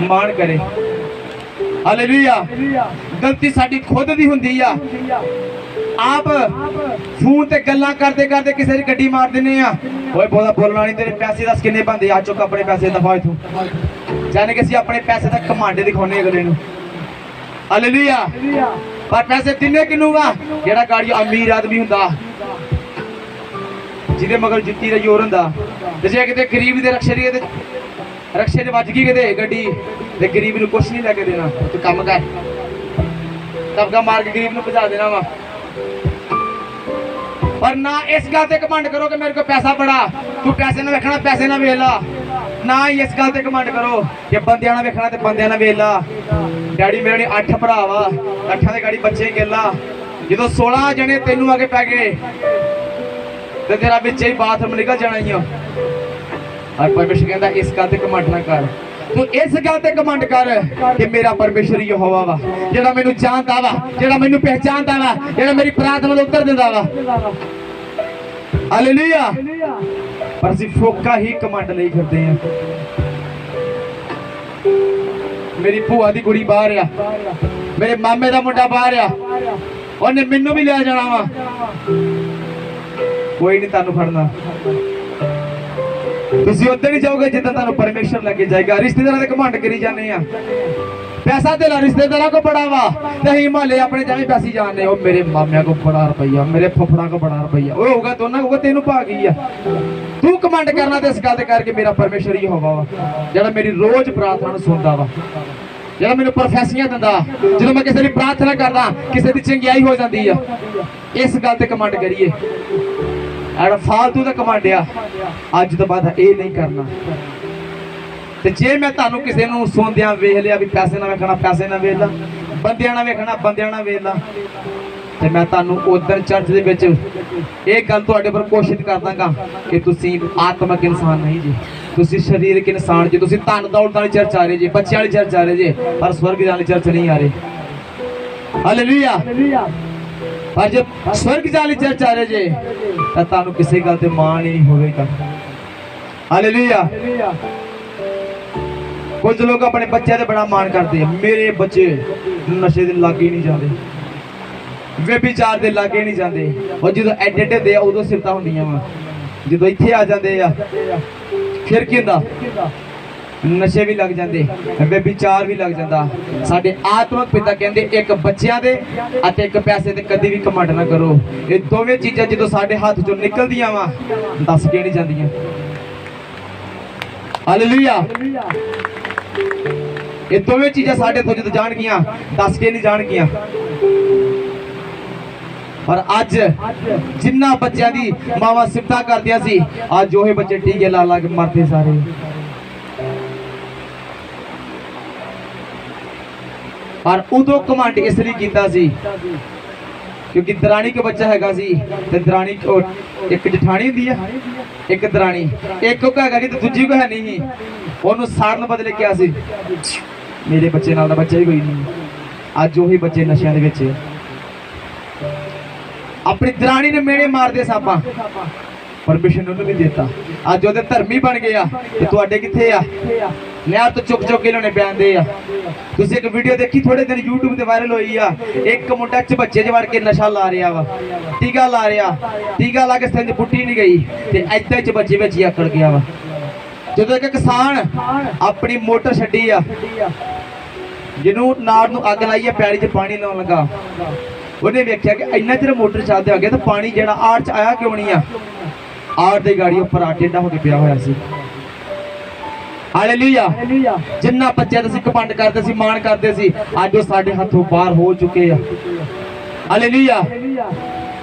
मान करे। हालेलुया। गलती साडी खुद दी हुंदी आ। आप फोन ते गल्लां करते करते किसी दी गड्डी मार दिंदे आ। ओए बोलना नहीं, तेरे पैसे दस किन्ने बनदे? आ चुक अपने पैसे दफा इथों। जाने कि असीं अपने पैसे दा घमंड दिखाउने अगले नूं। हालेलुया। पर पैसे दिने किनू वा? जेड़ा गाड़ी अमीर आदमी हुंदा, जिहदे मगर जुत्ती दा जोर हुंदा। ते जे किते गरीब दे रक्षे च वज गई किते गड्डी ते गरीब नूं कुछ नहीं लैके देना। तू कम कर, दबका मार के गरीब नूं भजा देना वा। पर ना इस गल ते घमंड करो कि मेरे को पैसा बड़ा, तू पैसे ना वेखना, पैसे ना वेख ला। ना ही इस गल ते घमंड करो कि बंदियां ना वेखना ते बंदियां ना वेख ला। डैडी मेरे ने 8 भरा वा, 8 दे गाड़ी बच्चे गेला। जो 16 जने तेनू आगे पै गए ते तेरा बिच ही बाथरूम निकल जाना ही। और परमेश्वर कहता इस गल ते घमंड ना कर, तू इस गल ते घमंड कर कि मेरा परमेश्वर यहोवा वा, जेड़ा मैनू जानदा वा, जेड़ा मैनू पहचानदा वा, जेड़ा मेरी प्रार्थना दा उत्तर दिंदा वा। हालेलुया। पर ਅਸੀਂ फोका ही घमंड नहीं करते हैं। मेरी भूआ दी कुड़ी बाहर आ, मेरे मामे दा मुंडा बाहर आ, उन्हें मैनू भी ले जाना वा। कोई नहीं तानू फड़ना, तुसी उधर ही जाओगे जितना तानू परमेश्वर लगे जाएगा। रिश्तेदारां दे घमंड करी जाने आ, पैसा तेरा रिश्तेदारों को बड़ा वा, नहीं माले अपने जावे पैसे जानने। ओ मेरे मामिया को बड़ा रुपया, मेरे फुफड़ा को बड़ा रुपया, ओ होगा तो ना होगा, तेनू भाग ही आ। तू घमंड करना ते इस गल ते करके मेरा परमेश्वर ही होवा वा, जेड़ा मेरी रोज प्रार्थना नूं सुनदा वा, जेड़ा मैनू प्रोफैसियां दिंदा। जदों मैं किसी दी प्रार्थना करदा, किसी दी चंगियाई हो जाती है। इस गल ते घमंड करिए, एड़ा फालतू दा घमंड आ। अज तो बाद ये नहीं करना। ते जे मैं तुहानू किसी नूं सुनदियां वेख लिया भी पैसे ना वेखना, पैसे ना वेख ला, बंदियां ना वेखना, बंदियां ना वेख ला, ते मैं तुहानू उधर चर्च दे विच एक गल तुहाडे पर कोशिश कर दांगा कि तुसीं आत्मक इंसान नहीं जी, तुसीं शरीरक इंसान जी। तुसीं धन दौलत वाली चर्च आ रहे जी, बच्चों वाली चर्च आ रहे जी, पर स्वर्ग वाली चर्च नहीं आ रहे। हालेलुया। पर जब स्वर्ग वाली चर्च आ रहे जी तां तुहानू किसी गल ते माण ही नहीं होवेगा। हालेलुया। कुछ लोग अपने बच्चे से बड़ा मान करते हैं, मेरे बच्चे नशे के लागे नहीं जाते, व्यभिचार के लागे नहीं जाते। और जो एडे एडे होंगे उदों सिफत होंदियां वा, जो इत्थे आ जाते फिर की हुंदा, नशे भी लग जाते, व्यभिचार भी लग जाता। साडे आत्मक पिता कहते एक बच्चों के अते एक पैसे ते कदी भी घमंड ना करो। ये दोवें चीज़ां जो साडे हाथ चों निकलदियां वा दस के नहीं जांदियां। हालेलुया। ये दोवें चीज़ां साडे तो जो जाणगियां दस के नहीं जाणगियां। और अज जिन्ना बच्चों की मावां सिफतां करदियां सी, अज ओहे बच्चे टीके ला ला के मरदे सारे। और उदों घमंड इसलिए कीता सी क्योंकि दरानी के बच्चा हैगा सी, ते दरानी एक जठानी हुंदी है, एक दरानी, एक को हैगा नहीं तो दूजी को है नहीं। ओनू साड़न बदले क्या सी, मेरे बच्चे नाल दा बच्चा ही कोई नहीं। अज ओही बच्चे नशियां दे विच, अपनी दरानी ने मेरे मारदे सापां, परमिशन उन्होंने भी देता। अज वो धर्मी बन गया, तुहाडे कित्थे आ? नहर तो चुक चुक के इन्होंने बयान दे आ। तुसीं एक वीडियो देखी थोड़े दिन यूट्यूब ते वायरल हुई आ, एक मुंडा च बच्चे च वड़ के नशा ला रहा वा, टीका ला रहा, टीका ला के सिंध पुट्टी नहीं गई ते ऐदां च बच्चे विच ही आकड़ गया वा। जदों एक किसान अपनी मोटर छड्डी आ, जिन्हों नाड़ नूं अग लाई पैड़ी च पानी लाउण लगा, उन्हें वेख्या कि इन्ना चिर मोटर चलदे हो गया तो पानी जिहड़ा आड़ च आया क्यों नहीं आ? आड़ दी गाड़ी उपर आ टेढ़ा होके पिया होया सी। हालेलुया। जिन्ना बच्चे असीं घमंड करदे सी, मान करदे सी, अज वो साडे हथों बाहर हो चुके हैं। हालेलुया।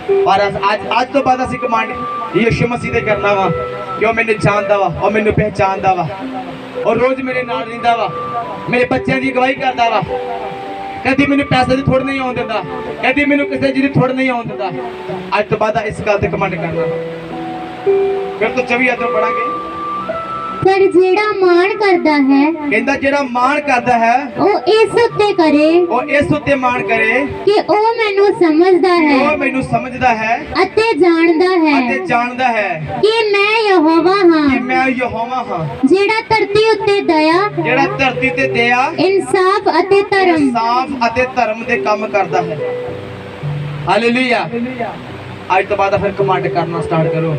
पर अज तो बाद असीं घमंड यीशु मसीह दे करना वा, कि मैंने जानदा वा और मैनू पहचानदा वा और रोज मेरे नाल रहिंदा वा, मेरे बच्चों की अगवाई करदा वा। कभी मैनू पैसे की थोड़ नहीं आउण दिंदा, कभी मैनू किसी चीज़ की थोड़ नहीं आउण दिंदा। अज तो बाद इस गल ते घमंड करना। फिर तो 24 अदों पढ़ांगे, पर जेड़ा मान करदा है कहंदा जेड़ा मान करदा है ओ इस उत्ते करे ਉਹ ਇਸ ਉੱਤੇ ਮਾਣ ਕਰੇ कि ओ मैनू समझदा है ਉਹ ਮੈਨੂੰ ਸਮਝਦਾ ਹੈ अते जानदा है ਅਤੇ ਜਾਣਦਾ ਹੈ कि मैं यहोवा ਕਿ हां ਮੈਂ ਯਹੋਵਾ ਹਾਂ जेड़ा धरती उत्ते दया ਜਿਹੜਾ ਧਰਤੀ ਤੇ ਦਇਆ इंसाफ अते धर्म ਇਨਸਾਫ ਅਤੇ ਧਰਮ ਦੇ ਕੰਮ ਕਰਦਾ ਹੈ ਹਾਲੇਲੂਇਆ ਅੱਜ ਤੋਂ ਬਾਅਦ ਫਿਰ ਕਮਾਂਡ ਕਰਨਾ ਸਟਾਰਟ ਕਰੋ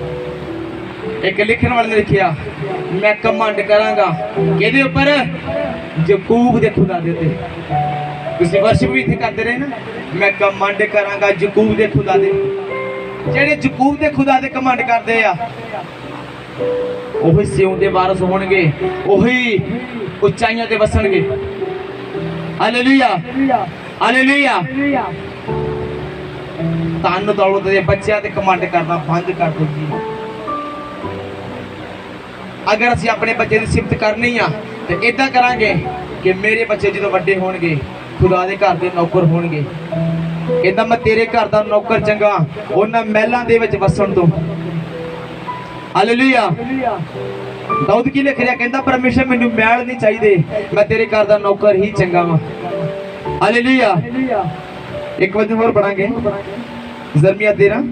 ਇੱਕ ਲਿਖਣ ਵਾਲੇ ਨੇ ਲਿਖਿਆ ਮੈਂ ਕਮਾਂਡ ਕਰਾਂਗਾ ਕਿਹਦੇ ਉੱਪਰ ਯਾਕੂਬ ਦੇ ਖੁਦਾ ਦੇ ਉੱਤੇ ਤੁਸੀਂ ਵਰਸ਼ਿਪ ਵੀ ਇੱਥੇ ਕਰਦੇ ਰਹੇ ਨਾ ਮੈਂ ਕਮਾਂਡ ਕਰਾਂਗਾ ਯਾਕੂਬ ਦੇ ਖੁਦਾ ਦੇ ਜਿਹੜੇ ਯਾਕੂਬ ਦੇ ਖੁਦਾ ਦੇ ਕਮਾਂਡ ਕਰਦੇ ਆ ਉਹੀ ਸਿਉਂ ਦੇ ਵਾਰਸ ਹੋਣਗੇ ਉਹੀ ਉਚਾਈਆਂ ਤੇ ਵਸਣਗੇ ਹਾਲੇਲੂਇਆ ਹਾਲੇਲੂਇਆ ਤਨ ਦੌਲਤ ਦੇ ਬੱਚਿਆਂ ਤੇ ਕਮਾਂਡ ਕਰਨਾ ਬੰਦ ਕਰ ਦਿਓ ਜੀ ਅਗਰ ਅਸੀਂ ਆਪਣੇ ਬੱਚੇ ਦੀ ਸਿਫਤ ਕਰਨੀ ਆ ਤੇ ਇਦਾਂ ਕਰਾਂਗੇ ਕਿ ਮੇਰੇ ਬੱਚੇ ਜਦੋਂ ਵੱਡੇ ਹੋਣਗੇ ਖੁਦਾ ਦੇ ਘਰ ਦੇ ਨੌਕਰ ਹੋਣਗੇ ਕਹਿੰਦਾ ਮੈਂ ਤੇਰੇ ਘਰ ਦਾ ਨੌਕਰ ਚੰਗਾ ਉਹਨਾਂ ਮਹਿਲਾਂ ਦੇ ਵਿੱਚ ਵਸਣ ਤੋਂ ਹਾਲੇਲੂਇਆ ਦਾਊਦ ਕੀ ਲਿਖ ਰਿਹਾ ਕਹਿੰਦਾ ਪਰਮੇਸ਼ਰ ਮੈਨੂੰ ਮਹਿਲ ਨਹੀਂ ਚਾਹੀਦੇ ਮੈਂ ਤੇਰੇ ਘਰ ਦਾ ਨੌਕਰ ਹੀ ਚੰਗਾ ਵਾਂ ਹਾਲੇਲੂਇਆ ਇੱਕ ਵਚਨ ਹੋਰ ਪੜਾਂਗੇ ਜ਼ਰਮੀਆ 13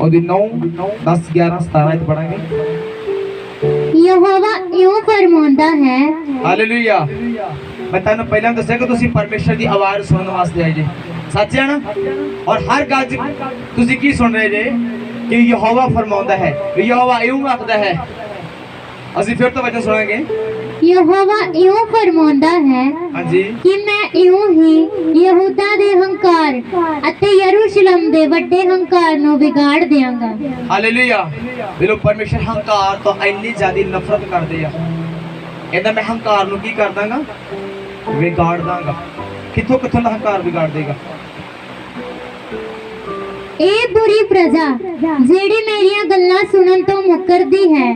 ਉਹਦੀ 9 10 11 17 ਚ ਪੜਾਂਗੇ यहोवा यूं फरमांदा है ਹਾਲੇਲੂਇਆ ਮੈਂ ਤੁਹਾਨੂੰ ਪਹਿਲਾਂ ਦੱਸਿਆ ਕਿ ਤੁਸੀਂ ਪਰਮੇਸ਼ਰ ਦੀ ਆਵਾਜ਼ ਸੁਣਨ ਵਾਸਤੇ ਆਏ ਜੇ ਸੱਚ ਹੈ ਨਾ ਔਰ ਹਰ ਗੱਲ 'ਚ ਤੁਸੀਂ ਕੀ ਸੁਣ ਰਹੇ ਜੇ ਕਿ ਯਹੋਵਾ ਫਰਮਾਉਂਦਾ ਹੈ ਯਹੋਵਾ ਇਉਂ ਆਖਦਾ ਹੈ ਅਸੀਂ ਫਿਰ ਤੋਂ ਵਚਨ ਸੁਣਾਂਗੇ यहोवा यूं फरमांदा है ਹਾਂਜੀ कि मैं यूं ही यहूदा दे हंकार अते यरूशलेम दे वड्डे हंकार नु बिगाड़ देंगा ਹਾਲੇਲੂਇਆ ਬਿਲੋ ਪਰਮੇਸ਼ਰ ਹੰਕਾਰ ਤੋਂ ਇੰਨੀ ਜ਼ਿਆਦੀ ਨਫ਼ਰਤ ਕਰਦੇ ਆ ਕਹਿੰਦਾ ਮੈਂ ਹੰਕਾਰ ਨੂੰ ਕੀ ਕਰ ਦਾਂਗਾ ਵਿਗਾੜ ਦਾਂਗਾ ਕਿੱਥੋਂ ਕਿੱਥੋਂ ਦਾ ਹੰਕਾਰ ਵਿਗਾੜ ਦੇਗਾ ए बुरी प्रजा जेड़ी मेरियां गल्लां सुनन तो मुकरदी है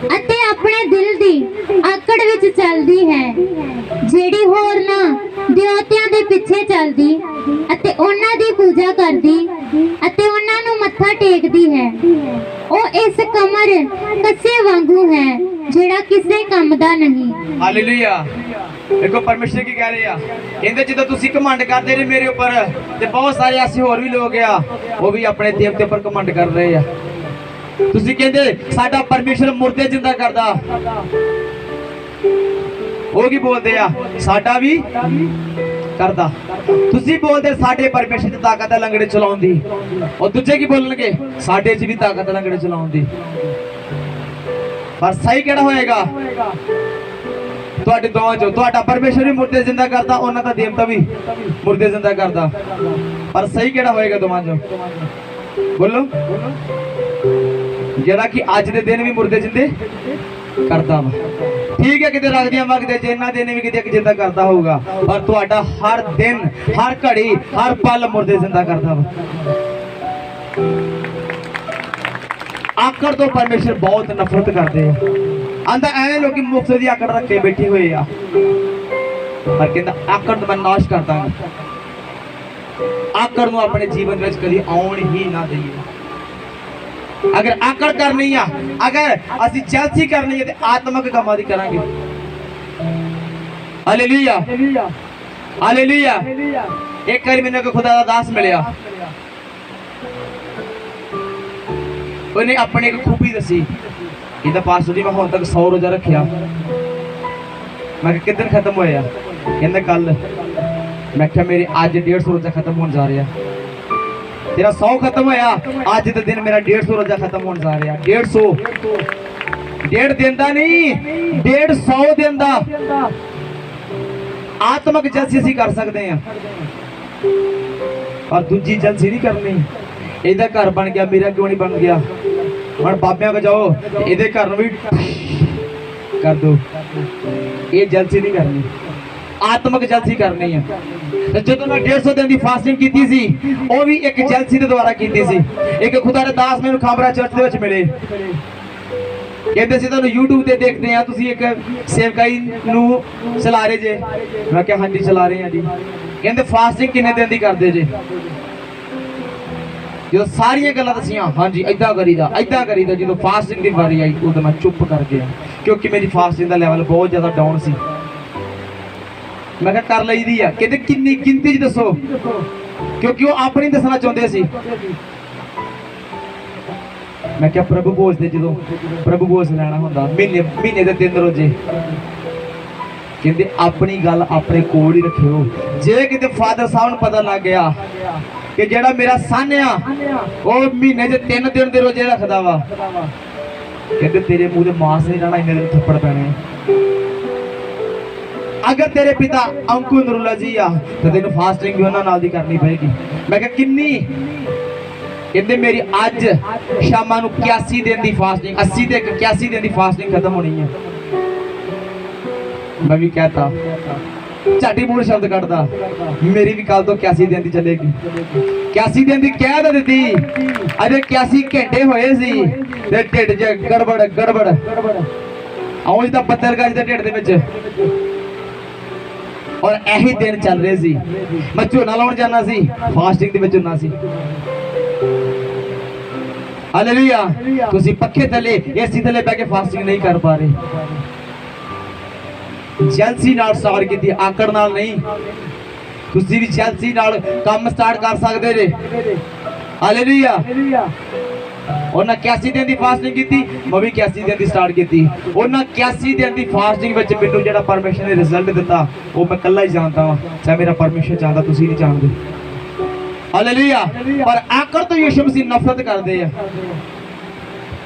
अते अपने दिल दी आकड़ विच चलदी है जेड़ी होरना देवतियां दे पिछे चलदी अते उन्हां दी पूजा करदी अते उन्हां नु मत्था टेकदी है ओ इस कमर कस्से वांगू है जेड़ा किसे काम दा नहीं ਹਾਲੇਲੂਇਆ ਦੇਖੋ ਪਰਮੇਸ਼ਰ ਕੀ ਕਹਿ ਰਹੇ ਆ ਕਹਿੰਦੇ ਜਦੋਂ ਤੁਸੀਂ ਕਮਾਂਡ ਕਰਦੇ ਨੇ ਮੇਰੇ ਉੱਪਰ ਤੇ ਬਹੁਤ ਸਾਰੇ ਐਸੇ ਹੋਰ ਵੀ ਲੋਕ ਆ ਉਹ ਵੀ ਆਪਣੇ ਦੇਵਤੇ ਉੱਪਰ ਕਮਾਂਡ ਕਰ ਰਹੇ ਆ ਤੁਸੀਂ ਕਹਿੰਦੇ ਸਾਡਾ ਪਰਮੇਸ਼ਰ ਮੁਰਦੇ ਜਿੰਦਾ ਕਰਦਾ ਉਹ ਕੀ ਬੋਲਦੇ ਆ ਸਾਡਾ ਵੀ ਕਰਦਾ ਤੁਸੀਂ ਬੋਲਦੇ ਸਾਡੇ ਪਰਮੇਸ਼ਰ ਦੀ ਤਾਕਤ ਹੈ ਲੰਗੜੇ ਚਲਾਉਣ ਦੀ ਉਹ ਦੂਜੇ ਕੀ ਬੋਲਣਗੇ ਸਾਡੇ 'ਚ ਵੀ ਤਾਕਤ ਹੈ ਲੰਗੜੇ ਚਲਾਉਣ ਦੀ ਪਰ ਸਹੀ ਕਿਹੜਾ ਹੋਏਗਾ ਤੁਹਾਡੇ ਦੋਵਾਂ ਚੋਂ ਤੁਹਾਡਾ ਪਰਮੇਸ਼ਰ ਵੀ ਮੁਰਦੇ ਜ਼ਿੰਦਾ ਕਰਦਾ ਉਹਨਾਂ ਦਾ ਦੇਵਤਾ ਵੀ ਮੁਰਦੇ ਜ਼ਿੰਦਾ ਕਰਦਾ ਪਰ ਸਹੀ ਕਿਹੜਾ ਹੋਏਗਾ ਦੋਵਾਂ ਚੋਂ ਬੋਲੋ ਜਿਹੜਾ ਕਿ ਅੱਜ ਦੇ ਦਿਨ ਵੀ ਮੁਰਦੇ ਜ਼ਿੰਦੇ ਕਰਦਾ ਵਾ ਠੀਕ ਹੈ ਕਿਤੇ ਰੱਖਦੀਆਂ ਵਗਦੇ ਜਿੰਨਾ ਦਿਨ ਵੀ ਕਿਤੇ ਜਿੰਦਾ ਕਰਦਾ ਹੋਊਗਾ ਪਰ ਤੁਹਾਡਾ ਹਰ ਦਿਨ ਹਰ ਘੜੀ ਹਰ ਪਲ ਮੁਰਦੇ ਜ਼ਿੰਦਾ ਕਰਦਾ ਵਾ ਆਕੜ ਤੋਂ ਪਰਮੇਸ਼ਰ ਬਹੁਤ ਨਫ਼ਰਤ ਕਰਦੇ ਆ ਆਂਦਾ ਐਵੇਂ ਲੋਕੀ ਮੁਫਤ ਦੀ ਆਕੜ ਰੱਖ ਕੇ ਬੈਠੇ ਹੋਏ ਆ ਪਰ ਕਹਿੰਦਾ ਆਕੜ ਨੂੰ ਮੈਂ ਨਾਸ਼ ਕਰ ਦਾਂਗਾ ਆਕੜ ਨੂੰ ਆਪਣੇ ਜੀਵਨ ਵਿੱਚ ਕਦੀ ਆਉਣ ਹੀ ਨਾ ਦੇਈਏ ਅਗਰ ਆਕੜ ਕਰਨੀ ਆ ਅਗਰ ਅਸੀਂ ਜਲਸੀ ਕਰਨੀ ਹੈ ਤੇ ਆਤਮਿਕ ਕੰਮਾਂ ਦੀ ਕਰਾਂਗੇ ਹਾਲੇਲੂਇਆ ਹਾਲੇਲੂਇਆ ਇੱਕ ਵਾਰੀ ਮੈਨੂੰ ਇੱਕ ਖੁਦਾ ਦਾ ਦਾਸ ਮਿਲਿਆ ਉਹਨੇ ਆਪਣੀ ਇੱਕ ਖੂਬੀ ਦੱਸੀ ਇਹਦਾ ਪਾਸਟਰ ਜੀ ਮੈਂ ਹੁਣ ਤੱਕ 100 ਰੋਜ਼ਾ ਰੱਖਿਆ ਮੈਂ ਕਿਹਾ ਕਿੱਦਣ ਖਤਮ ਹੋਇਆ ਕਹਿੰਦਾ ਕੱਲ ਮੈਂ ਕਿਹਾ ਮੇਰੇ ਅੱਜ 150 ਰੋਜ਼ਾ ਖਤਮ ਹੋਣ ਜਾ ਰਿਹਾ ਤੇਰਾ 100 ਖਤਮ ਹੋਇਆ ਅੱਜ ਦੇ ਦਿਨ ਮੇਰਾ 150 ਰੋਜ਼ਾ ਖਤਮ ਹੋਣ ਜਾ ਰਿਹਾ 150 ਡੇਢ ਦਿਨ ਦਾ ਨਹੀਂ 150 ਦਿਨ ਦਾ ਆਤਮਿਕ ਜਲਸੀ ਅਸੀਂ ਕਰ ਸਕਦੇ ਹਾਂ ਪਰ ਦੂਜੀ ਜਲਸੀ ਨਹੀਂ ਕਰਨੀ ਇਹਦਾ ਘਰ ਬਣ ਗਿਆ ਮੇਰਾ ਕਿਉਂ ਨਹੀਂ ਬਣ ਗਿਆ ਹੁਣ ਬਾਬਿਆਂ ਕੋ ਜਾਓ ਇਹਦੇ ਘਰ ਨੂੰ ਵੀ ਕਰ ਦੋ ਇਹ ਜਲਸੀ ਨਹੀਂ ਕਰਨੀ ਆਤਮਿਕ ਜਲਸੀ ਕਰਨੀ ਆ ਤੇ ਜਦੋਂ ਮੈਂ 150 ਦਿਨ ਦੀ ਫਾਸਟਿੰਗ ਕੀਤੀ ਸੀ ਉਹ ਵੀ ਇੱਕ ਜਲਸੀ ਦੇ ਦੁਆਰਾ ਕੀਤੀ ਸੀ ਇੱਕ ਖੁਦਾ ਦੇ ਦਾਸ ਮੈਨੂੰ ਖਾਬਰਾ ਚਰਚ ਦੇ ਵਿੱਚ ਮਿਲੇ ਕਹਿੰਦੇ ਸੀ ਤੁਹਾਨੂੰ YouTube ਤੇ ਦੇਖਦੇ ਆ ਤੁਸੀਂ ਇੱਕ ਸੇਵਕਾਈ ਨੂੰ ਚਲਾ ਰਹੇ ਜੇ ਮੈਂ ਕਿਹਾ ਹਾਂਜੀ ਚਲਾ ਰਹੇ ਆ ਜੀ ਕਹਿੰਦੇ ਫਾਸਟਿੰਗ ਕਿੰਨੇ ਦਿਨ ਦੀ ਕਰਦੇ ਜੇ जो सारिया गल्लां दसियां, हाँ जी इदां करीदा, जो फास्टिंग की बारी आई उदों मैं चुप कर गया, क्योंकि मेरी फास्टिंग का लैवल बहुत ज़्यादा डाउन सी। मैं कहा कर लईदी आ, कहते किन्नी गिनती च दसो, क्योंकि वो अपनी दसना चाहते सी। मैं क्या प्रभु भोज दे जो प्रभु भोज लैना होंदा महीने महीने दे 3 रोजे, कहते अपनी गल अपने कोल ही रखियो। जे किते फादर साहब नूं पता लग गया कि जेड़ा मेरा सन आ वो महीने च 3 दिन दे रोजे रखदा वा, कहते तेरे मुंह ते मांस नहीं रहना, इन्ने दिन थप्पड़ पैने। अगर तेरे पिता अंकु नरूला जी आ तो तेन फास्टिंग भी उन्हां नाल दी करनी पेगी। मैं कहा किन्नी, कहते मेरी अज शामां नूं 81 दिन दी फास्टिंग, 80 ते 81 दिन दी फास्टिंग खत्म होनी है। मैं भी कहता झाटी मूल शब्द कटदा, मेरी भी कल तो 81 दिन दी चलेगी। 81 दिन दी कह तो दी, अजे 81 घंटे होए सी ते ढिड च गड़बड़ आऊं इदा पत्थर गज दे ढिड दे विच, और यही दिन चल रहे सी। मैं झोना लाउण जाना सी, फास्टिंग दे विच हुंदा सी। हालेलुया। तुसी पक्खे थले एसी थले बैठ के फास्टिंग नहीं कर पा रहे, जैलसी नाल स्टार्ट कीती, आकड़ नाल नहीं। तुसी भी जैलसी नाल काम स्टार्ट कर सकदे जे। हालेलुया। उन्हां 81 दिन दी फास्टिंग कीती, मैं भी 81 दिन दी स्टार्ट कीती। उन्हां 81 दिन दी फास्टिंग विच मैनूं जेहड़ा परमेश्वर ने रिजल्ट दिता वो मैं कल्ला ही जानदा वां, चाहे मेरा परमेश्वर चाहता तुसी नहीं जानदे। हालेलुया। पर आकड़ तो यीशु मसीह नफरत करदे आ।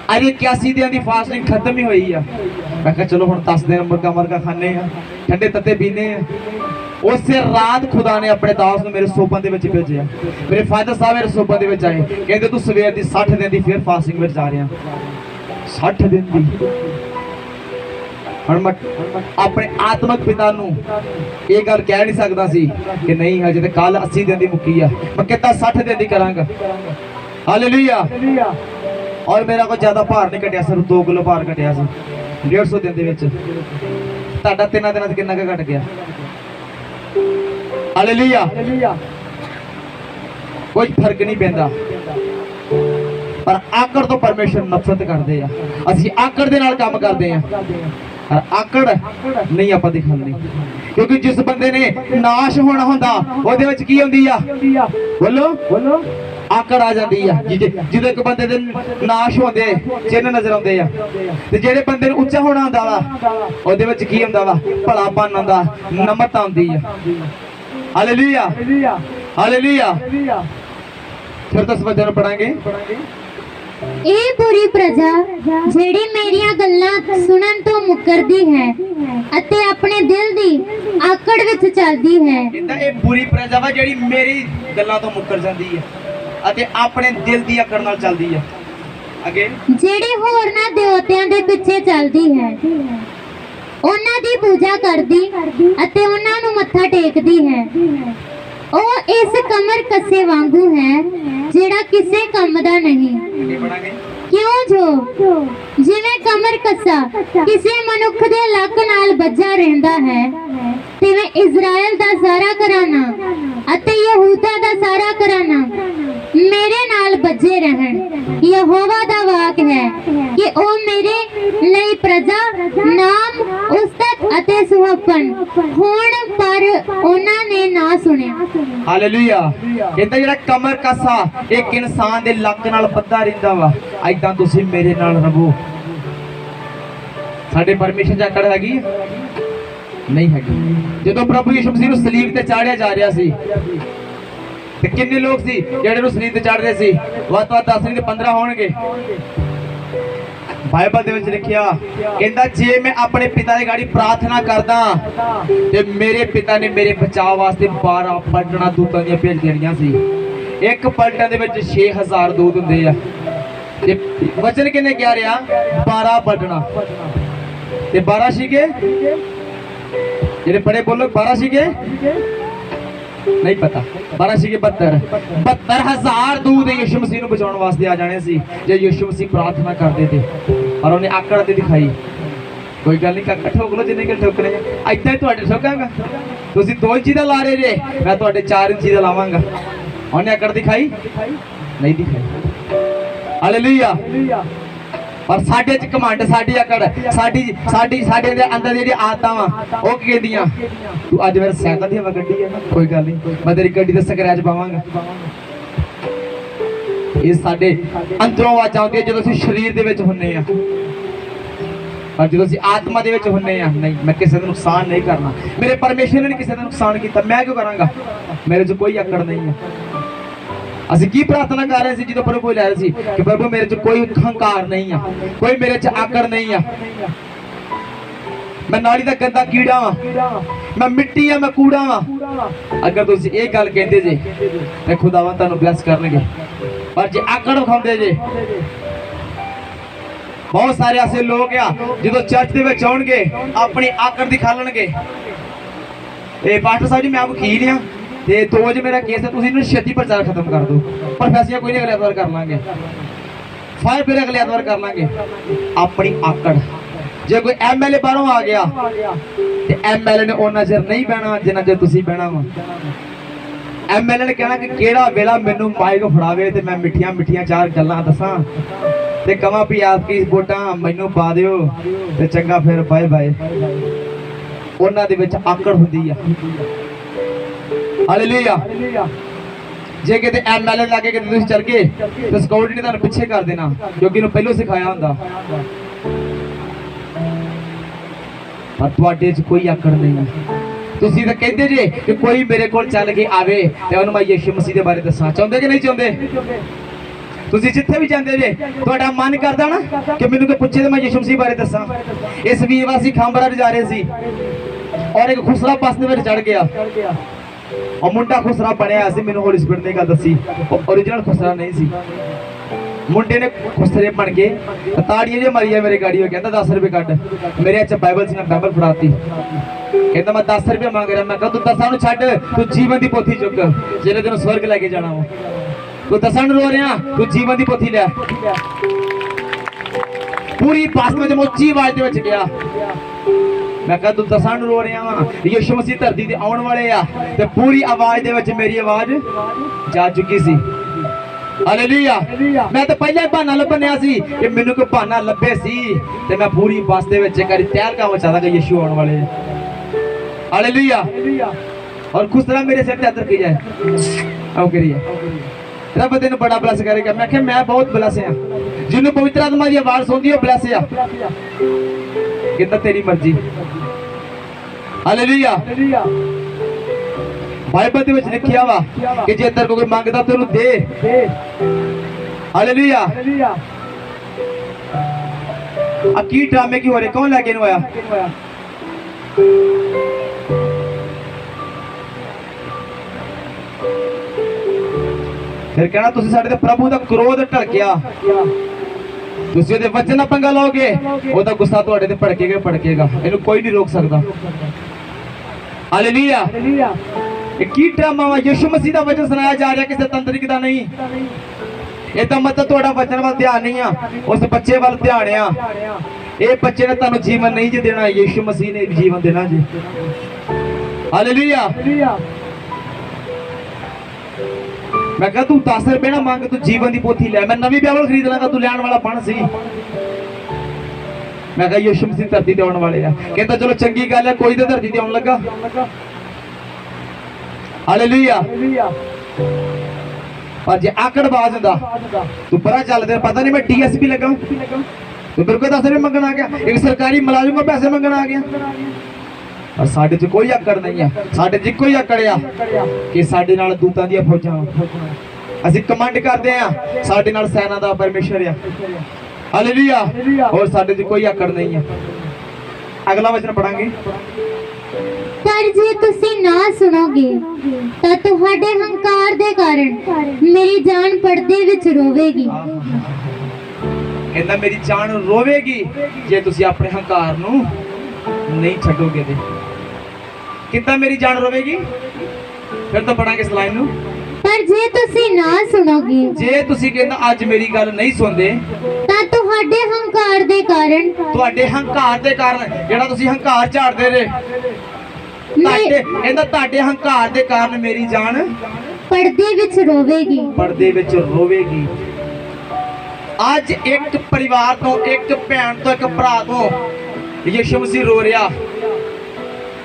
अरे 81 दिन की फास्टिंग खत्म ही हुई है। मैं कहा चलो हम 10 दिन मुर्गा खाने ठंडे तत्ते पीने। उस रात खुदा ने अपने दास को मेरे सोपन के भेजा। मेरे फादर साहब मेरे सोपन के आए, कहते तू सवेर की 60 दिन की फिर फास्टिंग में जा रहा। 60 दिन की हम अपने आत्मक पिता ये गल कह नहीं सकता सी कि नहीं हजे तो कल 80 दिन की मुक्की है, मैं कहता 60 दिन की करांगा। हालेलुया। और मेरा कोई ज्यादा भार नहीं घटिया, सिर्फ 2 किलो भार घटिया सी 150 दिन दे विच। तुहाडा 3 दिनां च कितना घट गया? हालेलुया। कोई फर्क नहीं पैंदा। पर आकड़ तो परमेश्वर नफरत करते हैं। असीं आकड़ दे नाल काम करते हैं, और आकड़ नहीं आपां दिखानी, क्योंकि जिस बंदे ने नाश होना हुंदा ओहदे विच की हुंदी आ? बोलो आकड़ आ जाती है। जिदे एक बंदे दे नाश होंदे चिन्ह नजर आउंदे आ, ते जेहड़े बंदे नूं उच्चा होना हुंदा वा ओहदे विच की हुंदा वा? भलापन हुंदा, नम्रता हुंदी है। हालेलुया। हालेलुया। फिर 10 वचन पढ़ांगे। ए बुरी प्रजा जेड़ी मेरिया गल्लां सुनन तो मुकरदी है अते अपने दिल दी आकड़ विच चलदी है। कहंदा ए बुरी प्रजा वा जेड़ी मेरी गल्लां तो मुकर जांदी है अते अपने दिल दी आकड़ नाल चलदी है। अगे जेड़ी होरना देवतियां दे पिछे चलदी है, ਉਹਨਾਂ ਦੀ ਪੂਜਾ ਕਰਦੀ ਅਤੇ ਉਹਨਾਂ ਨੂੰ ਮੱਥਾ ਟੇਕਦੀ ਹੈ। ਉਹ ਇਸ ਕਮਰ ਕੱਸੇ ਵਾਂਗੂ ਹੈ ਜਿਹੜਾ ਕਿਸੇ ਕੰਮ ਦਾ ਨਹੀਂ। ਕਿਉਂ ਜੋ ਜਿਵੇਂ ਕਮਰ ਕੱਸਾ ਕਿਸੇ ਮਨੁੱਖ ਦੇ ਲੱਕ ਨਾਲ ਬੱਝਾ ਰਹਿੰਦਾ ਹੈ, ਤਿਵੇਂ ਇਜ਼ਰਾਈਲ ਦਾ ਸਾਰਾ ਘਰਾਨਾ ਅਤੇ ਯਹੂਦਾ ਦਾ ਸਾਰਾ ਘਰਾਨਾ मेरे नाल बजे रहन। यहोवा दा वाक है कि ओ मेरे ਲਈ प्रजा नाम उस्तत अते सुहपन होण पर ਉਹਨਾਂ ਨੇ ਨਾ ਸੁਣਿਆ। हालेलुया। ਕਹਿੰਦਾ ਜਿਹੜਾ ਕਮਰ ਕੱਸਾ ਇੱਕ ਇਨਸਾਨ ਦੇ ਲੱਕ ਨਾਲ ਬੱਧਾ ਰਹਿੰਦਾ ਵਾ, ਐਦਾਂ ਤੁਸੀਂ ਮੇਰੇ ਨਾਲ ਰਹੋ। ਸਾਡੇ ਪਰਮੇਸ਼ਰ ਦੀ ਆਕੜ ਹੈਗੀ ਨਹੀਂ ਹੈਗੀ। ਜਦੋਂ ਪ੍ਰਭੂ ਯਿਸੂ ਮਸੀਹ ਨੂੰ ਸਲੀਬ ਤੇ ਚਾੜਿਆ ਜਾ ਰਿਹਾ ਸੀ ਤੇ ਕਿੰਨੇ ਲੋਕ ਸੀ ਜਿਹੜੇ ਨੂੰ ਸਲੀਬ ਤੇ ਚੜ ਰਹੇ ਸੀ? ਵੱਧ ਤੋਂ ਵੱਧ 10 ਨਹੀਂ ਤੇ 15 ਹੋਣਗੇ। ਬਾਈਬਲ ਦੇ ਵਿੱਚ ਲਿਖਿਆ, ਕਹਿੰਦਾ ਜੇ ਮੈਂ ਆਪਣੇ ਪਿਤਾ ਦੀ ਗਾੜੀ ਪ੍ਰਾਰਥਨਾ ਕਰਦਾ ਤੇ ਮੇਰੇ ਪਿਤਾ ਨੇ ਮੇਰੇ ਬਚਾਅ ਵਾਸਤੇ 12 ਪਲਟਣਾ ਦੂਤਾਂ ਦੀਆਂ ਭੇਜ ਦੇਣੀਆਂ ਸੀ। ਇੱਕ ਪਲਟਣ ਦੇ ਵਿੱਚ 6000 ਦੂਤ ਹੁੰਦੇ ਆ ਤੇ ਵਚਨ ਕਿੰਨੇ ਕਿਹਾ ਰਿਹਾ? 12 ਪਲਟਣਾ ਤੇ 12 ਸੀਗੇ ਜਿਹੜੇ ਬੜੇ ਬੋਲੋ 12 ਸੀਗੇ नहीं पता 12 ਸੀਗੇ 72,000 दूत यीशु मसीह ਨੂੰ ਬਚਾਉਣ ਵਾਸਤੇ ਆ ਜਾਣੇ ਸੀ ਜੇ ਯीशु मसीह प्रार्थना ਕਰਦੇ ਤੇ। और ਉਹਨੇ ਆਕੜ ਤੇ ਦਿਖਾਈ। ਕੋਈ ਗੱਲ ਨਹੀਂ ਕਾਕਾ, ਠੋਕ ਲੋ ਜਿੰਨੇ ਕਿ ਠੋਕਣੇ ਆ। ਇੱਦਾਂ ਹੀ ਤੁਹਾਡੇ ਠੋਕਾਂਗਾ। ਤੁਸੀਂ 2 ਇੰਚੀ ਦਾ ਲਾ ਰਹੇ ਜੇ, ਮੈਂ ਤੁਹਾਡੇ 4 ਇੰਚੀ ਦਾ ਲਾਵਾਂਗਾ। ਉਹਨੇ ਆਕੜ ਦਿਖਾਈ नहीं दिखाई। हालेलुया। और साडे च घमंड, साडी अकड़, साडे दे अंदर जेहड़ी आदतां वा ओह की कहंदियां तू अज मेरे साइकिल दी हवा कड्डी है ना, कोई गल नहीं, मैं तेरी गड्डी दे स्क्रैच पावांगा। ये साडे अंदरों आवाज़ आउंदी है जदों असीं शरीर दे विच हुन्ने आ, पर जो आत्मा दे विच हुन्ने आ नहीं, मैं किसी का नुकसान नहीं करना, मेरे परमेश्वर ने किसी का नुकसान किया, मैं क्यों करांगा, मेरे च कोई अकड़ नहीं है। ਅਸੀਂ ਕੀ प्रार्थना कर रहे थे जो प्रभु लै रहे कि प्रभु मेरे च कोई अहंकार नहीं है, कोई मेरे च आकड़ नहीं है, मैं नाली का गंदा कीड़ा वा, मैं मिट्टी हाँ, मैं कूड़ा वा। अगर तुम ये गल कहते जे तो खुदावा तुहानू ब्लैस करनगे, पर जे आकड़ विखाउंदे जे बहुत सारे ऐसे लोग आ जो चर्च के विच आउणगे अपनी आकड़ दिखा लणगे। पास्टर साहब जी मैं वकील हाँ ते तो जो मेरा केस है तुसीं इन्हूं छेती प्रचार खत्म कर दो, प्रोफेसियां कोई नहीं अगले एतवार कर लांगे, फायर फिर अगले एतवार कर लांगे। अपनी आकड़ जे कोई MLA बाहरों आ गया ते MLA ने उन्ना चिर नहीं बहना जिन्ना चिर तुसीं बहना वा। MLA ने कहना कि केड़ा वेला मैनू माइक फड़ावे ते मैं मिठियां मिठियां चार गल्लां दसां ते कहां भी आपकी वोटां मैनू पा दिओ ते चंगा फिर बाय बाय। उन्हां दे विच आकड़ हुंदी आ। हालेलुया। जे किते MLA लागे कि तुसीं चल गए तो सिक्योरिटी ने तुहानू पिछे कर देना क्योंकि इन्हूं पहलों सिखाया हुंदा, पर तुहाडे च कोई आकड़ नहीं है। तुसीं तां कहंदे जे कि कोई मेरे कोल चल के आवे ते उहनूं मैं यीशु मसीह दे बारे दसां, चाहुंदे कि नहीं चाहुंदे? तुसीं जिथे भी जांदे जे तुहाडा मन करदा ना कि मैनूं कोई पुछे ते मैं यीशु मसीह बारे दसां। इस वीरवार असीं खांबरा जा रहे सी और एक खुसरा बस दे विच चढ़ गया और मुंडा खुसरा बनया सी, मैनूं होली स्पिरिट ने गल दसी, ओरिजिनल खुसरा नहीं सी। मुंडे ने खुसरे बन के ताड़ियां जे मारिया मेरे गाड़ी में, कहता 10 रुपए कट, मेरे हथ बाइबल सी, मैं बाइबल फड़ाती, कहता मैं 10 रुपए मांग रहा, मैं कहा तू 10 नूं छड्ड, तू जीवन दी पोथी चुक, जेरे तेनूं स्वर्ग लेके जाना वा, तू 10 नूं रो रहा, तू जीवन दी पोथी ले। पूरी बस में उच्ची आवाज दे विच गया, मैं कहा तू 10 नूं रो रहा वा, यीशु मसीह धरती ते आउण वाले आ ते पूरी आवाज दे विच मेरी आवाज जा चुकी सी। हालेलुया। मैं तो पहले बहाना लभनिया सी कि मैनूं कोई बहाना लभे सी ते मैं पूरी बस दे विच करी तहलका मचादा कि यीशु आउण वाले। हालेलुया। और खुसरा मेरे सिर ते अदर की जाए आओ करिए, रब तेन बड़ा ब्लस करेगा। मैं क्या मैं बहुत ब्लस हाँ, जिन्होंने पवित्र आत्मा की आवाज सुनती है ब्लस आ, कहता तेरी मर्जी। हालेलुया। बाइबल दे विच लिखिया वा कि जे तेरे को कोई मंगदा ते उहनूं दे। हालेलुया। आ की ड्रामे की हो रहे, कौन लैके होया? फिर कहना तुसीं साडे ते प्रभु दा क्रोध ढलकिया, तुसीं ओहदे वचन नाल पंगा लाओगे, ओहदा गुस्सा तुहाडे ते भड़केगा, इहनूं कोई नहीं रोक सकदा। हालेलुया। ये की ड्रामा वा? यीशु मसीह दा वचन सुनाया जा रहा, किसी तंत्रिक दा नहीं। ਇਹਦਾ मतलब ਤੁਹਾਡਾ वचन वाल ध्यान नहीं आ, उस बच्चे वाल ध्यान आ। ये बच्चे ने ਤੁਹਾਨੂੰ जीवन नहीं जी देना, यीशु मसीह ने जीवन देना जी। हालेलुया। मैं कहा तू 10 रुपए ना मांग, तू जीवन की पोथी ले, मैं नवी बाइबल खरीद लांगा, तू लैण वाला बन सी। मैं कहा यीशु मसीह धरती ते आउण वाले आ, कहता चलो चंगी गल है, कोई तो धरती ते आउण लगा। हालेलुया। पर जे आकड़बाज हुंदा तू परा चल, दे पता नहीं मैं DSP लगा, तू मेरे को 10 रुपए मंगण आ गया, एक सरकारी मुलाजिम को पैसे मंगण आ गया। और साडे च कोई आकड़ नहीं है, साडे च कोई आकड़ आ कि साडे नाल दूतां दी फौजां, असीं कमांड करदे आ, साडे नाल सेना दा परमेश्वर आ। हालेलुया। और साडे च कोई आकड़ नहीं है। अगला वचन पढ़ांगे। पर जे तुसीं ना सुनोगे ਤਾਂ ਤੁਹਾਡੇ ਹੰਕਾਰ ਦੇ ਕਾਰਨ ਮੇਰੀ ਜਾਨ ਪਰਦੇ ਵਿੱਚ ਰੋਵੇਗੀ। ਕਹਿੰਦਾ ਮੇਰੀ ਜਾਨ ਰੋਵੇਗੀ ਜੇ ਤੁਸੀਂ ਆਪਣੇ ਹੰਕਾਰ ਨੂੰ ਨਹੀਂ ਛੱਡੋਗੇ ਤੇ। ਕਿੱਦਾਂ ਮੇਰੀ ਜਾਨ ਰੋਵੇਗੀ? ਫਿਰ ਤਾਂ ਪੜਾਂਗੇ ਇਸ ਲਾਈਨ ਨੂੰ। ਪਰ ਜੇ ਤੁਸੀਂ ਨਾ ਸੁਣੋਗੇ, ਜੇ ਤੁਸੀਂ ਕਹਿੰਦਾ ਅੱਜ ਮੇਰੀ ਗੱਲ ਨਹੀਂ ਸੁਣਦੇ ਤਾਂ ਤੁਹਾਡੇ ਹੰਕਾਰ ਦੇ ਕਾਰਨ ਜਿਹੜਾ ਤੁਸੀਂ ਹੰਕਾਰ ਝਾੜਦੇ ਰਹੇ, ਤੁਹਾਡੇ ਹੰਕਾਰ ਦੇ ਕਾਰਨ ਮੇਰੀ ਜਾਨ ਪਰਦੇ ਵਿੱਚ ਰੋਵੇਗੀ। ਪਰਦੇ ਵਿੱਚ ਰੋਵੇਗੀ। ਅੱਜ ਇੱਕ ਪਰਿਵਾਰ ਤੋਂ, ਇੱਕ ਭੈਣ ਤੋਂ, ਇੱਕ ਭਰਾ ਤੋਂ ਯਿਸੂ ਮਸੀਹ ਰੋ ਰਿਹਾ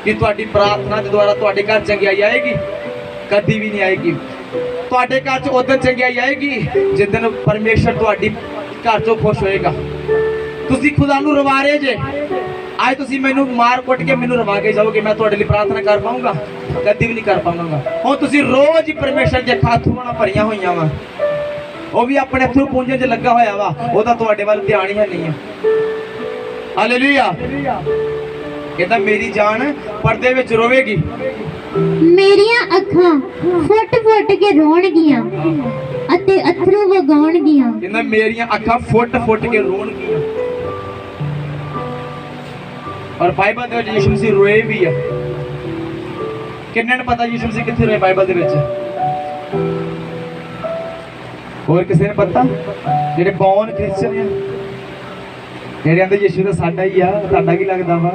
ਕਿ ਤੁਹਾਡੀ ਪ੍ਰਾਰਥਨਾ ਦੇ ਦੁਆਰਾ ਤੁਹਾਡੇ ਘਰ ਚੰਗਿਆਈ ਆਏਗੀ? ਕਦੀ ਵੀ ਨਹੀਂ ਆਏਗੀ। ਤੁਹਾਡੇ ਘਰ 'ਚ ਉਦੋਂ ਚੰਗਿਆਈ ਆਏਗੀ ਜਿੱਦਣ ਪਰਮੇਸ਼ਰ ਤੁਹਾਡੀ ਘਰ 'ਚੋਂ ਖੁਸ਼ ਹੋਏਗਾ। ਤੁਸੀਂ ਖੁਦਾ ਨੂੰ ਰਵਾ ਰਹੇ ਜੇ। ਅੱਜ ਤੁਸੀਂ ਮੈਨੂੰ ਮਾਰ ਕੁੱਟ ਕੇ ਮੈਨੂੰ ਰਵਾ ਕੇ ਜਾਓਗੇ, ਮੈਂ ਤੁਹਾਡੇ ਲਈ ਪ੍ਰਾਰਥਨਾ ਕਰ ਪਾਊਂਗਾ? ਕਦੀ ਵੀ ਨਹੀਂ ਕਰ ਪਾਵਾਂਗਾ। ਹੁਣ ਤੁਸੀਂ ਰੋਜ਼ ਹੀ ਪਰਮੇਸ਼ਰ ਦੇ ਖਾਤੂਆਂ ਭਰੀਆਂ ਹੋਈਆਂ ਵਾ, ਉਹ ਵੀ ਆਪਣੇ ਅਥਰੂ ਪੂੰਝਣ 'ਚ ਲੱਗਾ ਹੋਇਆ ਵਾ, ਉਹਦਾ ਤੁਹਾਡੇ ਵੱਲ ਧਿਆਨ ਹੀ ਨਹੀਂ ਆ। ਹਾਲੇਲੂਇਆ। ਕਹਿੰਦਾ ਮੇਰੀ ਜਾਨ ਪਰਦੇ ਵਿੱਚ ਰੋਵੇਗੀ। ਮੇਰੀਆਂ ਅੱਖਾਂ ਫੁੱਟ-ਫੁੱਟ ਕੇ ਰੋਣਗੀਆਂ ਅਤੇ ਅਥਰੂ ਵਗਾਉਣਗੀਆਂ। ਕਹਿੰਦਾ ਮੇਰੀਆਂ ਅੱਖਾਂ ਫੁੱਟ-ਫੁੱਟ ਕੇ ਰੋਣਗੀਆਂ। ਔਰ ਬਾਈਬਲ ਦੇ ਵਿੱਚ ਯਿਸੂ ਮਸੀਹ ਰੋਏ ਵੀ ਆ। ਕਿੰਨੇ ਨੂੰ ਪਤਾ ਯਿਸੂ ਮਸੀਹ ਕਿੱਥੇ ਰੋਏ ਬਾਈਬਲ ਦੇ ਵਿੱਚ? ਹੋਰ ਕਿਸੇ ਨੂੰ ਪਤਾ? ਜਿਹੜੇ ਬੌਨ ਕ੍ਰਿਸਚਨ ਆ, ਜਿਹੜੇ ਆਂਦੇ ਯਿਸੂ ਤਾਂ ਸਾਡਾ ਹੀ ਆ, ਤੁਹਾਡਾ ਕੀ ਲੱਗਦਾ ਵਾ?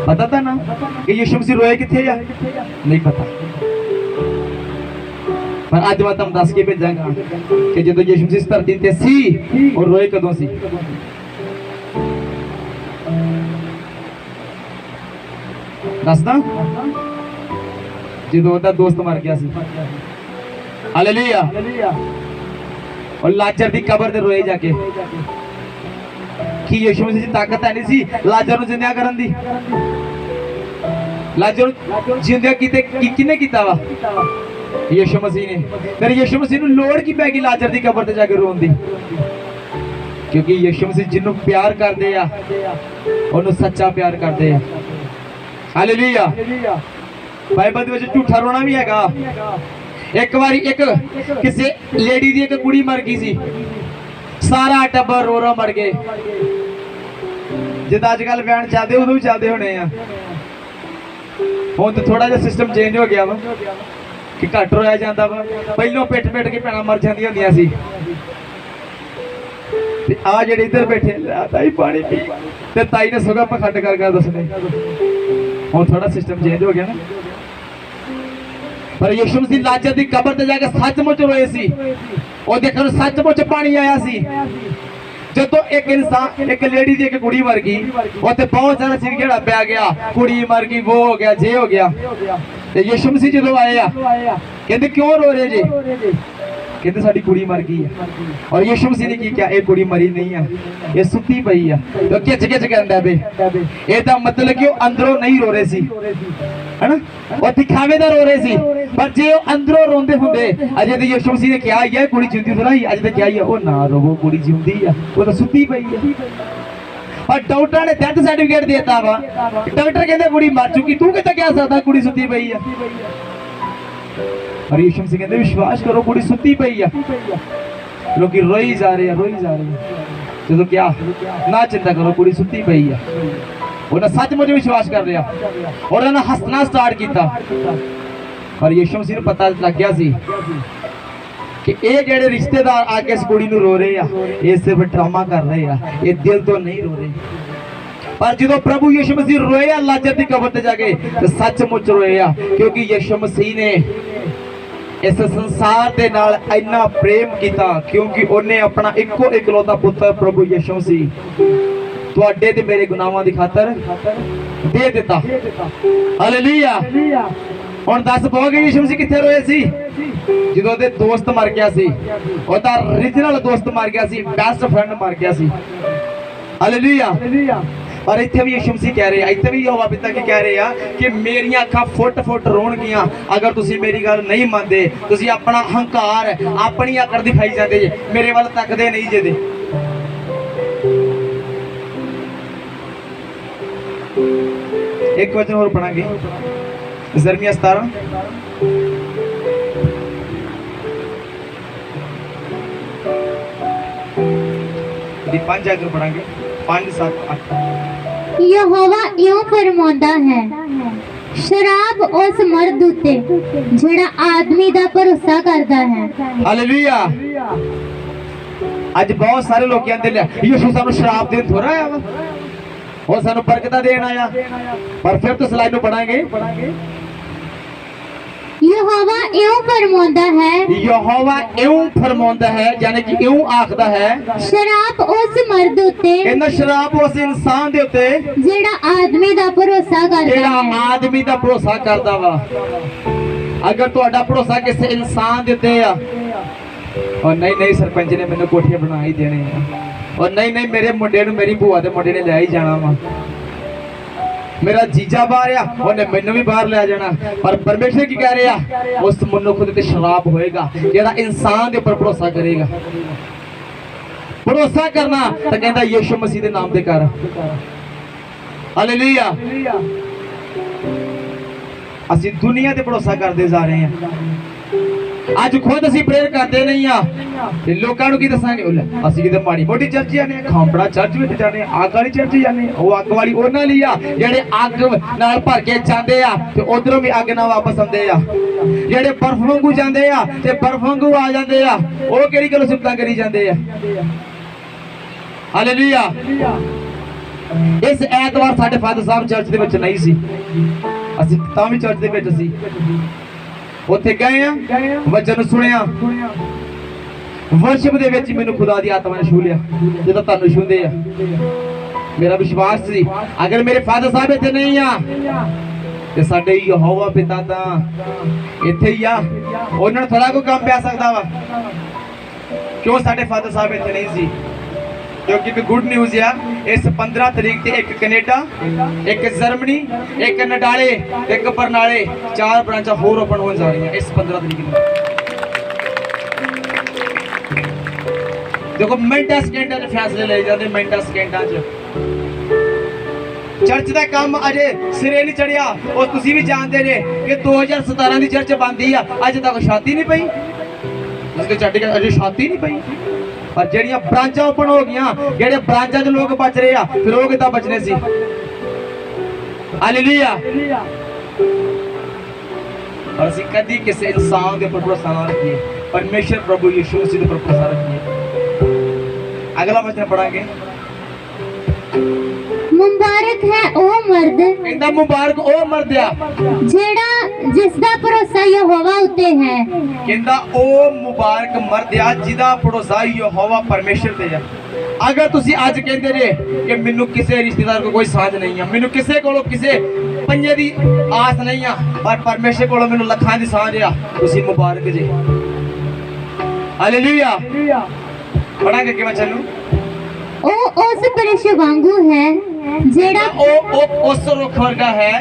ਪਤਾ ਤਾਂ ਨਾ ਕਿ ਯਿਸੂ ਮਸੀਹ ਰੋਏ ਕਿੱਥੇ ਆ? ਨਹੀਂ ਪਤਾ। ਪਰ ਅੱਜ ਮੈਂ ਤੁਹਾਨੂੰ ਦੱਸ ਕੇ ਭੇਜਾਂਗਾ ਕਿ ਜਦੋਂ ਯਿਸੂ ਮਸੀਹ ਇਸ ਧਰਤੀ ਤੇ ਸੀ, ਉਹ ਰੋਏ ਕਦੋਂ ਸੀ? ਦੱਸਦਾ? ਜਦੋਂ ਉਹਦਾ ਦੋਸਤ ਮਰ ਗਿਆ ਸੀ। ਹਾਲੇਲੂਇਆ। ਔਰ ਲਾਜ਼ਰ ਦੀ ਕਬਰ ਤੇ ਰੋਏ ਜਾ ਕੇ। ਕਿ ਯਿਸੂ ਮਸੀਹ ਦੀ ਤਾਕਤ ਹੈ ਨਹੀਂ ਸੀ ਲਾਜ਼ਰ ਨੂੰ ਜਿੰਦਿਆ ਕਰਨ ਦੀ? ਲਾਜ਼ਰ ਨੂੰ ਜਿੰਦਿਆ ਕਿਹਨੇ ਕੀਤਾ ਵਾ? ਯਿਸੂ ਮਸੀਹ ਨੇ। ਫਿਰ ਯਿਸੂ ਮਸੀਹ ਨੂੰ ਲੋੜ ਕੀ ਪੈ ਗਈ ਲਾਜ਼ਰ ਦੀ ਕਬਰ ਤੇ ਜਾ ਕੇ ਰੋਣ ਦੀ? ਕਿਉਂਕਿ ਯਿਸੂ ਮਸੀਹ ਜਿਹਨੂੰ ਪਿਆਰ ਕਰਦੇ ਆ ਉਹਨੂੰ ਸੱਚਾ ਪਿਆਰ ਕਰਦੇ ਆ। ਹਾਲੇਲੂਇਆ। ਬਾਈਬਲ ਦੇ ਵਿੱਚ ਝੂਠਾ ਰੋਣਾ ਵੀ ਹੈਗਾ। ਇੱਕ ਵਾਰੀ ਇੱਕ ਕਿਸੇ ਲੇਡੀ ਦੀ ਇੱਕ ਕੁੜੀ ਮਰ ਗਈ ਸੀ, ਸਾਰਾ ਟੱਬਰ ਰੋ ਰੋ ਮਰ ਗਏ। ਜਿੱਦਾਂ ਅੱਜ ਕੱਲ ਬਿਆਨ ਚੱਲਦੇ ਉਦੋਂ ਵੀ ਚੱਲਦੇ ਹੋਣੇ ਆ। ਹੁਣ ਤਾਂ ਥੋੜਾ ਜਿਹਾ ਸਿਸਟਮ ਚੇਂਜ ਹੋ ਗਿਆ ਵਾ ਕਿ ਘੱਟ ਰੋਇਆ ਜਾਂਦਾ ਵਾ। ਪਹਿਲੋਂ ਪਿੱਟ ਪਿੱਟ ਕੇ ਭੈਣਾਂ ਮਰ ਜਾਂਦੀਆਂ ਹੁੰਦੀਆਂ ਸੀ, ਤੇ ਆ ਜਿਹੜੇ ਇੱਧਰ ਬੈਠੇ ਤਾਈ ਪਾਣੀ ਪੀ, ਤੇ ਤਾਈ ਨੇ ਸਗੋਂ ਪਖੰਡ ਕਰ ਦੱਸਣੇ। ਹੁਣ ਥੋੜਾ ਸਿਸਟਮ ਚੇਂਜ ਹੋ ਗਿਆ ਨਾ। ਪਰ ਯਿਸੂ ਮਸੀਹ ਲਾਜ਼ਰ ਦੀ ਕਬਰ ਤੇ ਜਾ ਕੇ ਸੱਚਮੁੱਚ ਰੋਏ ਸੀ। ਉਹ ਦੇਖਣ ਨੂੰ ਸੱਚਮੁੱਚ ਪਾਣੀ ਆਇਆ ਸੀ। ਜਦੋਂ ਇੱਕ ਲੇਡੀ ਦੀ ਇੱਕ ਕੁੜੀ ਮਰ ਗਈ, ਉੱਥੇ ਬਹੁਤ ਸਾਰਾ ਸਿਰ ਘੇੜਾ ਪੈ ਗਿਆ, ਕੁੜੀ ਮਰ ਗਈ, ਉਹ ਹੋ ਗਿਆ, ਜੇ ਹੋ ਗਿਆ। ਤੇ ਯਿਸੂ ਮਸੀਹ ਜਦੋਂ ਆਏ ਆ, ਕਹਿੰਦੇ ਕਿਉਂ ਰੋ ਰਹੇ ਜੇ? ਕਹਿੰਦੇ ਸਾਡੀ ਕੁੜੀ ਮਰ ਗਈ ਹੈ। ਔਰ ਯਿਸੂ ਮਸੀਹ ਨੇ ਕੀ ਕਿਹਾ? ਇਹ ਕੁੜੀ ਮਰੀ ਨਹੀਂ ਆ, ਇਹ ਸੁੱਤੀ ਪਈ ਆ। ਤੇ ਖਿੱਚ ਕਹਿੰਦਾ ਬੇ, ਇਹਦਾ ਮਤਲਬ ਕਿ ਉਹ ਅੰਦਰੋਂ ਨਹੀਂ ਰੋ ਰਹੇ ਸੀ, ਹੈਨਾ? ਉਹ ਦਿਖਾਵੇ ਦਾ ਰੋ ਰਹੇ ਸੀ। ਪਰ ਜੇ ਉਹ ਅੰਦਰੋਂ ਰੋਂਦੇ ਹੁੰਦੇ, ਅਜੇ ਤੇ ਯਿਸੂ ਮਸੀਹ ਨੇ ਕਿਹਾ ਹੀ ਹੈ ਕੁੜੀ ਜਿਉਂਦੀ ਥੋੜਾ ਹੀ, ਅਜੇ ਤਾਂ ਕਿਹਾ ਹੀ ਆ ਉਹ ਨਾ ਰੋਵੋ, ਕੁੜੀ ਜਿਉਂਦੀ ਆ, ਉਹ ਤਾਂ ਸੁੱਤੀ ਪਈ ਆ। ਪਰ ਡਾਕਟਰ ਨੇ ਡੈਥ ਸਰਟੀਫਿਕੇਟ ਦੇ ਦਿੱਤਾ ਵਾ। ਡਾਕਟਰ ਕਹਿੰਦੇ ਕੁੜੀ ਮਰ ਚੁੱਕੀ, ਤੂੰ ਕਿੱਦਾਂ ਕਹਿ ਸਕਦਾ ਕੁੜੀ ਸੁੱਤੀ ਪਈ ਆ? और यीशु मसीह कहते विश्वास करो कुड़ी सुती पई है। लोग रोई जा रहे हैं, रोई जा रहे हैं। तो क्या ना चिंता करो, कुड़ी सुती पई है। उन्हें सचमुच विश्वास कर रहा और उन्हें हंसना स्टार्ट किया। और यीशु मसीह को पता लग गया सी कि ये जेडे रिश्तेदार आके इस कुड़ी नूं रो रहे हैं, ये सिर्फ ड्रामा कर रहे हैं, ये दिल तो नहीं रो रहे। पर जो प्रभु यीशु मसीह रोए लाजर की कबर ते जाके, तो सचमुच रोए, क्योंकि यीशु मसीह ने इस संसार के नाल इन्ना प्रेम किया, क्योंकि उन्हें अपना इको इकलौता पुत्र प्रभु यीशु मसीह तुहाडे ते मेरे गुनाहां दी खातर दे दिता। हालेलुया। हुण दस पाओगे यीशु मसीह कित्थे रोए सी? ਜਦੋਂ ਉਹਦੇ ਦੋਸਤ ਮਰ ਗਿਆ ਸੀ, ਉਹਦਾ origignal ਦੋਸਤ ਮਰ ਗਿਆ ਸੀ, ਬੈਸਟ ਫਰੈਂਡ ਮਰ ਗਿਆ ਸੀ। ਹਾਲੇਲੂਇਆ। ਪਰ ਇੱਥੇ ਵੀ ਯਿਸੂ ਮਸੀਹ ਕਹਿ ਰਹੇ ਆ, ਇੱਥੇ ਵੀ ਯਹੋਵਾ ਪਿਤਾ ਕੀ ਕਹਿ ਰਹੇ ਆ ਕਿ ਮੇਰੀਆਂ ਅੱਖਾਂ ਫੁੱਟ ਫੁੱਟ ਰੋਣਗੀਆਂ ਅਗਰ ਤੁਸੀਂ ਮੇਰੀ ਗੱਲ ਨਹੀਂ ਮੰਨਦੇ। ਤੁਸੀਂ ਆਪਣਾ ਹੰਕਾਰ, ਆਪਣੀ ਅਕੜ ਦਿਖਾਈ ਜਾਂਦੇ ਜੇ, ਮੇਰੇ ਵੱਲ ਤੱਕਦੇ ਨਹੀਂ ਜੇ। ਇੱਕ ਵਚਨ ਹੋਰ ਪੜਾਂਗੇ, ਜ਼ਰਮੀਆ 17 ਦੀ 5 ਅਗਰ ਪੜਾਂਗੇ, 5 7 8। यहोवा यूं फरमांदा है, शराब उस मर्द उत्ते जेड़ा आदमी दा भरोसा करदा है। हालेलुया। आज बहुत सारे लोग कहते हैं यीशु सानू शराब देन थोड़ा आया वा, और सानू बरकतां देन आया। पर फिर तो स्लाइड में पढ़ांगे, यहोवा इउं फरमाउंदा है, यहोवा इउं फरमाउंदा है, यानी कि इउं आखदा है, शराप उस मर्द उत्ते कहंदा शराब उस इंसान दे उत्ते जेड़ा आदमी दा भरोसा करदा जेड़ा है। आदमी दा भरोसा करदा वा। अगर तुहाडा भरोसा किसी इंसान दे उत्ते आ, और नहीं नहीं सरपंच ने मैनू कोठियां बना ही देने आ, और नहीं नहीं मेरे मुंडे नू मेरी भूआ दे मुंडे ने ले ही जाना वा, मेरा जीजा बाहर आ ਉਹਨੇ ਮੈਨੂੰ ਵੀ ਬਾਹਰ ਲੈ ਜਾਣਾ। ਪਰ ਪਰਮੇਸ਼ਰ ਕੀ ਕਹਿ ਰਿਹਾ, ਉਸ ਮਨੁੱਖ ਦੇ ਤੇ ਸ਼ਰਾਪ ਹੋਏਗਾ ਜਿਹੜਾ ਇਨਸਾਨ ਦੇ ਉੱਪਰ ਭਰੋਸਾ ਕਰੇਗਾ। ਭਰੋਸਾ ਕਰਨਾ ਤਾਂ ਕਹਿੰਦਾ ਯਿਸੂ ਮਸੀਹ ਦੇ ਨਾਮ ਤੇ ਕਰ। ਹਾਲੇਲੂਇਆ। ਅਸੀਂ ਦੁਨੀਆ ਤੇ ਭਰੋਸਾ ਕਰਦੇ ਜਾ ਰਹੇ ਹਾਂ। ਅੱਜ ਖੁਦ ਅਸੀਂ ਪ੍ਰੇਅਰ ਕਰਦੇ ਨਹੀਂ ਆ ਤੇ ਲੋਕਾਂ ਨੂੰ ਕੀ ਦੱਸਾਂਗੇ, ਉਹ ਲੈ ਅਸੀਂ ਕਿਤੇ ਮਾੜੀ ਮੋਟੀ ਚਰਚ ਜਾਂਦੇ ਆ, ਖਾਂਪੜਾ ਚਰਚ ਵਿੱਚ ਜਾਂਦੇ ਆ, ਅੱਗ ਵਾਲੀ ਚਰਚ ਜਾਂਦੇ ਆ। ਉਹ ਅੱਗ ਵਾਲੀ ਉਹਨਾਂ ਲਈ ਆ ਜਿਹੜੇ ਅੱਗ ਨਾਲ ਭਰ ਕੇ ਜਾਂਦੇ ਆ ਤੇ ਉਧਰੋਂ ਵੀ ਅੱਗ ਨਾਲ ਵਾਪਸ ਆਉਂਦੇ ਆ। ਜਿਹੜੇ ਬਰਫ਼ ਵਾਂਗੂ ਜਾਂਦੇ ਆ ਤੇ ਬਰਫ਼ ਵਾਂਗੂ ਆ ਜਾਂਦੇ ਆ, ਉਹ ਕਿਹੜੀ ਗੱਲ ਸਿਫਤਾਂ ਕਰੀ ਜਾਂਦੇ ਆ। ਹਾਲੇਲੂਇਆ। ਇਸ ਐਤਵਾਰ ਸਾਡੇ ਫਾਦਰ ਸਾਹਿਬ ਚਰਚ ਦੇ ਵਿੱਚ ਨਹੀਂ ਸੀ, ਅਸੀਂ ਤਾਂ ਵੀ ਚਰਚ ਦੇ ਵਿੱਚ ਸੀ। ਉੱਥੇ ਗਏ ਆ, ਵਚਨ ਸੁਣਿਆ, ਵਰਸ਼ਿਪ ਦੇ ਵਿੱਚ ਮੈਨੂੰ ਖੁਦਾ ਦੀ ਆਤਮਾ ਨੇ ਛੂ ਲਿਆ ਜਦੋਂ ਤੁਹਾਨੂੰ ਛੂੰਦੇ ਆ। ਮੇਰਾ ਵਿਸ਼ਵਾਸ ਸੀ ਅਗਰ ਮੇਰੇ ਫਾਦਰ ਸਾਹਿਬ ਇੱਥੇ ਨਹੀਂ ਆ ਤੇ ਸਾਡੇ ਯਹੋਵਾ ਪਿਤਾ ਤਾਂ ਇੱਥੇ ਹੀ ਆ। ਉਹਨਾਂ ਨੂੰ ਥੋੜਾ ਕੋਈ ਕੰਮ ਪੈ ਸਕਦਾ ਵਾ, ਕਿਉਂ ਸਾਡੇ ਫਾਦਰ ਸਾਹਿਬ ਇੱਥੇ ਨਹੀਂ ਸੀ? क्योंकि भी गुड न्यूज है, इस 15 तारीख से एक कनेडा, एक जर्मनी, एक नडाले, एक बरनाले, 4 ब्रांचा होर ओपन होने जा रही हैं इस 15 तारीख में। देखो मिनटा सेकंडा च फैसले ले जाते, मिनटा सेकंडा च। चर्च का काम अजे सिरे नहीं चढ़िया, और तुसी भी जानते जे कि 2017 की चर्च बनती है, अजे तक शादी नहीं पई, उसके चढ़ के अजे शादी नहीं पई। पर ਜਿਹੜੀਆਂ ਬ੍ਰਾਂਚਾਂ ਓਪਨ ਹੋ ਗਈਆਂ, ਜਿਹੜੇ ਬ੍ਰਾਂਚਾਂ 'ਚ ਲੋਕ ਬਚ ਰਹੇ ਆ, ਫਿਰ ਉਹ ਕਿੱਦਾਂ ਬਚਨੇ ਸੀ? ਹਾਲੇਲੂਇਆ। और ਅਸੀਂ ਕਦੀ ਕਿਸੇ ਇਨਸਾਨ ਦੇ ਉੱਪਰ ਭਰੋਸਾ ਨਾ ਰੱਖੀਏ, ਪਰਮੇਸ਼ਰ ਪ੍ਰਭੂ ਯਿਸੂ ਮਸੀਹ ਦੇ ਉੱਪਰ ਭਰੋਸਾ ਰੱਖੀਏ। ਅਗਲਾ ਵਚਨ ਪੜਾਂਗੇ। मुबारक है ओ मर्द ਕਹਿੰਦਾ ਮੁਬਾਰਕ ਉਹ ਮਰਦ ਆ जेड़ा जिसदा भरोसा यहोवा उत्ते है। ਕਹਿੰਦਾ ਉਹ ਮੁਬਾਰਕ ਮਰਦ ਆ ਜਿਹਦਾ ਭਰੋਸਾ ਯਹੋਵਾ ਪਰਮੇਸ਼ਰ ਤੇ ਆ। ਅਗਰ ਤੁਸੀਂ ਅੱਜ ਕਹਿੰਦੇ ਜੇ ਕਿ ਮੈਨੂੰ ਕਿਸੇ ਰਿਸ਼ਤੇਦਾਰ ਕੋਲ ਕੋਈ ਸਾਂਝ ਨਹੀਂ ਆ, ਮੈਨੂੰ ਕਿਸੇ ਕੋਲੋਂ ਕਿਸੇ ਪੰਜੇ ਦੀ ਆਸ ਨਹੀਂ ਆ, ਪਰ ਪਰਮੇਸ਼ਰ ਕੋਲੋਂ ਮੈਨੂੰ ਲੱਖਾਂ ਦੀ ਸਾਂਝ ਆ, ਤੁਸੀਂ ਮੁਬਾਰਕ ਜੇ। ਹਾਲੇਲੂਇਆ। ਪੜਾਂਗੇ ਕਿ ਵਚਨ ਨੂੰ। ओ उस वृक्ष वांगू है जेड़ा उस रुख वर्गा है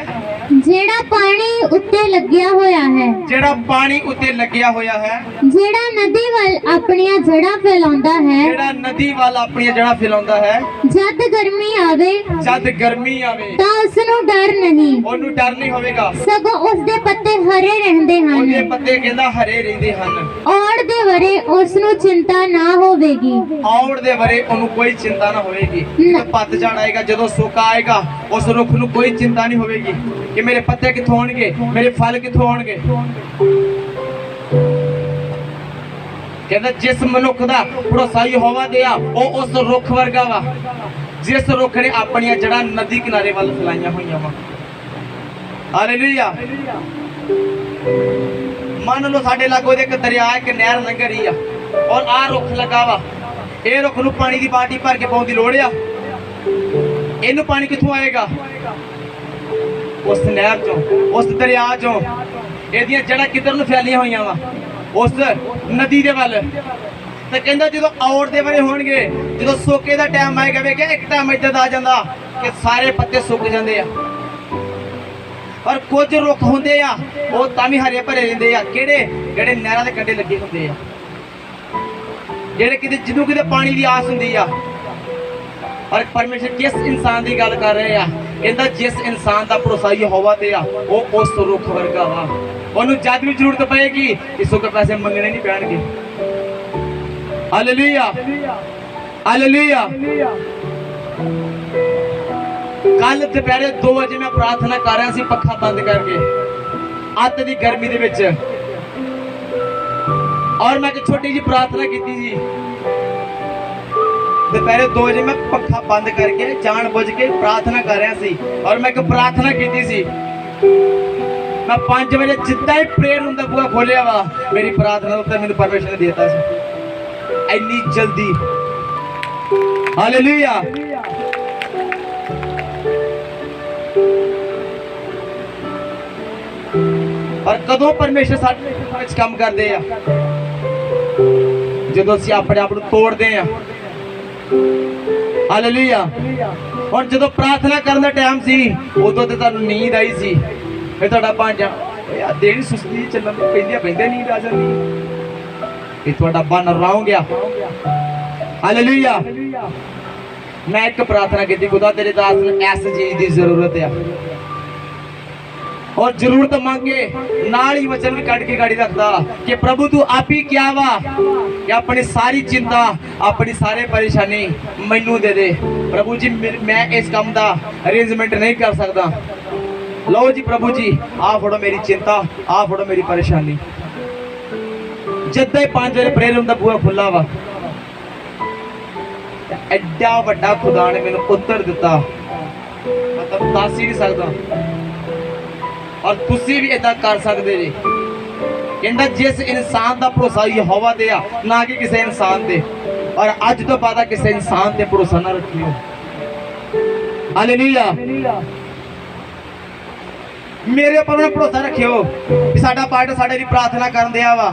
जेड़ा पानी उत्ते लग्या होया है, जेड़ा पानी उत्ते लग्या होया है, जेड़ा नदी वाल अपनियां जड़ां फैलाउंदा है, जेड़ा नदी वाल अपनियां जड़ां फैलाउंदा है। जद गर्मी आवे जद गर्मी आवे तां उसनू डर नहीं, ओनू डर नहीं होवेगा, सगों उसदे पत्ते हरे रहंदे हन, ओदे पत्ते कहंदा हरे रहंदे हन। औड़ दे वरे उसनू चिंता ना होवेगी, औड़ दे वरे ओनू कोई चिंता ना होवेगी। जदों पतझड़ आएगा, जदों सोका आएगा, उस रुख नू कोई चिंता नहीं होवेगी कि मेरे पत्ते कित्थों आउणगे, मेरे फल कित्थों आउणगे। कहंदा जिस मनुख दा भरोसा यहोवा ते आ, ओ उस रुख वर्गा वा जिस रुख ने अपनी जड़ां नदी किनारे वाल फैलाईयां होईयां वा। हालेलुया। मान लो साडे लागों दे एक दरिया, एक नहर लंघ रही आ, और आ रुख लगा वा, ਇਹ ਰੁੱਖ ਨੂੰ ਪਾਣੀ ਦੀ ਬਾਲਟੀ ਭਰ ਕੇ ਪਾਉਣ ਦੀ ਲੋੜ ਆ? ਇਹਨੂੰ ਪਾਣੀ ਕਿੱਥੋਂ ਆਏਗਾ? ਉਸ ਨਹਿਰ ਚੋਂ, ਉਸ ਦਰਿਆ ਚੋਂ। ਇਹਦੀਆਂ ਜੜ੍ਹਾਂ ਕਿੱਧਰ ਨੂੰ ਫੈਲੀਆਂ ਹੋਈਆਂ ਵਾ? ਉਸ ਨਦੀ ਦੇ ਵੱਲ। ਤੇ ਕਹਿੰਦਾ ਜਦੋਂ ਔੜ ਦੇ ਬਾਰੇ ਹੋਣਗੇ, ਜਦੋਂ ਸੋਕੇ ਦਾ ਟਾਈਮ ਆਏਗਾ, ਵੇਖਿਆ ਇੱਕ ਟਾਈਮ ਇੱਦਾਂ ਦਾ ਆ ਜਾਂਦਾ ਕਿ ਸਾਰੇ ਪੱਤੇ ਸੁੱਕ ਜਾਂਦੇ ਆ, ਪਰ ਕੁਝ ਰੁੱਖ ਹੁੰਦੇ ਆ ਉਹ ਤਾਂ ਵੀ ਹਰੇ ਭਰੇ ਰਹਿੰਦੇ ਆ। ਕਿਹੜੇ? ਜਿਹੜੇ ਨਹਿਰਾਂ ਦੇ ਕੰਢੇ ਲੱਗੇ ਹੁੰਦੇ ਆ, ਜਿਹੜੇ ਕਿਤੇ ਜਿਹਨੂੰ ਕਿਤੇ ਪਾਣੀ ਦੀ ਆਸ ਹੁੰਦੀ ਆ। और परमेश्वर किस इंसान की गल कर रहे हैं? कहता जिस इंसान का भरोसा यहोवा ते आ, वो उस रुख वर्गा वा। ओनू जद भी जरूरत पएगी इसों के पैसे मंगने नहीं पैणगे। हालेलुया। हालेलुया। कल दोपहरे 2 बजे मैं प्रार्थना कर रहा सी, पखा बंद करके, अत दी गर्मी दे विच, और मैं एक छोटी जी प्रार्थना की जी। दोपहर 2 बजे मैं पखा बंद करके जानबूझ के प्रार्थना कर रहा सी, और मैं एक प्रार्थना की सी मैं 5 बजे जिद्दां ही प्रेयर रूम दा बूहा खोलिया वा मेरी प्रार्थना उत्तर मैंने परमेश्वर ने देता सी इन्नी जल्दी। हालेलुया। और कदों परमेश्वर साडे विच काम करदे आ ਜਦੋਂ ਅਸੀਂ ਆਪਣੇ ਆਪ ਨੂੰ ਤੋੜਦੇ ਆ। ਹਾਲੇਲੂਇਆ। ਹੁਣ ਜਦੋਂ ਪ੍ਰਾਰਥਨਾ ਕਰਨ ਦਾ ਟਾਈਮ ਸੀ ਉਦੋਂ ਤੇ ਤੁਹਾਨੂੰ ਨੀਂਦ ਆਈ ਸੀ ਫਿਰ ਤੁਹਾਡਾ ਭਾਂਜਾ ਯਾਰ ਦੇਣੀ ਸੁਸਤੀ ਚੱਲਣ ਪੈਂਦੇ ਨੀਂਦ ਆ ਜਾਂਦੀ ਇਹ ਤੁਹਾਡਾ ਬਨ ਰੌਂ ਗਿਆ। ਹਾਲੇਲੂਇਆ। ਮੈਂ ਇੱਕ ਪ੍ਰਾਰਥਨਾ ਕੀਤੀ ਖੁਦਾ ਤੇਰੇ ਦਾਸ ਨੂੰ ਇਸ ਚੀਜ਼ ਦੀ ਜ਼ਰੂਰਤ ਆ और जरूरत मांगे नाल ही वचन भी कट के गाड़ी रखता कि प्रभु तू आप ही क्या वा कि अपनी सारी चिंता अपनी सारे परेशानी मैनू दे दे प्रभु जी मैं इस काम का अरेंजमेंट नहीं कर सकता। लो जी प्रभु जी आ फड़ो मेरी चिंता आ फड़ो मेरी परेशानी। जद 5 बजे प्रेयर रूम दा बूहा खुला वा एड्डा वड्डा खुदा ने मैनू उत्तर दिता मतलब दस ही नहीं सकता। और तुसी भी इदा कर सकते जी कहता जिस इंसान का भरोसा यहोवा ते आ ना कि किसी इंसान ते और अज तो बाद किसी इंसान ते भरोसा ना रखियो। हालेलुया। मेरे ऊपर भरोसा रखियो कि साडा पार्ट साडे दी प्रार्थना करन दिया वा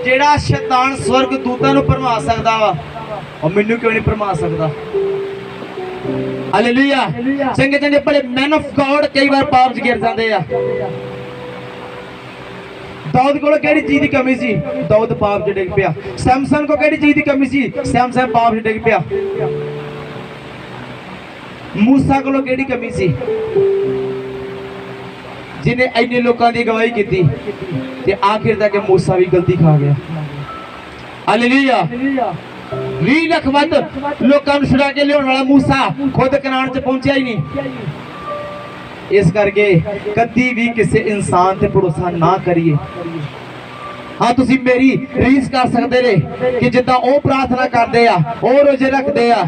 जेड़ा शैतान स्वर्ग दूतां नूं भरमा सकदा वा और मैनू क्यों नहीं भरमा सकदा। हालेलुया। चंगे चंगे बड़े मैन ऑफ गॉड कई बार पाप च गिर जाते हैं। दाऊद को केड़ी चीज की कमी सी दाऊद पाप च डिग पिया। सैमसन को केड़ी चीज की कमी सी सैमसन पाप च डिग पिया। मूसा को केड़ी कमी सी जिन्हें इन्ने लोगों की गवाही की ते आखिर तक मूसा भी गलती खा गया। हालेलुया। 20 लाख वध लोगों को छुड़ा के लियाने वाला मूसा खुद कनान च पहुंचा ही नहीं। इस करके कभी भी किसी इंसान से भरोसा ना करिए। हाँ तुसी मेरी रीस कर सकते ने कि जिदा वो प्रार्थना करते आ वो रोजे रखते आ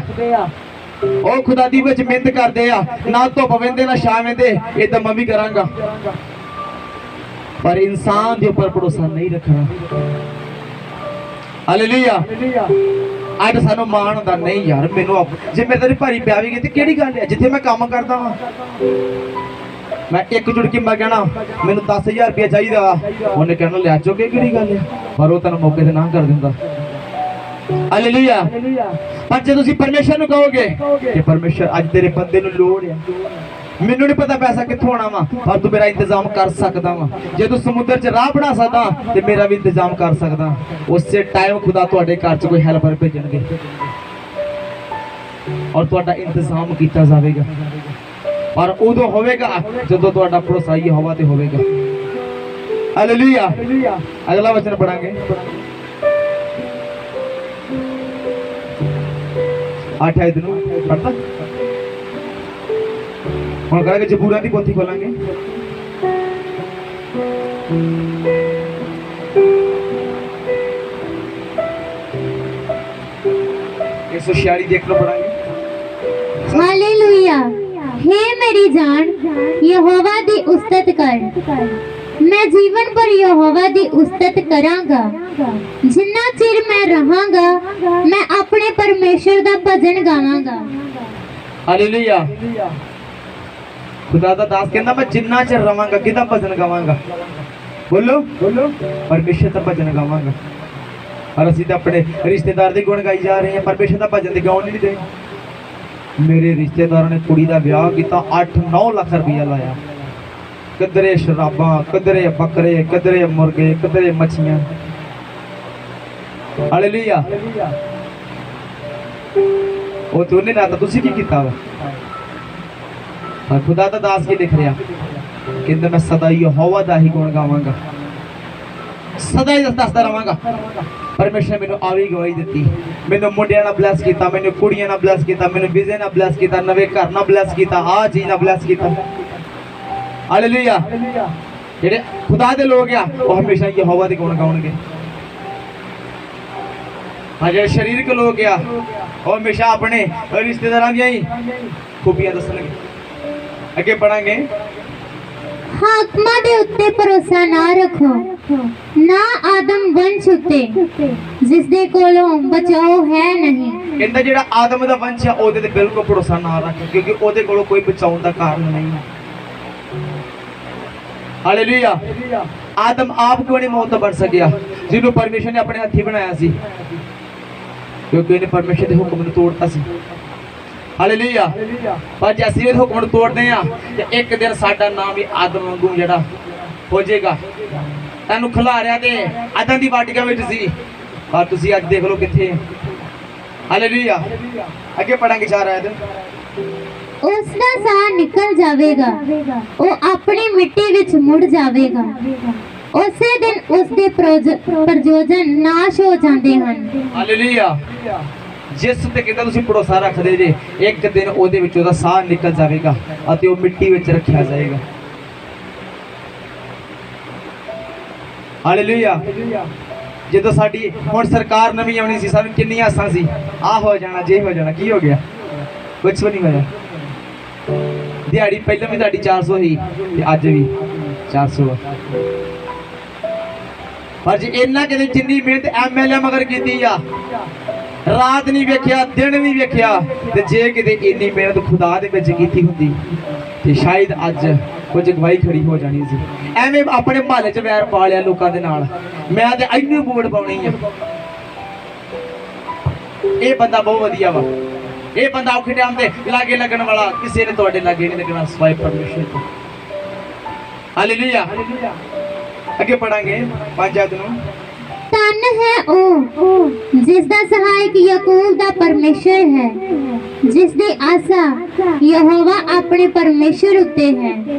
वो खुदा दी विच मिहनत करते आ ना धुप वेंदे ना छां वेंदे इदां मैं भी करांगा पर इंसान के ऊपर भरोसा नहीं रखना। हालेलुया। अज सानू मान होंदा नहीं यार मैनू जे मेरे तेरी भारी पिया भी गई केड़ी गल है जिथे मैं काम करदा वा मैं एक जुड़की मैं कहना मैनू 10,000 रुपया चाहिए उन्हें कहना लिया चुके केड़ी गल है पर वो तेन मौके से ना कर दिंदा। हालेलुया। पर जे तुसीं परमेश्वर नूं कहोगे कि परमेश्वर अज तेरे बंदे नूं लोड़ है मैनू नहीं पता पैसा कित्थों आना वा पर तू मेरा इंतजाम कर सकदा वा जे तू समुद्र च राह बना सकदा ते मेरा भी इंतजाम कर सकदा उस टाइम खुदा तुहाडे घर च कोई हेल्पर भेजणगे और तुहाडा इंतजाम किया जाएगा और उदों होवेगा जदों तुहाडा भरोसा यहोवा ते होवेगा। हालेलुया। अगला वचन पढ़ांगे 8 आयत नूं पढ़दा हम करेंगे जबूरा की पोथी खोलेंगे 146 देख लो पढ़ाएंगे। हालेलुया। हे मेरी जान यहोवा दी उस्तत कर मैं जीवन भर यहोवा दी उस्तत करांगा जिन्ना चिर मैं रहांगा मैं अपने परमेश्वर दा भजन गावांगा। हालेलुया। खुदा दा दास कहना मैं जिन्ना चिर रवांगा किदा भजन गावांगा बोलो परमेश्वर दा भजन गावांगा। और असीं तां अपने रिश्तेदार दे गुण गाई जा रहे हैं परमेश्वर दा भजन ते गाउण नहीं दे। मेरे रिश्तेदार ने कुड़ी दा ब्याह कीता 8-9 लाख रुपया लाया कदरे शराबां कदरे बकरे कदरे मुर्गे कदरे मच्छियां। हालेलुया। वो तो नहीं लाता तुसीं की कीता वा खुदा दा दास की लिख रहा कहंदा मैं सदा यहोवा दा ही गुण गावांगा सदा ही दसदा रहांगा। परमेश्वर ने मैनू आवी गवाही दी मैनू मुंडियां नाल ब्लैस कीता मैनू कुड़ियां नाल ब्लैस कीता मैनू विजे नाल ब्लैस कीता नवे घर नाल ब्लैस कीता आ चीज नाल ब्लैस कीता। हालेलुया। जेडे खुदा दे लोग आ वो हमेशा यहोवा दे गुण गाउणगे। हाँ जेडे शरीरक लोग आ वो हमेशा अपने रिश्तेदारां दी ही खूबियां दसणगे। अगे पढ़ांगे ਹਾਕਮਾਂ ਦੇ ਉੱਤੇ ਭਰੋਸਾ ਨਾ ਰੱਖੋ, ਨਾ ਆਦਮ ਵੰਸ਼ ਉੱਤੇ ਜਿਸ ਦੇ ਕੋਲੋਂ ਬਚਾਓ ਹੈ ਨਹੀਂ। ਕਹਿੰਦਾ ਜਿਹੜਾ ਆਦਮ ਦਾ ਵੰਸ਼ ਆ ਉਹਦੇ ਤੇ ਬਿਲਕੁਲ ਭਰੋਸਾ ਨਾ ਰੱਖ, ਕਿਉਂਕਿ ਉਹਦੇ ਕੋਲੋਂ ਕੋਈ ਬਚਾਉਣ ਦਾ ਕਾਰਨ ਨਹੀਂ ਹੈ। ਹਾਲੇਲੂਇਆ। ਆਦਮ ਆਪ ਕਿਉਂ ਨਹੀਂ ਮੌਤ ਤੋਂ ਬਚ ਸਕਿਆ? ਜਿਹਨੂੰ ਪਰਮੇਸ਼ਰ ਨੇ ਆਪਣੇ ਹੱਥੀ ਬਣਾਇਆ ਸੀ, ਕਿਉਂਕਿ ਇਹਨੇ ਪਰਮੇਸ਼ਰ ਦੇ ਹੁਕਮ ਨੂੰ ਤੋੜਤਾ ਸੀ। ਹਾਲੇਲੂਇਆ। ਪਰ ਜੇ ਅਸੀਂ ਇਹਦੇ ਹੁਕਮ ਨੂੰ ਤੋੜਦੇ ਆ ਤੇ ਇੱਕ ਦਿਨ ਸਾਡਾ ਨਾਮ ਵੀ ਆਦਮ ਵਾਂਗੂ ਜਿਹੜਾ ਹੋ ਜਾਏਗਾ। ਤੁਹਾਨੂੰ ਖਿਲਾਰਿਆ ਤੇ ਆਦਮ ਦੀ ਵਾਟਿਕਾ ਵਿੱਚ ਸੀ, ਪਰ ਤੁਸੀਂ ਅੱਜ ਦੇਖ ਲਓ ਕਿੱਥੇ। ਹਾਲੇਲੂਇਆ। ਅੱਗੇ ਪੜਾਂਗੇ 4 ਆਇਤ। ਉਸ ਦਾ ਸਾਹ ਨਿਕਲ ਜਾਵੇਗਾ, ਉਹ ਆਪਣੀ ਮਿੱਟੀ ਵਿੱਚ ਮੁੜ ਜਾਵੇਗਾ। ਉਸੇ ਦਿਨ ਉਸ ਦੇ ਪ੍ਰਯੋਜਨ ਨਾਸ਼ ਹੋ ਜਾਂਦੇ ਹਨ। ਹਾਲੇਲੂਇਆ। ਜਿਸ ਤੇ ਕਹਿੰਦਾ ਤੁਸੀਂ ਭਰੋਸਾ ਰੱਖਦੇ ਜੇ, ਇੱਕ ਦਿਨ ਉਹਦੇ ਵਿੱਚ ਉਹਦਾ ਸਾਹ ਨਿਕਲ ਜਾਵੇਗਾ ਅਤੇ ਉਹ ਮਿੱਟੀ ਵਿੱਚ ਰੱਖਿਆ ਜਾਏਗਾ। ਹਾਲੇਲੂਇਆ। ਜਦੋਂ ਸਾਡੀ ਹੁਣ ਸਰਕਾਰ ਨਵੀਂ ਆਉਣੀ ਸੀ, ਸਾਨੂੰ ਕਿੰਨੀਆਂ ਆਸਾਂ ਸੀ, ਆਹ ਹੋ ਜਾਣਾ, ਜੇ ਹੋ ਜਾਣਾ। ਕੀ ਹੋ ਗਿਆ? ਕੁਛ ਵੀ ਨਹੀਂ ਹੋਇਆ। ਦਿਹਾੜੀ ਪਹਿਲਾਂ ਵੀ ਤੁਹਾਡੀ 400 ਸੀ ਤੇ ਅੱਜ ਵੀ 400 ਆ। ਪਰ ਜੇ ਇੰਨਾ ਕਿਤੇ ਜਿੰਨੀ ਮਿਹਨਤ ਐਮਐਲਏ ਮਗਰ ਕੀਤੀ ਆ, ਰਾਤ ਨਹੀਂ ਵੇਖਿਆ, ਦਿਨ ਨਹੀਂ ਵੇਖਿਆ, ਤੇ ਜੇ ਕਿਤੇ ਇੰਨੀ ਮਿਹਨਤ ਖੁਦਾ ਦੇ ਵਿੱਚ ਕੀਤੀ ਹੁੰਦੀ ਤੇ ਸ਼ਾਇਦ ਅੱਜ ਕੁਝ ਗਵਾਹੀ ਖੜੀ ਹੋ ਜਾਣੀ ਸੀ। ਐਵੇਂ ਆਪਣੇ ਮਹੱਲੇ 'ਚ ਵੈਰ ਪਾ ਲਿਆ ਲੋਕਾਂ ਦੇ ਨਾਲ, ਮੈਂ ਤੇ ਇੰਨੀ ਵੋਟ ਪਾਉਣੀ ਆ, ਇਹ ਬੰਦਾ ਬਹੁਤ ਵਧੀਆ ਵਾ, ਇਹ ਬੰਦਾ ਔਖੇ ਟਾਈਮ ਤੇ ਲਾਗੇ ਲੱਗਣ ਵਾਲਾ। ਕਿਸੇ ਨੇ ਤੁਹਾਡੇ ਲਾਗੇ ਨਹੀਂ ਲੱਗਣਾ ਸਿਵਾਏ ਪਰਮੇਸ਼ਰ ਤੋਂ। ਹਾਲੇਲੂਇਆ। ਅੱਗੇ ਪੜਾਂਗੇ 5 ਆਇਤ ਨੂੰ। ਧਨ ਹੈ ਉਹ ਜਿਸ ਦਾ ਸਹਾਇਕ ਯਾਕੂਬ ਦਾ ਪਰਮੇਸ਼ਰ ਹੈ, ਜਿਸ ਦੀ ਆਸਾ ਯਹੋਵਾ ਆਪਣੇ ਪਰਮੇਸ਼ਰ ਉੱਤੇ ਹੈ।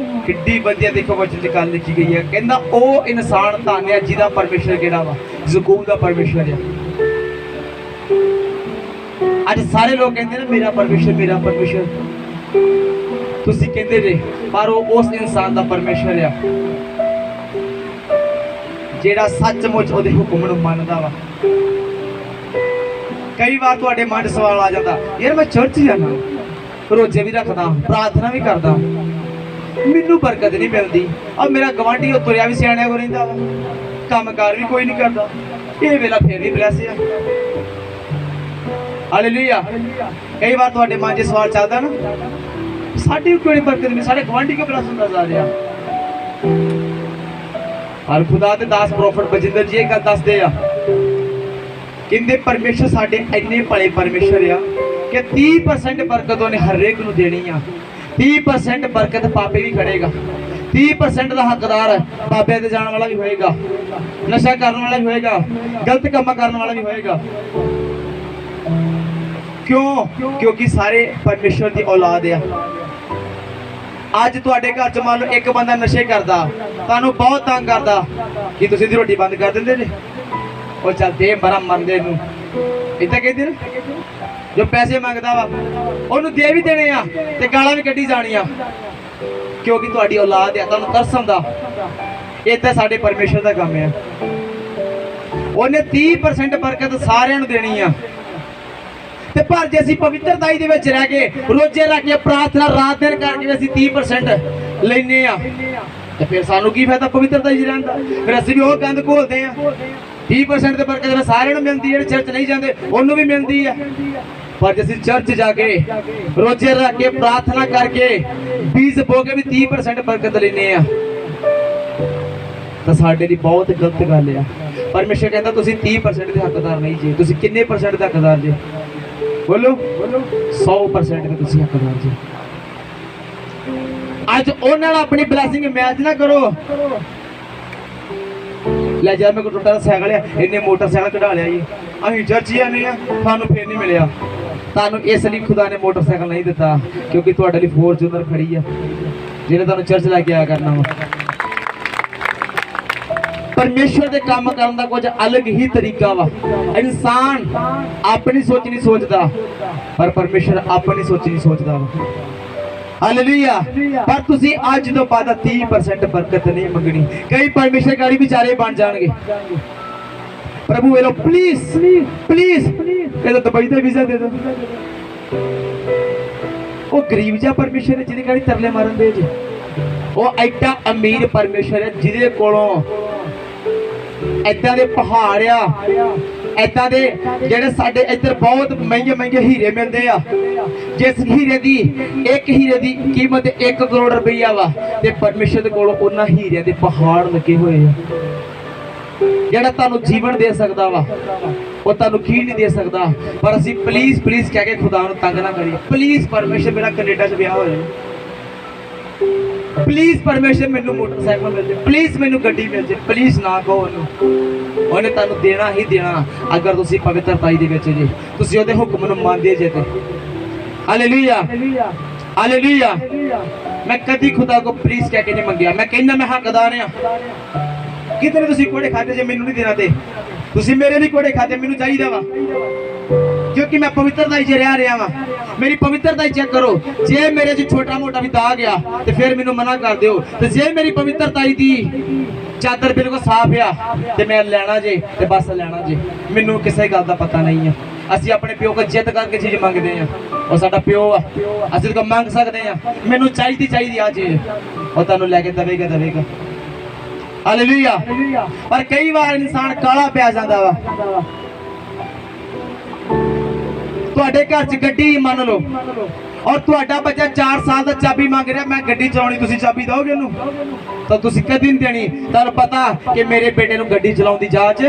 ਕਿੱਡੀ ਵਧੀਆ ਦੇਖੋ ਵਚਨ 'ਚ ਗੱਲ ਲਿਖੀ ਗਈ ਹੈ। ਕਹਿੰਦਾ ਉਹ ਇਨਸਾਨ ਧਨ ਹੈ ਜਿਹਦਾ ਪਰਮੇਸ਼ਰ ਕਿਹੜਾ ਵਾ? ਯਾਕੂਬ ਦਾ ਪਰਮੇਸ਼ਰ ਹੈ। ਅੱਜ ਸਾਰੇ ਲੋਕ ਕਹਿੰਦੇ ਨੇ ਮੇਰਾ ਪਰਮੇਸ਼ਰ, ਮੇਰਾ ਪਰਮੇਸ਼ਰ। ਤੁਸੀਂ ਕਹਿੰਦੇ ਜੇ, ਪਰ ਉਹ ਉਸ ਇਨਸਾਨ ਦਾ ਪਰਮੇਸ਼ਰ ਆ ਜਿਹੜਾ ਸੱਚਮੁੱਚ ਉਹਦੇ ਹੁਕਮ ਨੂੰ ਮੰਨਦਾ ਵਾ। ਕਈ ਵਾਰ ਤੁਹਾਡੇ ਮਨ 'ਚ ਸਵਾਲ ਆ ਜਾਂਦਾ, ਯਾਰ ਮੈਂ ਚਰਚ ਜਾਣਾ, ਰੋਜ਼ੇ ਵੀ ਰੱਖਦਾ, ਪ੍ਰਾਰਥਨਾ ਵੀ ਕਰਦਾ, ਮੈਨੂੰ ਬਰਕਤ ਨਹੀਂ ਮਿਲਦੀ। ਆ ਮੇਰਾ ਗਵਾਂਢੀ ਉਹ ਤੁਰਿਆ ਵੀ ਸਿਆਣਿਆਂ ਕੋ ਰਹਿੰਦਾ ਵਾ, ਕੰਮਕਾਰ ਵੀ ਕੋਈ ਨਹੀਂ ਕਰਦਾ, ਇਹ ਵੇਲਾ ਫੇਰ ਵੀ ਬਲੈਸ ਆ। ਹਾਲੇਲੂਇਆ। ਕਈ ਵਾਰ ਤੁਹਾਡੇ ਮਨ 'ਚ ਸਵਾਲ ਚੱਲਦਾ ਨਾ, ਸਾਡੀ ਕਿਉਂ ਨਹੀਂ ਬਰਕਤ ਮਿਲਦੀ, ਸਾਡੇ ਗਵਾਂਢੀ ਕਿਉਂ ਬਲੈਸ ਹੁੰਦਾ ਜਾ ਰਿਹਾ? ਪਰ ਖੁਦਾ ਦੇ ਦਾਸ ਪ੍ਰੋਫਟ ਬਜਿੰਦਰ ਜੀ ਇਹ ਗੱਲ ਦੱਸਦੇ ਆ, ਕਹਿੰਦੇ ਪਰਮੇਸ਼ਰ ਸਾਡੇ ਇੰਨੇ ਭਲੇ ਪਰਮੇਸ਼ਰ ਆ ਕਿ 30% ਬਰਕਤ ਉਹਨੇ ਹਰੇਕ ਨੂੰ ਦੇਣੀ ਆ। 30% ਬਰਕਤ ਪਾਪੇ ਵੀ ਖੜੇਗਾ, 30% ਦਾ ਹੱਕਦਾਰ ਬਾਬੇ ਤੇ ਜਾਣ ਵਾਲਾ ਵੀ ਹੋਏਗਾ, ਨਸ਼ਾ ਕਰਨ ਵਾਲਾ ਵੀ ਹੋਏਗਾ, ਗਲਤ ਕੰਮ ਕਰਨ ਵਾਲਾ ਵੀ ਹੋਏਗਾ। ਕਿਉਂ? ਕਿਉਂਕਿ ਸਾਰੇ ਪਰਮੇਸ਼ਰ ਦੀ ਔਲਾਦ ਆ। ਅੱਜ ਤੁਹਾਡੇ ਘਰ 'ਚ ਮੰਨ ਲਓ ਇੱਕ ਬੰਦਾ ਨਸ਼ੇ ਕਰਦਾ, ਤੁਹਾਨੂੰ ਬਹੁਤ ਤੰਗ ਕਰਦਾ, ਕੀ ਤੁਸੀਂ ਦੀ ਰੋਟੀ ਬੰਦ ਕਰ ਦਿੰਦੇ ਜੇ? ਉਹ ਚੱਲ ਦੇ ਮਰਾ ਮੰਨਦੇ ਨੂੰ, ਇੱਦਾਂ ਕਹਿੰਦੇ ਨੇ। ਜੋ ਪੈਸੇ ਮੰਗਦਾ ਵਾ ਉਹਨੂੰ ਦੇ ਵੀ ਦੇਣੇ ਆ ਤੇ ਗਾਲਾਂ ਵੀ ਕੱਢੀ ਜਾਣੀਆਂ, ਕਿਉਂਕਿ ਤੁਹਾਡੀ ਔਲਾਦ ਆ, ਤੁਹਾਨੂੰ ਤਰਸ ਆਉਂਦਾ। ਏਦਾਂ ਸਾਡੇ ਪਰਮੇਸ਼ਰ ਦਾ ਕੰਮ ਆ। ਉਹਨੇ 30% ਬਰਕਤ ਸਾਰਿਆਂ ਨੂੰ ਦੇਣੀ ਆ। ਤੇ ਪਰ ਜੇ ਅਸੀਂ ਪਵਿੱਤਰਤਾਈ ਦੇ ਵਿੱਚ ਰਹਿ ਕੇ ਰੋਜ਼ੇ ਰੱਖ ਕੇ ਪ੍ਰਾਰਥਨਾ ਰਾਤ ਦਿਨ ਕਰਕੇ ਅਸੀਂ 30% ਲੈਨੇ ਆ, ਤੇ ਫਿਰ ਸਾਨੂੰ ਕੀ ਫਾਇਦਾ ਪਵਿੱਤਰਤਾ ਜੀ ਰਹਿਣ ਦਾ? ਫਿਰ ਅਸੀਂ ਵੀ ਉਹ ਗੰਦ ਘੋਲਦੇ ਆ। 30% ਦੇ ਬਰਕਤ ਸਾਰਿਆਂ ਨੂੰ ਮਿਲਦੀ ਹੈ, ਚਰਚ ਨਹੀਂ ਜਾਂਦੇ ਉਹਨੂੰ ਵੀ ਮਿਲਦੀ ਹੈ। ਪਰ ਜੇ ਅਸੀਂ ਚਰਚ ਜਾ ਕੇ ਰੋਜ਼ੇ ਰੱਖ ਕੇ ਪ੍ਰਾਰਥਨਾ ਕਰਕੇ ਬੀਜ ਬੋ ਕੇ ਵੀ 30% ਬਰਕਤ ਲੈਨੇ ਆ, ਤਾਂ ਸਾਡੇ ਲਈ ਬਹੁਤ ਗਲਤ ਗੱਲ ਆ। ਪਰਮੇਸ਼ਰ ਕਹਿੰਦਾ ਤੁਸੀਂ 30% ਦੇ ਹੱਕਦਾਰ ਨਹੀਂ ਜੀ, ਤੁਸੀਂ ਕਿੰਨੇ % ਦੇ ਹੱਕਦਾਰ ਜੀ? ਬੋਲੋ 100% ਦੇ ਤੁਸੀਂ ਹੱਕਦਾਰ ਜੀ। ਅੱਜ ਉਹਨਾਂ ਨਾਲ ਆਪਣੀ ਬਲੇਸਿੰਗ ਮੈਚ ਨਾ ਕਰੋ। ਲੈ ਜਾ ਮੇਰੇ ਕੋਲ ਟੁੱਟਾ ਸਾਈਕਲ ਆ, ਇੰਨੇ ਮੋਟਰਸਾਈਕਲ ਕਢਾ ਲਿਆ ਜੀ, ਅਸੀਂ ਚਰਚ ਜਾਂਦੇ ਆ, ਤੁਹਾਨੂੰ ਫੇਰ ਨਹੀਂ ਮਿਲਿਆ। ਤੁਹਾਨੂੰ ਇਸ ਲਈ ਖੁਦਾ ਨੇ ਮੋਟਰਸਾਈਕਲ ਨਹੀਂ ਦਿੱਤਾ ਕਿਉਂਕਿ ਤੁਹਾਡੇ ਲਈ ਫੋਰਚੂਨਰ ਖੜੀ ਆ ਜਿਹਨੇ ਤੁਹਾਨੂੰ ਚਰਚ ਲੈ ਕੇ ਆਇਆ ਕਰਨਾ ਵਾ। ਪਰਮੇਸ਼ਰ ਦੇ ਕੰਮ ਕਰਨ ਦਾ ਕੁਝ ਅਲੱਗ ਹੀ ਤਰੀਕਾ ਵਾ। ਇਨਸਾਨ ਆਪਣੀ ਸੋਚ ਨਹੀਂ ਸੋਚਦਾ, ਪਰ ਪਰਮੇਸ਼ਰ ਆਪਣੀ ਸੋਚ ਨਹੀਂ ਸੋਚਦਾ ਵਾ। ਹਾਲੇਲੂਇਆ। ਪਰ ਤੁਸੀਂ ਅੱਜ ਤੋਂ ਬਾਅਦ 30% ਬਰਕਤ ਨਹੀਂ ਮੰਗਣੀ। ਕਈ ਪਰਮੇਸ਼ਰ ਗਾੜੀ ਵਿਚਾਰੇ ਬਣ ਜਾਣਗੇ, ਪ੍ਰਭੂ ਇਹ ਲੋ ਪਲੀਜ਼ ਪਲੀਜ਼ ਇਹ ਤਾਂ ਦੁਬਈ ਦਾ ਵੀਜ਼ਾ ਦੇ ਦਿਓ। ਉਹ ਗਰੀਬ ਜਿਹਾ ਪਰਮੇਸ਼ਰ ਜਿਹਦੇ ਗਾੜੀ ਤਰਲੇ ਮਾਰਨ ਦੇ ਜੀ। ਉਹ ਐਡਾ ਅਮੀਰ ਪਰਮੇਸ਼ਰ ਹੈ ਜਿਹਦੇ ਕੋਲੋਂ ਏਦਾਂ ਦੇ ਪਹਾੜ ਆ, ਏਦਾਂ ਦੇ ਜਿਹੜੇ ਸਾਡੇ ਇੱਧਰ ਬਹੁਤ ਮਹਿੰਗੇ ਮਹਿੰਗੇ ਹੀਰੇ ਮਿਲਦੇ ਆ। ਜਿਸ ਹੀਰੇ ਦੀ ਇੱਕ ਹੀਰੇ ਦੀ ਕੀਮਤ 1 ਕਰੋੜ ਰੁਪਈਆ ਵਾ, ਤੇ ਪਰਮੇਸ਼ਰ ਦੇ ਕੋਲੋਂ ਉਹਨਾਂ ਹੀਰਿਆਂ ਦੇ ਪਹਾੜ ਲੱਗੇ ਹੋਏ ਆ। ਜਿਹੜਾ ਤੁਹਾਨੂੰ ਜੀਵਨ ਦੇ ਸਕਦਾ ਵਾ, ਉਹ ਤੁਹਾਨੂੰ ਕੀ ਨਹੀਂ ਦੇ ਸਕਦਾ। ਪਰ ਅਸੀਂ ਪਲੀਜ਼ ਪਲੀਜ਼ ਕਹਿ ਕੇ ਖੁਦਾ ਨੂੰ ਤੰਗ ਨਾ ਕਰੀਏ। ਪਲੀਜ਼ ਪਰਮੇਸ਼ਰ ਮੇਰਾ ਕੈਨੇਡਾ 'ਚ ਵਿਆਹ ਹੋ ਜਾਏ, ਪਲੀਜ਼ ਪਰਮੇਸ਼ਰ ਮੈਨੂੰ ਮੋਟਰਸਾਈਕਲ ਮਿਲ ਜਾਏ, ਪਲੀਜ਼ ਮੈਨੂੰ ਗੱਡੀ ਮਿਲ ਜਾਏ। ਪਲੀਜ਼ ਨਾ ਕਹੋ ਉਹਨੂੰ, ਉਹਨੇ ਤੁਹਾਨੂੰ ਦੇਣਾ ਹੀ ਦੇਣਾ ਅਗਰ ਤੁਸੀਂ ਪਵਿੱਤਰਤਾ ਦੇ ਵਿੱਚ ਜੇ, ਤੁਸੀਂ ਉਹਦੇ ਹੁਕਮ ਨੂੰ ਮੰਨਦੇ ਜੇ ਤੇ। Hallelujah, hallelujah. ਮੈਂ ਕਦੀ ਖੁਦਾ ਕੋ ਪਲੀਜ਼ ਕਹਿ ਕੇ ਨਹੀਂ ਮੰਗਿਆ। ਮੈਂ ਕਹਿੰਦਾ ਮੈਂ ਹੱਕਦਾਰ ਆ। ਕਿਤੇ ਤੁਸੀਂ ਕੋੜੇ ਖਾਤੇ ਜੇ ਮੈਨੂੰ ਨਹੀਂ ਦੇਣਾ, ਤੇ ਤੁਸੀਂ ਮੇਰੇ ਨਹੀਂ ਕੋੜੇ ਖਾਤੇ, ਮੈਨੂੰ ਚਾਹੀਦਾ ਵਾ, ਕਿਉਂਕਿ ਮੈਂ ਪਵਿੱਤਰਤਾ ਹੀ ਰਹਿ ਰਿਹਾ ਵਾਂ। ਮੇਰੀ ਪਵਿੱਤਰਤਾ ਹੀ ਚੈੱਕ ਕਰੋ। ਜੇ ਮੇਰੇ 'ਚ ਛੋਟਾ ਮੋਟਾ ਵੀ ਦਾਗ ਆ ਤੇ ਫਿਰ ਮੈਨੂੰ ਮਨਾ ਕਰ ਦਿਓ, ਤੇ ਜੇ ਮੇਰੀ ਪਵਿੱਤਰਤਾ ਦੀ ਚਾਦਰ ਬਿਲਕੁਲ ਸਾਫ਼ ਆ ਤੇ ਮੈਂ ਲੈਣਾ ਜੇ, ਤੇ ਬਸ ਲੈਣਾ ਜੇ। ਮੈਨੂੰ ਕਿਸੇ ਗੱਲ ਦਾ ਪਤਾ ਨਹੀਂ ਆ। ਅਸੀਂ ਆਪਣੇ ਪਿਓ ਕੋਲ ਜਿੱਦ ਕਰਕੇ ਚੀਜ਼ ਮੰਗਦੇ ਆ, ਉਹ ਸਾਡਾ ਪਿਓ ਆ, ਅਸੀਂ ਤਾਂ ਮੰਗ ਸਕਦੇ ਆ। ਮੈਨੂੰ ਚਾਹੀਦੀ ਆ ਚੀਜ਼, ਉਹ ਤੁਹਾਨੂੰ ਲੈ ਕੇ ਦੇਵੇਗਾ। ਹਾਲੇਲੂਇਆ। ਪਰ ਕਈ ਵਾਰ ਇਨਸਾਨ ਕਾਲਾ ਪੈ ਜਾਂਦਾ ਵਾ। ਤੁਹਾਡੇ ਘਰ 'ਚ ਗੱਡੀ ਮੰਨ ਲਓ, ਔਰ ਤੁਹਾਡਾ ਬੱਚਾ 4 ਸਾਲ ਦਾ ਚਾਬੀ ਮੰਗ ਰਿਹਾ, ਮੈਂ ਗੱਡੀ ਚਲਾਉਣੀ, ਤੁਸੀਂ ਚਾਬੀ ਦਿਓਗੇ ਉਹਨੂੰ? ਤਾਂ ਤੁਸੀਂ ਕਦੀ ਨਹੀਂ ਦੇਣੀ। ਤੁਹਾਨੂੰ ਪਤਾ ਕਿ ਮੇਰੇ ਬੇਟੇ ਨੂੰ ਗੱਡੀ ਚਲਾਉਣ ਦੀ ਜਾਂਚ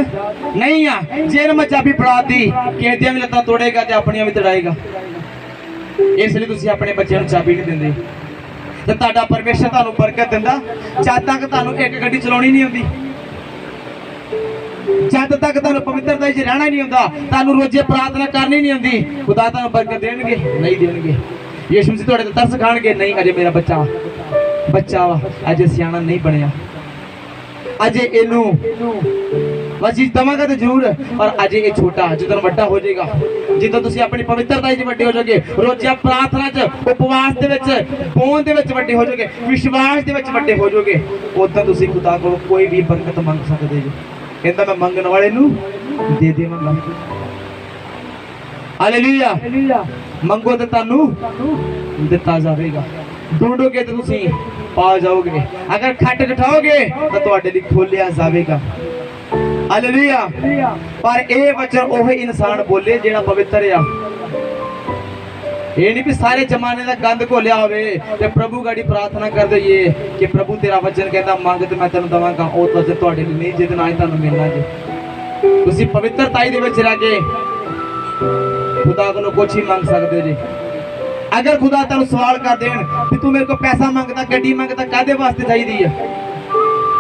ਨਹੀਂ ਆ। ਜੇ ਮੈਂ ਚਾਬੀ ਫੜਾਤੀ, ਕਿਸੇ ਦੀਆਂ ਵੀ ਲੱਤਾਂ ਤੋੜੇਗਾ ਤੇ ਆਪਣੀਆਂ ਵੀ ਤੜਾਏਗਾ। ਇਸ ਲਈ ਤੁਸੀਂ ਆਪਣੇ ਬੱਚਿਆਂ ਨੂੰ ਚਾਬੀ ਨਹੀਂ ਦਿੰਦੇ। ਤੇ ਤੁਹਾਡਾ ਪਰਮੇਸ਼ਰ ਤੁਹਾਨੂੰ ਬਰਕਤ ਦਿੰਦਾ ਜਦ ਤੱਕ ਤੁਹਾਨੂੰ ਇੱਕ ਗੱਡੀ ਚਲਾਉਣੀ ਨਹੀਂ ਆਉਂਦੀ, ਜਦ ਤੱਕ ਤੁਹਾਨੂੰ ਪਵਿੱਤਰਤਾ 'ਚ ਰਹਿਣਾ ਨਹੀਂ ਹੁੰਦਾ, ਤੁਹਾਨੂੰ ਰੋਜ਼ੇ ਪ੍ਰਾਰਥਨਾ ਕਰਨੀ ਨਹੀਂ ਆਉਂਦੀ। ਖੁਦਾ ਤੁਹਾਨੂੰ ਬਰਕਤ ਦੇਣਗੇ? ਨਹੀਂ ਦੇਣਗੇ। ਯਿਸੂ ਮਸੀਹ ਤੁਹਾਡੇ ਤੇ ਤਰਸ ਖਾਣਗੇ? ਨਹੀਂ, ਅਜੇ ਮੇਰਾ ਬੱਚਾ ਵਾ, ਅਜੇ ਸਿਆਣਾ ਨਹੀਂ ਬਣਿਆ, ਅਜੇ ਇਹਨੂੰ ਵਜੀ ਦਵਾਂਗਾ ਤੇ ਜ਼ਰੂਰ, ਪਰ ਅਜੇ ਇਹ ਛੋਟਾ। ਜਦੋਂ ਵੱਡਾ ਹੋ ਜਾਏਗਾ, ਜਦੋਂ ਤੁਸੀਂ ਆਪਣੀ ਪਵਿੱਤਰਤਾ 'ਚ ਵੱਡੇ ਹੋ ਜਾਓਗੇ, ਰੋਜ਼ਾ ਪ੍ਰਾਰਥਨਾ 'ਚ, ਉਪਵਾਸ ਦੇ ਵਿੱਚ, ਬੋਨ ਦੇ ਵਿੱਚ ਵੱਡੇ ਹੋ ਜਾਓਗੇ, ਵਿਸ਼ਵਾਸ ਦੇ ਵਿੱਚ ਵੱਡੇ ਹੋ ਜਾਓਗੇ, ਉਦੋਂ ਤੁਸੀਂ ਖੁਦਾ ਕੋਲ ਕੋਈ ਵੀ ਬਰਕਤ ਮੰਗ ਸਕਦੇ ਜੀ। ਕਹਿੰਦਾ ਮੈਂ ਮੰਗਣ ਵਾਲੇ ਨੂੰ ਦੇ ਦੇਵਾਂਗਾ। ਹਾਲੇਲੂਇਆ। ਮੰਗੋ ਤੇ ਤੁਹਾਨੂੰ ਦਿੱਤਾ ਜਾਵੇਗਾ, ਢੂੰਡੋਗੇ ਤੇ ਤੁਸੀਂ ਪਾ ਜਾਓਗੇ, ਅਗਰ ਖੱਟ ਖਟਾਓਗੇ ਤਾਂ ਤੁਹਾਡੇ ਲਈ ਖੋਲਿਆ ਜਾਵੇਗਾ। ਹਾਲੇਲੂਇਆ। ਪਰ ਇਹ ਵਚਨ ਉਹ ਇਨਸਾਨ ਬੋਲੇ ਜਿਹੜਾ ਪਵਿੱਤਰ ਆ। ਇਹ ਨਹੀਂ ਵੀ ਸਾਰੇ ਜ਼ਮਾਨੇ ਦਾ ਗੰਦ ਘੋਲਿਆ ਹੋਵੇ ਤੇ ਪ੍ਰਭੂ ਗਾੜੀ ਪ੍ਰਾਰਥਨਾ ਕਰ ਦਈਏ ਕਿ ਪ੍ਰਭੂ ਤੇਰਾ ਵਚਨ ਕਹਿੰਦਾ ਮੰਗ ਤੇ ਮੈਂ ਤੈਨੂੰ ਦਵਾਂਗਾ। ਉਹ ਵਚਨ ਤੁਹਾਡੇ ਲਈ ਨਹੀਂ, ਜਿਹਦੇ ਨਾਲ ਤੁਹਾਨੂੰ ਮਿਲਣਾ ਜੇ। ਤੁਸੀਂ ਪਵਿੱਤਰਤਾ ਦੇ ਵਿੱਚ ਰਹਿ ਕੇ ਖੁਦਾ ਕੋਲੋਂ ਕੁਛ ਹੀ ਮੰਗ ਸਕਦੇ ਜੀ। ਅਗਰ ਖੁਦਾ ਤੁਹਾਨੂੰ ਸਵਾਲ ਕਰ ਦੇਣ ਵੀ ਤੂੰ ਮੇਰੇ ਕੋਲ ਪੈਸਾ ਮੰਗਦਾ, ਗੱਡੀ ਮੰਗਦਾ, ਕਾਹਦੇ ਵਾਸਤੇ ਚਾਹੀਦੀ ਹੈ,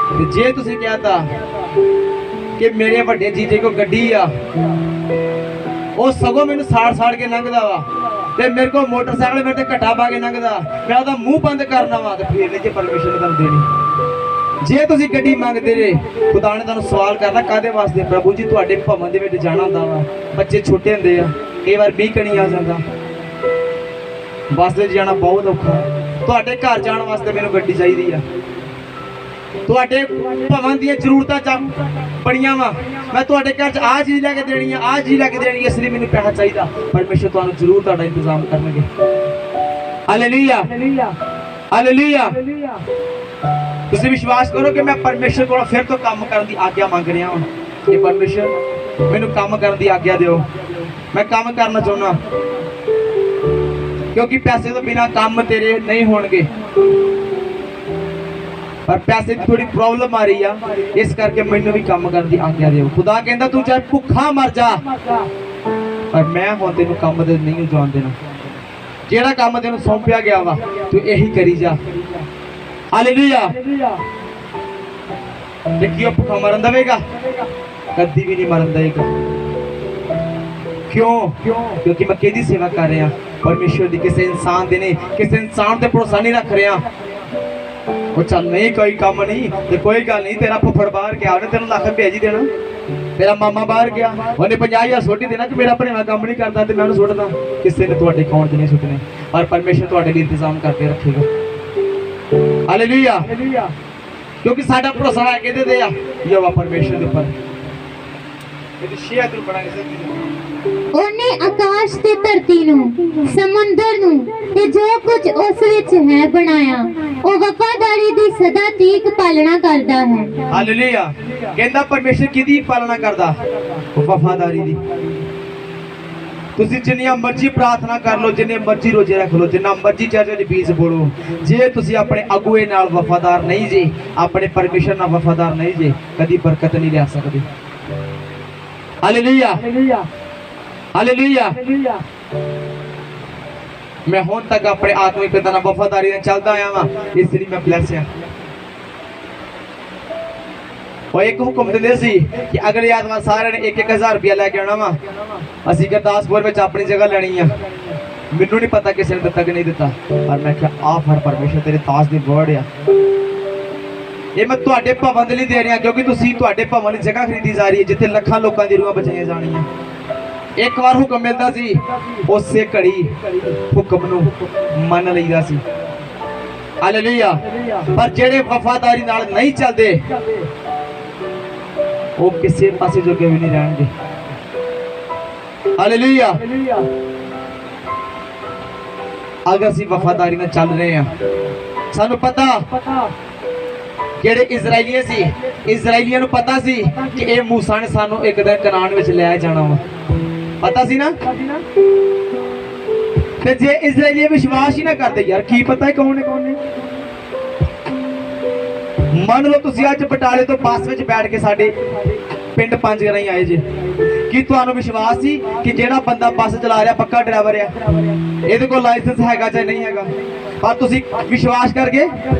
ਤੇ ਜੇ ਤੁਸੀਂ ਕਹਿਤਾ ਕਿ ਮੇਰੇ ਵੱਡੇ ਜੀਜੇ ਕੋਲ ਗੱਡੀ ਆ, ਉਹ ਸਗੋਂ ਮੈਨੂੰ ਸਾੜ ਕੇ ਲੰਘਦਾ ਵਾ, ਤੇ ਮੇਰੇ ਕੋਲ ਮੋਟਰਸਾਈਕਲ ਮੇਰੇ ਤੇ ਘੱਟਾ ਪਾ ਕੇ ਲੰਘਦਾ, ਮੈਂ ਉਹਦਾ ਮੂੰਹ ਬੰਦ ਕਰਨਾ ਵਾ, ਤੇ ਫਿਰ ਨਹੀਂ ਜੇ ਪਰਮੇਸ਼ਰ ਨੇ ਤੁਹਾਨੂੰ ਦੇਣੀ। ਜੇ ਤੁਸੀਂ ਗੱਡੀ ਮੰਗਦੇ ਜੇ, ਖੁਦਾ ਨੇ ਤੁਹਾਨੂੰ ਸਵਾਲ ਕਰਨਾ ਕਾਹਦੇ ਵਾਸਤੇ? ਪ੍ਰਭੂ ਜੀ ਤੁਹਾਡੇ ਭਵਨ ਦੇ ਵਿੱਚ ਜਾਣਾ ਹੁੰਦਾ ਵਾ, ਬੱਚੇ ਛੋਟੇ ਹੁੰਦੇ ਆ, ਕਈ ਵਾਰ ਕਣੀ ਆ ਜਾਂਦਾ, ਬੱਸ ਦੇ ਜਾਣਾ ਬਹੁਤ ਔਖਾ। ਤੁਹਾਡੇ ਘਰ ਜਾਣ ਵਾਸਤੇ ਮੈਨੂੰ ਗੱਡੀ ਚਾਹੀਦੀ ਆ। ਤੁਹਾਡੇ ਭਵਨ ਦੀਆਂ ਜ਼ਰੂਰਤਾਂ ਬੜੀਆਂ ਵਾ, ਮੈਂ ਤੁਹਾਡੇ ਘਰ 'ਚ ਆਹ ਚੀਜ਼ ਲੈ ਕੇ ਦੇਣੀ ਆ, ਆਹ ਚੀਜ਼ ਲੈ ਕੇ ਦੇਣੀ, ਇਸ ਲਈ ਮੈਨੂੰ ਪੈਸਾ ਚਾਹੀਦਾ। ਪਰਮੇਸ਼ਰ ਤੁਹਾਨੂੰ ਜ਼ਰੂਰ ਤੁਹਾਡਾ ਇੰਤਜ਼ਾਮ ਕਰਨਗੇ। Hallelujah, hallelujah. ਤੁਸੀਂ ਵਿਸ਼ਵਾਸ ਕਰੋ ਕਿ ਮੈਂ ਪਰਮੇਸ਼ਰ ਕੋਲੋਂ ਫਿਰ ਤੋਂ ਕੰਮ ਕਰਨ ਦੀ ਆਗਿਆ ਮੰਗ ਰਿਹਾ ਹਾਂ ਕਿ ਪਰਮੇਸ਼ਰ ਮੈਨੂੰ ਕੰਮ ਕਰਨ ਦੀ ਆਗਿਆ ਦਿਓ। ਮੈਂ ਕੰਮ ਕਰਨਾ ਚਾਹੁੰਦਾ, ਕਿਉਂਕਿ ਪੈਸੇ ਤੋਂ ਬਿਨਾਂ ਕੰਮ ਤੇਰੇ ਨਹੀਂ ਹੋਣਗੇ। ਪਰ ਪੈਸੇ ਦੀ ਥੋੜੀ ਪ੍ਰੋਬਲਮ ਆ ਰਹੀ ਆ, ਇਸ ਕਰਕੇ ਮੈਨੂੰ ਵੀ ਕੰਮ ਕਰਨ ਦੀ ਆਗਿਆ ਦਿਓ। ਖੁਦਾ ਕਹਿੰਦਾ ਤੂੰ ਚਾਹੇ ਭੁੱਖਾ ਮਰ ਜਾ, ਪਰ ਮੈਂ ਹੁਣ ਤੈਨੂੰ ਕੰਮ ਤੇ ਨਹੀਂ ਜਾਣ ਦੇਣਾ। ਜਿਹੜਾ ਕੰਮ ਤੈਨੂੰ ਸੌਂਪਿਆ ਗਿਆ ਵਾ ਤੂੰ ਇਹੀ ਕਰੀ ਜਾ। ਹਾਲੇਲੂਇਆ। ਤੇ ਕੀ ਉਹ ਭੁੱਖਾ ਮਰਨ ਦੇਵੇਗਾ? ਕਦੀ ਵੀ ਨਹੀਂ ਮਰਨ ਦੇਵੇਗਾ। ਕਿਉਂ? ਕਿਉਂਕਿ ਮੈਂ ਕਿਹਦੀ ਸੇਵਾ ਕਰ ਰਿਹਾ? ਪਰਮੇਸ਼ਰ ਦੀ। ਕਿਸੇ ਇਨਸਾਨ ਦੇ ਨਹੀਂ, ਕਿਸੇ ਇਨਸਾਨ ਤੇ ਭਰੋਸਾ ਨਹੀਂ ਰੱਖ ਰਿਹਾ। ਉਹ ਚੱਲ ਨਹੀਂ ਕੋਈ ਕੰਮ ਨਹੀਂ ਤੇ ਕੋਈ ਗੱਲ ਨਹੀਂ, ਤੇਰਾ ਫੁੱਫੜ ਬਾਹਰ ਗਿਆ, ਉਹਨੇ ਤੈਨੂੰ ਲੱਖ ਭੇਜ ਹੀ ਦੇਣਾ। ਤੇਰਾ ਮਾਮਾ ਬਾਹਰ ਗਿਆ, ਉਹਨੇ 50,000 ਸੁੱਟ ਹੀ ਦੇਣਾ ਕਿ ਮੇਰਾ ਭਣੇਵਾ ਕੰਮ ਨਹੀਂ ਕਰਦਾ ਤੇ ਮੈਂ ਉਹਨੂੰ ਸੁੱਟਦਾ। ਕਿਸੇ ਨੇ ਤੁਹਾਡੇ ਅਕਾਊਂਟ 'ਚ ਨਹੀਂ ਸੁੱਟਣੇ, ਪਰ ਪਰਮੇਸ਼ਰ ਤੁਹਾਡੇ ਲਈ ਇੰਤਜ਼ਾਮ ਕਰਕੇ ਰੱਖੇਗਾ। ਹਾਲੇਲੂਇਆ। ਕਿਉਂਕਿ ਸਾਡਾ ਭਰੋਸਾ ਹੈ ਕਿਹਦੇ ਤੇ ਆ? ਯਹੋਵਾ ਪਰਮੇਸ਼ਰ ਦੇ ਉੱਪਰ। ਇਹਦੀ ਸ਼ੇਅਰ ਤੂੰ ਬਣਾ ਕੇ ਉਹਨੇ ਆਕਾਸ਼ ਤੇ ਧਰਤੀ ਨੂੰ, ਸਮੁੰਦਰ ਨੂੰ ਤੇ ਜੋ ਕੁਝ ਉਸ ਵਿੱਚ ਹੈ ਬਣਾਇਆ। ਉਹ ਵਫਾਦਾਰੀ ਦੀ ਸਦਾ ਤੀਕ ਪਾਲਣਾ ਕਰਦਾ ਹੈ। ਹਾਲੇਲੂਇਆ। ਕਹਿੰਦਾ ਪਰਮੇਸ਼ਰ ਕਿਹਦੀ ਪਾਲਣਾ ਕਰਦਾ? ਵਫਾਦਾਰੀ ਦੀ। ਤੁਸੀਂ ਜਿੰਨੀਆਂ ਮਰਜ਼ੀ ਪ੍ਰਾਰਥਨਾ ਕਰ ਲਓ, ਜਿੰਨੇ ਮਰਜ਼ੀ ਰੋਜ਼ੇ ਰੱਖ ਲਓ, ਜਿੰਨਾ ਮਰਜ਼ੀ ਚਰਚ ਵਿੱਚ ਬੀਜ ਬੋਲੋ, ਜੇ ਤੁਸੀਂ ਆਪਣੇ ਅਗੂਏ ਨਾਲ ਵਫਾਦਾਰ ਨਹੀਂ ਜੇ, ਆਪਣੇ ਪਰਮੇਸ਼ਰ ਨਾਲ ਵਫਾਦਾਰ ਨਹੀਂ ਜੇ, ਕਦੀ ਬਰਕਤ ਨਹੀਂ ਲਿਆ ਸਕਦੇ। Hallelujah, hallelujah. ਮੈਂ ਹੁਣ ਤੱਕ ਆਪਣੇ ਆਤਮਿਕ ਪਿਤਾ ਨਾਲ ਵਫਾਦਾਰੀ ਨਾਲ ਚੱਲਦਾ ਆਇਆ ਵਾਂ, ਇਸ ਲਈ ਮੈਂ ਬਲੈਸ ਆ। ਉਹ ਇੱਕ ਹੁਕਮ ਦਿੰਦੇ ਸੀ ਕਿ ਅਗਲੇ ਐਤਵਾਰ ਸਾਰਿਆਂ ਨੇ 1-1000 ਰੁਪਇਆ ਲੈ ਕੇ ਆਉਣਾ ਵਾ। ਅਸੀਂ ਗੁਰਦਾਸਪੁਰ ਵਿੱਚ ਆਪਣੀ ਜਗ੍ਹਾ ਲੈਣੀ ਆ। ਮੈਨੂੰ ਨਹੀਂ ਪਤਾ ਕਿਸੇ ਨੇ ਦਿੱਤਾ ਕਿ ਨਹੀਂ ਦਿੱਤਾ, ਪਰ ਮੈਂ ਕਿਹਾ ਆ ਫੜ ਪਰਮੇਸ਼ਰ ਤੇਰੇ ਦਾਸ ਦੀ ਵਰਡ ਆ, ਇਹ ਮੈਂ ਤੁਹਾਡੇ ਭਵਨ ਦੇ ਲਈ ਦੇ ਰਿਹਾ, ਕਿਉਂਕਿ ਤੁਸੀਂ ਤੁਹਾਡੇ ਭਵਨ ਲਈ ਜਗ੍ਹਾ ਖਰੀਦੀ ਜਾ ਰਹੀ ਹੈ ਜਿੱਥੇ ਲੱਖਾਂ ਲੋਕਾਂ ਦੀ ਰੂਹਾਂ ਬਚਾਈਆਂ ਜਾਣੀਆਂ। ਇੱਕ ਵਾਰ ਹੁਕਮ ਮਿਲਦਾ ਸੀ, ਉਸੇ ਘੜੀ ਹੁਕਮ ਨੂੰ ਮੰਨ ਲਈਦਾ ਸੀ। ਹਾਲੇਲੂਇਆ। ਪਰ ਜਿਹੜੇ ਵਫਾਦਾਰੀ ਨਾਲ ਨਹੀਂ ਚੱਲਦੇ ਉਹ ਕਿਸੇ ਪਾਸੇ ਜੋਗੇ ਵੀ ਨਹੀਂ ਰਹਿਣਗੇ। ਹਾਲੇਲੂਇਆ। ਅਗਰ ਅਸੀਂ ਵਫਾਦਾਰੀ ਨਾਲ ਚੱਲ ਰਹੇ ਹਾਂ, ਸਾਨੂੰ ਪਤਾ ਜਿਹੜੇ ਇਜ਼ਰਾਈਲੀ ਸੀ, ਇਜ਼ਰਾਈਲੀਆਂ ਨੂੰ ਪਤਾ ਸੀ ਕਿ ਇਹ ਮੂਸਾ ਨੇ ਸਾਨੂੰ ਇੱਕ ਦਿਨ ਕਨਾਨ ਵਿੱਚ ਲੈ ਜਾਣਾ ਵਾ, ਪਤਾ ਸੀ ਨਾ। ਤੇ ਜੇ ਇਜ਼ਰਾਈਲੀ ਵਿਸ਼ਵਾਸ ਹੀ ਨਾ ਕਰਦੇ, ਯਾਰ ਕੀ ਪਤਾ ਕੌਣ ਹੈ ਕੌਣ ਨਹੀਂ। ਮੰਨ ਲਓ ਤੁਸੀਂ ਅੱਜ ਬਟਾਲੇ ਤੋਂ ਬੱਸ ਵਿੱਚ ਬੈਠ ਕੇ ਸਾਡੇ ਪਿੰਡ ਪੰਜ ਗਰਾਈ ਆਏ ਜੇ, ਕੀ ਤੁਹਾਨੂੰ ਵਿਸ਼ਵਾਸ ਸੀ ਕਿ ਜਿਹੜਾ ਬੰਦਾ ਬੱਸ ਚਲਾ ਰਿਹਾ ਪੱਕਾ ਡਰਾਈਵਰ ਆ, ਇਹਦੇ ਕੋਲ ਲਾਇਸੈਂਸ ਹੈਗਾ ਜਾਂ ਨਹੀਂ ਹੈਗਾ? ਪਰ ਤੁਸੀਂ ਵਿਸ਼ਵਾਸ ਕਰਕੇ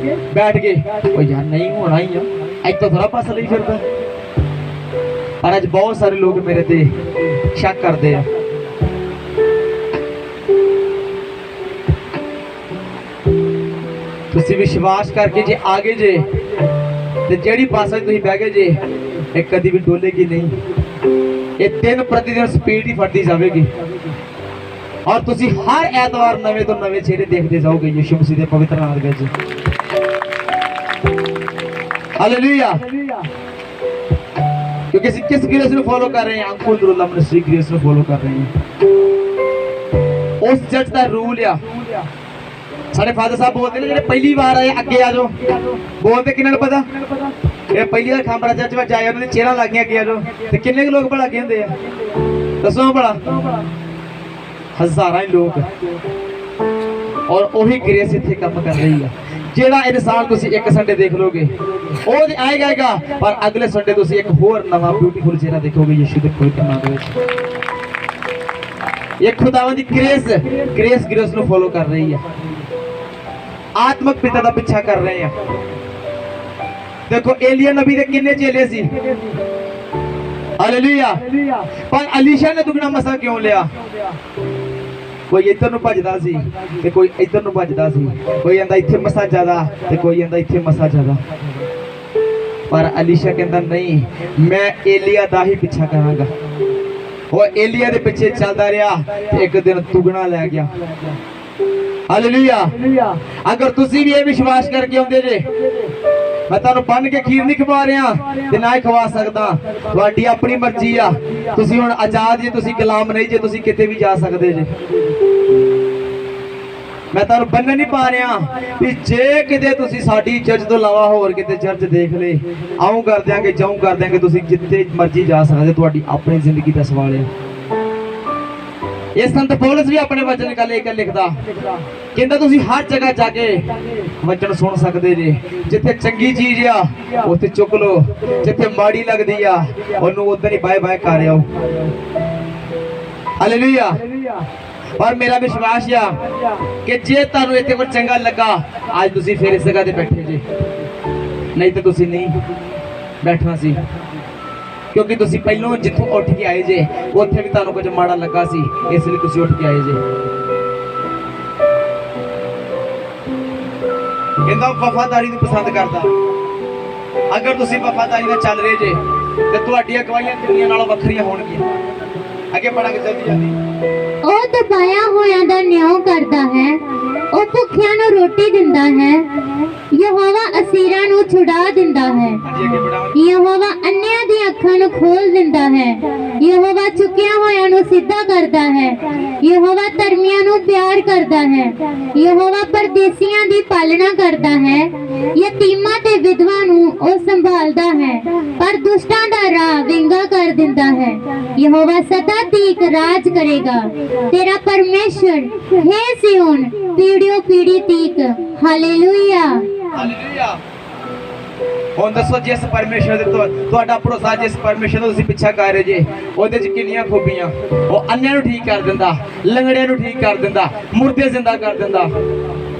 ਬੈਠ ਗਏ, ਉਹ ਯਾਰ ਨਹੀਂ ਹੋਣਾ ਹੀ ਆ, ਇੱਥੋਂ ਥੋੜਾ ਬੱਸ ਲਈ ਫਿਰਦਾ। ਪਰ ਅੱਜ ਬਹੁਤ ਸਾਰੇ ਲੋਕ ਮੇਰੇ ਤੇ ਸ਼ੱਕ ਕਰਦੇ ਆ। ਤੁਸੀਂ ਵਿਸ਼ਵਾਸ ਕਰਕੇ ਜੇ ਆਗੇ ਜੇ ਤੇ ਜਿਹੜੀ ਬੱਸ ਵਿੱਚ ਤੁਸੀਂ ਬਹਿ ਗਏ ਜੇ, ਇਹ ਕਦੀ ਵੀ ਡੋਲੇਗੀ ਨਹੀਂ। ਇਹ ਦਿਨ ਪ੍ਰਤੀ ਦਿਨ ਸਪੀਡ ਹੀ ਫੜਦੀ ਜਾਵੇਗੀ, ਔਰ ਤੁਸੀਂ ਹਰ ਐਤਵਾਰ ਨਵੇਂ ਤੋਂ ਨਵੇਂ ਚਿਹਰੇ ਦੇਖਦੇ ਜਾਓਗੇ ਯਿਸੂ ਮਸੀਹ ਦੇ ਪਵਿੱਤਰ ਨਾਮ ਵਿੱਚ। ਹਾਲੇਲੂਇਆ। क्योंकि किस ग्रेस ਨੂੰ ਫੋਲੋ ਕਰ ਰਹੇ ਹਾਂ? ਅੰਕੁਲਦੁਰਲਾ ਮਿਨਿਸਟਰੀ ਗ੍ਰੇਸ ਨੂੰ ਫੋਲੋ ਕਰ ਰਹੇ ਹਾਂ। ਉਸ ਚਰਚ ਦਾ ਰੂਲ ਆ, ਸਾਡੇ ਫਾਦਰ ਸਾਹਿਬ ਬੋਲਦੇ ਨੇ ਜਿਹੜੇ ਪਹਿਲੀ ਵਾਰ ਆਏ ਅੱਗੇ ਆ ਜਾਓ, ਬੋਲਦੇ ਕਿੰਨਾਂ ਨੂੰ ਪਤਾ? ਇਹ ਪਹਿਲੀ ਵਾਰ ਖਾਂਬੜਾ ਚਰਚ ਵਿੱਚ ਆਏ, ਉਹਨਾਂ ਦੇ ਚਿਹਰਾ ਲੱਗੀਆਂ ਅੱਗੇ ਆ ਜਾਓ, ਤੇ ਕਿੰਨੇ ਕੁ ਲੋਕ ਭਲਾ ਅੱਗੇ ਹੁੰਦੇ ਆ? ਦੱਸੋ ਭਲਾ। ਹਜ਼ਾਰਾਂ ਹੀ ਲੋਕ। ਔਰ ਉਹੀ ਗ੍ਰੇਸ ਇੱਥੇ ਕੰਮ ਕਰ ਰਹੀ ਆ। ਜਿਹੜਾ ਇਨਸਾਨ ਤੁਸੀਂ ਇੱਕ ਸੰਡੇ ਦੇਖ ਲੋਗੇ ਉਹ ਤੇ ਆਏਗਾ, ਪਰ ਅਗਲੇ ਸੰਡੇ ਤੁਸੀਂ ਇੱਕ ਹੋਰ ਨਵਾਂ ਬਿਊਟੀਫੁਲ ਚਿਹਰਾ ਦੇਖੋਗੇ ਯਿਸੂ ਦੇ ਪਵਿੱਤਰ ਨਾਮ ਵਿੱਚ। ਇਹ ਖੁਦਾਵੰਦ ਦੀ ਗ੍ਰੇਸ ਨੂੰ ਫੋਲੋ ਕਰ ਰਹੀ ਹੈ, ਆਤਮਿਕ ਪਿਤਾ ਦਾ ਪਿੱਛਾ ਕਰ ਰਹੇ ਆ। ਦੇਖੋ ਏਲੀਆ ਨਬੀ ਦੇ ਕਿੰਨੇ ਚੇਲੇ ਸੀ? ਹਾਲੇਲੂਇਆ। ਪਰ ਅਲੀਸ਼ਾ ਨੇ ਦੁਗਣਾ ਮਸਾ ਕਿਉਂ ਲਿਆ? ਕੋਈ ਇੱਧਰ ਨੂੰ ਭੱਜਦਾ ਸੀ ਤੇ ਕੋਈ ਇੱਧਰ ਨੂੰ ਭੱਜਦਾ ਸੀ, ਕੋਈ ਕਹਿੰਦਾ ਇੱਥੇ ਮਸਾ ਜ਼ਿਆਦਾ ਤੇ ਕੋਈ ਕਹਿੰਦਾ ਇੱਥੇ ਮਸਾ ਜ਼ਿਆਦਾ। ਪਰ ਅਲੀਸ਼ਾ ਕਹਿੰਦਾ ਨਹੀਂ, ਮੈਂ ਏਲੀਆ ਦਾ ਹੀ ਪਿੱਛਾ ਕਰਾਂਗਾ। ਉਹ ਏਲੀਆ ਦੇ ਪਿੱਛੇ ਚੱਲਦਾ ਰਿਹਾ ਤੇ ਇੱਕ ਦਿਨ ਦੁਗਣਾ ਲੈ ਗਿਆ। ਹਾਲੇਲੂਇਆ। ਅਗਰ ਤੁਸੀਂ ਵੀ ਇਹ ਵਿਸ਼ਵਾਸ ਕਰਕੇ ਆਉਂਦੇ ਜੇ, ਮੈਂ ਤੁਹਾਨੂੰ ਬੰਨ ਕੇ ਖੀਰ ਨਹੀਂ ਖਵਾ ਰਿਹਾ ਤੇ ਨਾ ਹੀ ਖਵਾ ਸਕਦਾ, ਤੁਹਾਡੀ ਆਪਣੀ ਮਰਜ਼ੀ ਆ। ਤੁਸੀਂ ਹੁਣ ਆਜ਼ਾਦ ਜੇ, ਤੁਸੀਂ ਗੁਲਾਮ ਨਹੀਂ ਜੇ, ਤੁਸੀਂ ਕਿਤੇ ਵੀ ਜਾ ਸਕਦੇ ਜੇ। ਮੈਂ ਤੁਹਾਨੂੰ ਬੰਨ੍ਹ ਨਹੀਂ ਪਾ ਰਿਹਾ ਵੀ ਜੇ ਕਿਤੇ ਤੁਸੀਂ ਸਾਡੀ ਚਰਚ ਤੋਂ ਇਲਾਵਾ ਹੋਰ ਕਿਤੇ ਚਰਚ ਦੇਖ ਲੇ, ਆਉਂ ਕਰ ਦਿਆਂਗੇ, ਜਾਉਂ ਕਰ ਦਿਆਂਗੇ, ਤੁਸੀਂ ਜਿੱਥੇ ਮਰਜ਼ੀ ਜਾ ਸਕਦੇ, ਤੁਹਾਡੀ ਆਪਣੀ ਜ਼ਿੰਦਗੀ ਦਾ ਸਵਾਲ ਹੈ। ਇਹ ਸੰਤ ਪੌਲਸ ਵੀ ਆਪਣੇ ਵਚਨ ਗੱਲ ਇੱਕ ਲਿਖਦਾ, ਕਹਿੰਦਾ ਤੁਸੀਂ ਹਰ ਜਗ੍ਹਾ ਜਾ ਕੇ ਵਚਨ ਸੁਣ ਸਕਦੇ ਜੇ। ਜਿੱਥੇ ਚੰਗੀ ਚੀਜ਼ ਆ ਉੱਥੇ ਚੁੱਕ ਲਓ, ਜਿੱਥੇ ਮਾੜੀ ਲੱਗਦੀ ਆ ਉਹਨੂੰ ਉਧਰ ਹੀ ਬਾਏ ਬਾਏ ਕਰ ਆਓ। ਹਾਲੇਲੂਇਆ। ਪਰ ਮੇਰਾ ਵਿਸ਼ਵਾਸ ਆ ਕਿ ਜੇ ਤੁਹਾਨੂੰ ਇੱਥੇ ਕੋਈ ਚੰਗਾ ਲੱਗਾ, ਅੱਜ ਤੁਸੀਂ ਫਿਰ ਇਸ ਜਗ੍ਹਾ ਤੇ ਬੈਠੇ ਜੇ, ਨਹੀਂ ਤਾਂ ਤੁਸੀਂ ਨਹੀਂ ਬੈਠਣਾ ਸੀ, ਕਿਉਂਕਿ ਤੁਸੀਂ ਪਹਿਲਾਂ ਜਿੱਥੋਂ ਉੱਠ ਕੇ ਆਏ ਜੇ ਉੱਥੇ ਵੀ ਤੁਹਾਨੂੰ ਕੁਝ ਮਾੜਾ ਲੱਗਾ ਸੀ, ਇਸ ਲਈ ਤੁਸੀਂ ਉੱਠ ਕੇ ਆਏ ਜੇ। ਕਹਿੰਦਾ ਵਫਾਦਾਰੀ ਨੂੰ ਪਸੰਦ ਕਰਦਾ। ਅਗਰ ਤੁਸੀਂ ਵਫਾਦਾਰੀ ਨਾਲ ਚੱਲ ਰਹੇ ਜੇ ਤੇ ਤੁਹਾਡੀਆਂ ਗਵਾਹੀਆਂ ਦੁਨੀਆ ਨਾਲੋਂ ਵੱਖਰੀਆਂ ਹੋਣਗੀਆਂ। ਅੱਗੇ ਪੜਾਂਗੇ ਜਲਦੀ ਜਲਦੀ। ਉਹ ਦਬਾਇਆ ਹੋਇਆਂ ਦਾ ਨਿਆਂ ਕਰਦਾ ਹੈ, ਉਹ ਭੁੱਖਿਆਂ ਨੂੰ ਰੋਟੀ ਦਿੰਦਾ ਹੈ। ਯਹੋਵਾ ਅਸੀਰਾਂ ਨੂੰ ਛੁਡਾ ਦਿੰਦਾ ਹੈ। ਹਾਂਜੀ ਅੱਗੇ ਬੜਾਓ। ਯਹੋਵਾ ਅੰਨ੍ਹਿਆਂ ਦੀਆਂ ਅੱਖਾਂ ਨੂੰ ਖੋਲ ਦਿੰਦਾ ਹੈ। ਯਹੋਵਾ ਝੁਕਿਆ ਹੋਇਆਂ ਨੂੰ ਸਿੱਧਾ ਕਰਦਾ ਹੈ। ਯਹੋਵਾ ਧਰਮੀਆਂ ਨੂੰ ਪਿਆਰ ਕਰਦਾ ਹੈ। ਯਹੋਵਾ ਪਰਦੇਸੀਆਂ ਦੀ ਪਾਲਣਾ ਕਰਦਾ ਹੈ। ਯਤੀਮਾਂ ਤੇ ਵਿਧਵਾ ਨੂੰ ਉਹ ਸੰਭਾਲਦਾ ਹੈ, ਪਰ ਦੁਸ਼ਟਾਂ ਦਾ ਰਾਹ ਵਿੰਗਾ ਕਰ ਦਿੰਦਾ ਹੈ। ਯਹੋਵਾ ਸਦਾ ਤੀਕ ਰਾਜ ਕਰੇਗਾ। ਤੇਰਾ ਪਰਮੇਸ਼ਰ ਹੈ ਸਿਯੋਨ, ਪੀੜ੍ਹੀਓਂ ਪੀੜ੍ਹੀ ਤੀਕ। ਹਾਲੇਲੂਇਆ। ਹਾਲੇਲੂਇਆ। ਹੁਣ ਦੱਸੋ, ਜਿਸ ਪਰਮੇਸ਼ਰ ਦੇ ਤੁਹਾਡਾ ਭਰੋਸਾ ਜਿਸ ਪਰਮੇਸ਼ਰ ਨੂੰ ਤੁਸੀਂ ਪਿੱਛਾ ਕਰ ਰਹੇ ਜੇ, ਉਹਦੇ 'ਚ ਕਿੰਨੀਆਂ ਖੂਬੀਆਂ। ਉਹ ਅੰਨ੍ਹਿਆਂ ਨੂੰ ਠੀਕ ਕਰ ਦਿੰਦਾ, ਲੰਗੜਿਆਂ ਨੂੰ ਠੀਕ ਕਰ ਦਿੰਦਾ, ਮੁਰਦੇ ਜ਼ਿੰਦਾ ਕਰ ਦਿੰਦਾ।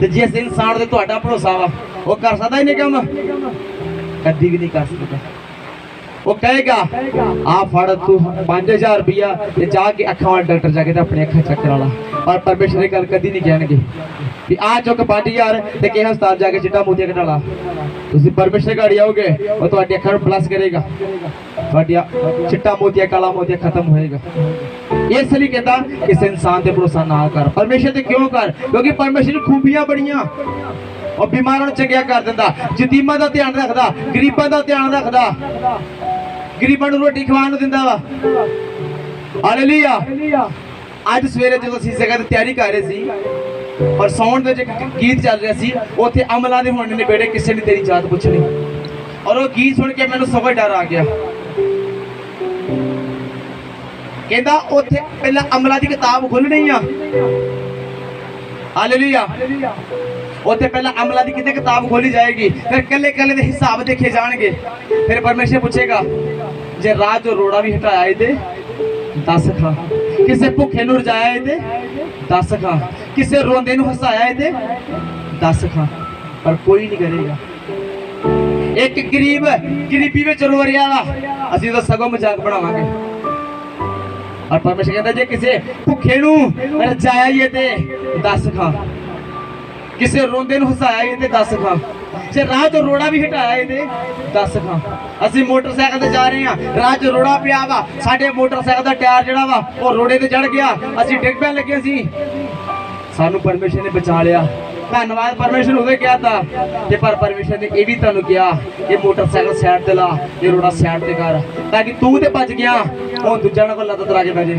ਤੇ ਜਿਸ ਇਨਸਾਨ ਤੇ ਤੁਹਾਡਾ ਭਰੋਸਾ ਵਾ, ਉਹ ਕਰ ਸਕਦਾ ਹੀ ਨਹੀਂ ਕੰਮ, ਕਦੀ ਵੀ ਨਹੀਂ ਕਰ ਸਕਦਾ। ਉਹ ਕਹੇਗਾ ਆ ਫੜ ਤੂੰ 5000 ਰੁਪਇਆ ਤੇ ਜਾ ਕੇ ਅੱਖਾਂ ਵਾਲੇ ਡਾਕਟਰ ਜਾ ਕੇ ਤੇ ਆਪਣੀ ਅੱਖਾਂ ਚੈੱਕ ਕਰਾ ਲਾ। ਪਰ ਪਰਮੇਸ਼ਰ ਇਹ ਗੱਲ ਕਦੀ ਨਹੀਂ ਕਹਿਣਗੇ ਵੀ ਆ ਚੁੱਕ 5000 ਤੇ ਕਿਹ ਹਸਪਤਾਲ ਜਾ ਕੇ ਚਿੱਟਾ ਮੋਤੀਆ ਕਢਾ ਲਾ। ਤੁਸੀਂ ਪਰਮੇਸ਼ਰ ਘਾੜੀ ਆਓਗੇ, ਉਹ ਤੁਹਾਡੀ ਅੱਖਾਂ ਨੂੰ ਪਲੱਸ ਕਰੇਗਾ, ਤੁਹਾਡੀਆਂ ਚਿੱਟਾ ਮੋਤੀਆ ਕਾਲਾ ਮੋਤੀਆ ਖਤਮ ਹੋਏਗਾ। ਇਸ ਲਈ ਕਹਿੰਦਾ ਕਿਸੇ ਇਨਸਾਨ ਤੇ ਭਰੋਸਾ ਨਾ ਕਰ। ਪਰਮੇਸ਼ਰ ਤੇ ਕਿਉਂ ਕਰ? ਕਿਉਂਕਿ ਪਰਮੇਸ਼ਰ ਦੀ ਖੂਬੀਆਂ ਬੜੀਆਂ। ਉਹ ਬਿਮਾਰਾਂ ਨੂੰ ਚੰਗਿਆ ਕਰ ਦਿੰਦਾ, ਯਤੀਮਾਂ ਦਾ ਧਿਆਨ ਰੱਖਦਾ, ਗਰੀਬਾਂ ਦਾ ਧਿਆਨ ਰੱਖਦਾ, ਗਰੀਬਾਂ ਨੂੰ ਰੋਟੀ ਖਵਾਉਣ ਨੂੰ ਦਿੰਦਾ ਵਾ। ਹਾਲੇਲੂਇਆ। ਅੱਜ ਸਵੇਰੇ ਜਦੋਂ ਅਸੀਂ ਜਗ੍ਹਾ ਤੇ ਤਿਆਰੀ ਕਰ ਰਹੇ ਸੀ, ਪਰ ਸਾਊਂਡ ਦੇ ਵਿੱਚ ਇੱਕ ਗੀਤ ਚੱਲ ਰਿਹਾ ਸੀ, ਉੱਥੇ ਅਮਲਾਂ ਦੇ ਹੋਣੇ ਨੇ ਬੇੜੇ ਕਿਸੇ ਨੇ ਤੇਰੀ ਜਾਤ ਪੁੱਛਣੀ। ਔਰ ਉਹ ਗੀਤ ਸੁਣ ਕੇ ਮੈਨੂੰ ਸਭ ਡਰ ਆ ਗਿਆ। ਕਹਿੰਦਾ ਉੱਥੇ ਪਹਿਲਾਂ ਅਮਲਾਂ ਦੀ ਕਿਤਾਬ ਖੋਲਣੀ ਆ। ਹਾਲੇਲੂਇਆ। ਉੱਥੇ ਪਹਿਲਾਂ ਅਮਲਾਂ ਦੀ ਕਿਤੇ ਕਿਤਾਬ ਖੋਲੀ ਜਾਏਗੀ, ਫਿਰ ਕੱਲੇ ਕੱਲੇ ਦੇ ਹਿਸਾਬ ਦੇਖੇ ਜਾਣਗੇ। ਫਿਰ ਪਰਮੇਸ਼ਰ ਪੁੱਛੇਗਾ ਜੇ ਰਾਹ ਚੋਂ ਰੋੜਾ ਵੀ ਹਟਾਇਆ ਏ ਤੇ ਦੱਸ ਖਾ, ਕਿਸੇ ਭੁੱਖੇ ਨੂੰ ਰਜਾਇਆ ਏ ਤੇ ਦੱਸ ਖਾ, ਕਿਸੇ ਰੋਂਦੇ ਨੂੰ ਹਸਾਇਆ ਏ ਤੇ ਦੱਸ ਖਾ। ਪਰ ਕੋਈ ਨਹੀਂ ਕਰੇਗਾ। ਇੱਕ ਗਰੀਬ ਗਰੀਬੀ ਵਿੱਚ ਰੋ ਰਿਹਾ ਵਾ, ਅਸੀਂ ਤਾਂ ਸਗੋਂ ਮਜ਼ਾਕ ਬਣਾਵਾਂਗੇ। ਔਰ ਪਰਮੇਸ਼ਰ ਕਹਿੰਦਾ ਜੇ ਕਿਸੇ ਭੁੱਖੇ ਨੂੰ ਰਜਾਇਆ ਏ ਤੇ ਦੱਸ ਖਾ, ਕਿਸੇ ਰੋਂਦੇ ਨੂੰ ਹਸਾਇਆ ਏ ਤੇ ਦੱਸ ਖਾ, ਜੇ ਰਾਹ ਤੋਂ ਰੋੜਾ ਵੀ ਹਟਾਇਆ ਏ ਤੇ ਦੱਸ ਖਾ। ਅਸੀਂ ਮੋਟਰਸਾਈਕਲ ਤੇ ਜਾ ਰਹੇ ਹਾਂ, ਰਾਹ 'ਚ ਰੋੜਾ ਪਿਆ ਵਾ, ਸਾਡੇ ਮੋਟਰਸਾਈਕਲ ਦਾ ਟਾਇਰ ਜਿਹੜਾ ਵਾ ਉਹ ਰੋੜੇ ਤੇ ਚੜ ਗਿਆ, ਅਸੀਂ ਡਿੱਗ ਪੈਣ ਲੱਗੇ ਸੀ, ਸਾਨੂੰ ਪਰਮੇਸ਼ਰ ਨੇ ਬਚਾ ਲਿਆ। ਧੰਨਵਾਦ ਪਰਮੇਸ਼ਰ ਉਹਦੇ ਕਿਹਾ ਤਾਂ, ਤੇ ਪਰ ਪਰਮੇਸ਼ਰ ਨੇ ਇਹ ਵੀ ਤੁਹਾਨੂੰ ਕਿਹਾ ਇਹ ਮੋਟਰਸਾਈਕਲ ਸਾਈਡ ਤੇ ਲਾ, ਇਹ ਰੋੜਾ ਸਾਈਡ ਤੇ ਕਰ, ਤਾਂ ਕਿ ਤੂੰ ਤੇ ਬਚ ਗਿਆ, ਉਹ ਦੂਜਾ ਨਾ ਕੋਈ ਲੱਤ ਤਰਾ ਕੇ ਬਹਿ ਜੇ,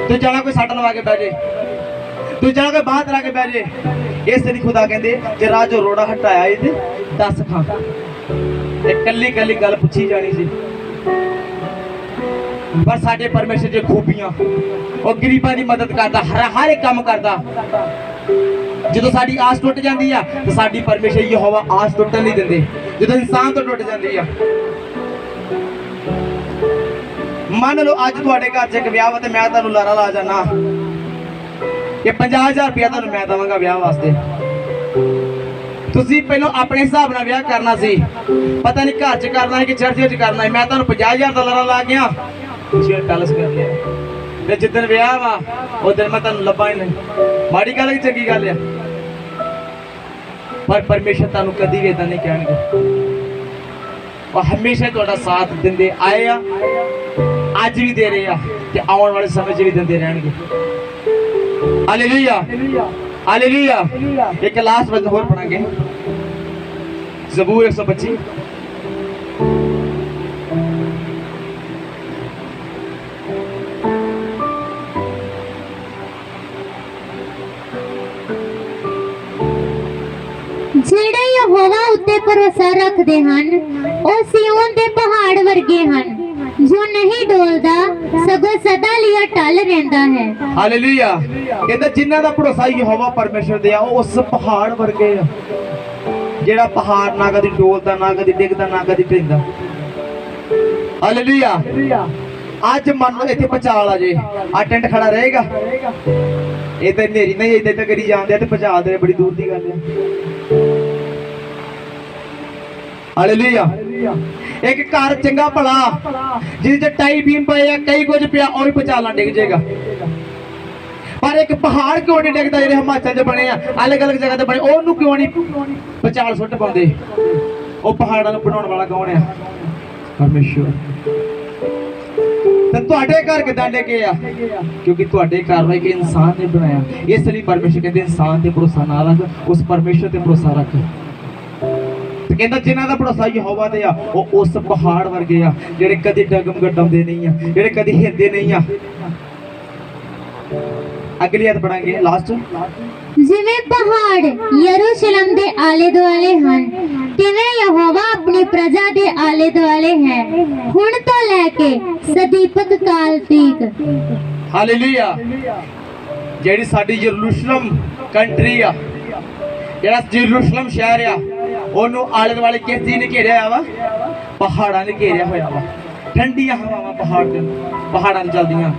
ਦੂਜਾ ਨਾ ਕੋਈ ਸੱਟ ਲਵਾ ਕੇ ਬਹਿ ਜੇ, ਦੂਜਾ ਨਾ ਕੋਈ ਬਾਂਹ ਤਰਾ ਕੇ ਬਹਿ ਜੇ। ਇਸ ਲਈ ਖੁਦਾ ਕਹਿੰਦੇ ਜੇ ਰਾਹ ਚੋਂ ਰੋੜਾ ਹਟਾਇਆ ਏ ਤੇ ਦੱਸ ਖਾ। ਇਹ ਕੱਲੀ ਕੱਲੀ ਗੱਲ ਪੁੱਛੀ ਜਾਣੀ ਸੀ। ਪਰ ਸਾਡੇ ਪਰਮੇਸ਼ਰ ਦੀਆਂ ਖੂਬੀਆਂ, ਉਹ ਗਰੀਬਾਂ ਦੀ ਮਦਦ ਕਰਦਾ, ਹਰ ਇੱਕ ਕੰਮ ਕਰਦਾ। ਜਦੋਂ ਸਾਡੀ ਆਸ ਟੁੱਟ ਜਾਂਦੀ ਆ ਤੇ ਸਾਡੀ ਪਰਮੇਸ਼ਰ ਯਹੋਵਾ ਆਸ ਟੁੱਟਣ ਨਹੀਂ ਦਿੰਦੇ। ਜਦੋਂ ਇਨਸਾਨ ਤੋਂ ਟੁੱਟ ਜਾਂਦੀ ਆ, ਮੰਨ ਲਓ ਅੱਜ ਤੁਹਾਡੇ ਘਰ 'ਚ ਇੱਕ ਵਿਆਹ ਵਾ ਤੇ ਮੈਂ ਤੁਹਾਨੂੰ ਲਾਰਾ ਲਾ ਜਾਣਾ ਕਿ 50,000 ਰੁਪਇਆ ਤੁਹਾਨੂੰ ਮੈਂ ਦੇਵਾਂਗਾ ਵਿਆਹ ਵਾਸਤੇ। ਤੁਸੀਂ ਪਹਿਲਾਂ ਆਪਣੇ ਹਿਸਾਬ ਨਾਲ ਵਿਆਹ ਕਰਨਾ ਸੀ, ਪਤਾ ਨਹੀਂ ਘਰ 'ਚ ਕਰਨਾ ਹੈ ਕਿ ਚਰਚ ਵਿੱਚ ਕਰਨਾ ਹੈ। ਮੈਂ ਤੁਹਾਨੂੰ 50,000 ਦਾ ਲਾਰਾ ਲਾ ਗਿਆ, ਤੁਸੀਂ ਟੈਲਸ ਕਰ ਲਿਆ, ਤੇ ਜਿੱਦਣ ਵਿਆਹ ਵਾ ਉਹ ਦਿਨ ਮੈਂ ਤੁਹਾਨੂੰ ਲੱਭਾ ਹੀ ਨਹੀਂ। ਮਾੜੀ ਗੱਲ ਹੈ ਕਿ ਚੰਗੀ ਗੱਲ ਆ? ਪਰ ਪਰਮੇਸ਼ਰ ਤੁਹਾਨੂੰ ਕਦੀ ਵੀ ਏਦਾਂ ਨਹੀਂ ਕਹਿਣਗੇ। ਉਹ ਹਮੇਸ਼ਾ ਤੁਹਾਡਾ ਸਾਥ ਦਿੰਦੇ ਆਏ ਆ, ਅੱਜ ਵੀ ਦੇ ਰਹੇ ਆ, ਤੇ ਆਉਣ ਵਾਲੇ ਸਮੇਂ 'ਚ ਵੀ ਦਿੰਦੇ ਰਹਿਣਗੇ। ਹਾਲੇਲੂਇਆ। ਹਾਲੇਲੂਇਆ। ਇੱਕ ਲਾਸਟ ਵਚਨ ਹੋਰ ਪੜਾਂਗੇ, ਜ਼ਬੂਰ 125। ਜਿਹੜੇ ਯਹੋਵਾ ਉੱਤੇ ਭਰੋਸਾ ਰੱਖਦੇ ਹਨ ਉਹ ਸਿਯੋਨ ਦੇ ਪਹਾੜ ਵਰਗੇ ਹਨ, ਜੋ ਨਹੀਂ ਡੋਲਦਾ ਸਗੋਂ ਸਦਾ ਲਈ ਟਲ ਰਹਿੰਦਾ ਹੈ। ਹਾਲੇਲੂਇਆ। ਕਹਿੰਦਾ ਜਿਨ੍ਹਾਂ ਦਾ ਭਰੋਸਾ ਯਹੋਵਾ ਪਰਮੇਸ਼ਰ ਦੇ ਆ, ਉਹ ਉਸ ਪਹਾੜ ਵਰਗੇ ਆ, ਜਿਹੜਾ ਪਹਾੜ ਨਾ ਕਦੀ ਡੋਲਦਾ, ਨਾ ਕਦੀ ਡਿੱਗਦਾ, ਨਾ ਕਦੀ ਢਹਿੰਦਾ। ਹਾਲੇਲੂਇਆ। ਅੱਜ ਮੰਨ ਲਓ ਇੱਥੇ ਭੁਚਾਲ ਆ ਜੇ, ਆ ਟੈਂਟ ਖੜਾ ਰਹੇਗਾ? ਇਹ ਤਾਂ ਹਨੇਰੀ ਨਹੀਂ ਏਦਾਂ ਤਾਂ ਕਰੀ ਜਾਂਦੇ ਆ, ਤੇ ਭੁਚਾਲ ਦੇ ਬੜੀ ਦੂਰ ਦੀ ਗੱਲ ਆ। ਹਾਲੇਲੂਇਆ। ਇੱਕ ਘਰ ਚੰਗਾ ਭਲਾ ਜਿਹਦੇ 'ਚ ਟਾਈ ਬੀਮ ਪਏ ਆ, ਕਈ ਕੁਝ ਪਿਆ, ਉਹ ਵੀ ਭੁਚਾਲਾਂ ਡਿੱਗ ਜਾਏਗਾ। ਪਰ ਇੱਕ ਪਹਾੜ ਕਿਉਂ ਨਹੀਂ ਡਿੱਗਦਾ ਜਿਹੜੇ ਹਿਮਾਚਲ 'ਚ ਬਣੇ ਆ, ਅਲੱਗ ਅਲੱਗ ਜਗ੍ਹਾ ਤੇ ਬਣੇ, ਉਹਨੂੰ ਕਿਉਂ ਨਹੀਂ ਭੁਚਾਲ ਸੁੱਟ ਪਾਉਂਦੇ? ਉਹ ਪਹਾੜਾਂ ਨੂੰ ਬਣਾਉਣ ਵਾਲਾ ਕੌਣ ਆ? ਪਰਮੇਸ਼ਰ। ਤੇ ਤੁਹਾਡੇ ਘਰ ਕਿਦਾਂ ਡਿੱਗੇ ਆ? ਕਿਉਂਕਿ ਤੁਹਾਡੇ ਘਰ ਨੂੰ ਇੱਕ ਇਨਸਾਨ ਨੇ ਬਣਾਇਆ। ਇਸ ਲਈ ਪਰਮੇਸ਼ਰ ਕਹਿੰਦੇ ਇਨਸਾਨ ਤੇ ਭਰੋਸਾ ਨਾ ਰੱਖ, ਉਸ ਪਰਮੇਸ਼ਰ ਤੇ ਭਰੋਸਾ ਰੱਖ। ਤੇ ਕਹਿੰਦਾ ਜਿਨ੍ਹਾਂ ਦਾ ਭਰੋਸਾ ਯਹੋਵਾ ਤੇ ਆ ਉਹ ਉਸ ਪਹਾੜ ਵਰਗੇ ਆ ਜਿਹੜੇ ਕਦੀ ਡਗਮਗਡਾਉਂਦੇ ਨਹੀਂ ਆ, ਜਿਹੜੇ ਕਦੀ ਹਿਲਦੇ ਨਹੀਂ ਆ। ਅਗਲੀ ਆਇਤ ਪੜਾਂਗੇ ਲਾਸਟ। ਜਿਵੇਂ ਪਹਾੜ ਯਰੂਸ਼ਲਮ ਦੇ ਆਲੇ ਦੁਆਲੇ ਹਨ, ਤਿਵੇਂ ਯਹੋਵਾ ਆਪਣੀ ਪ੍ਰਜਾ ਦੇ ਆਲੇ ਦੁਆਲੇ ਹੈ, ਹੁਣ ਤੋਂ ਲੈ ਕੇ ਸਦੀਪਕ ਕਾਲ ਤੀਕ। ਹਾਲੇਲੂਇਆ। ਜਿਹੜੀ ਸਾਡੀ ਯਰੂਸ਼ਲਮ ਕੰਟਰੀ ਆ, ਜਿਹੜਾ ਯਰੂਸ਼ਲਮ ਸ਼ਹਿਰ ਆ, ਉਹਨੂੰ ਆਲੇ ਦੁਆਲੇ ਕਿਸ ਚੀਜ਼ ਨੇ ਘੇਰਿਆ ਵਾ? ਪਹਾੜਾਂ ਨੇ ਘੇਰਿਆ ਹੋਇਆ ਵਾ। ਠੰਡੀਆਂ ਹਵਾਵਾਂ ਪਹਾੜਾਂ 'ਤੇ ਚੱਲਦੀਆਂ।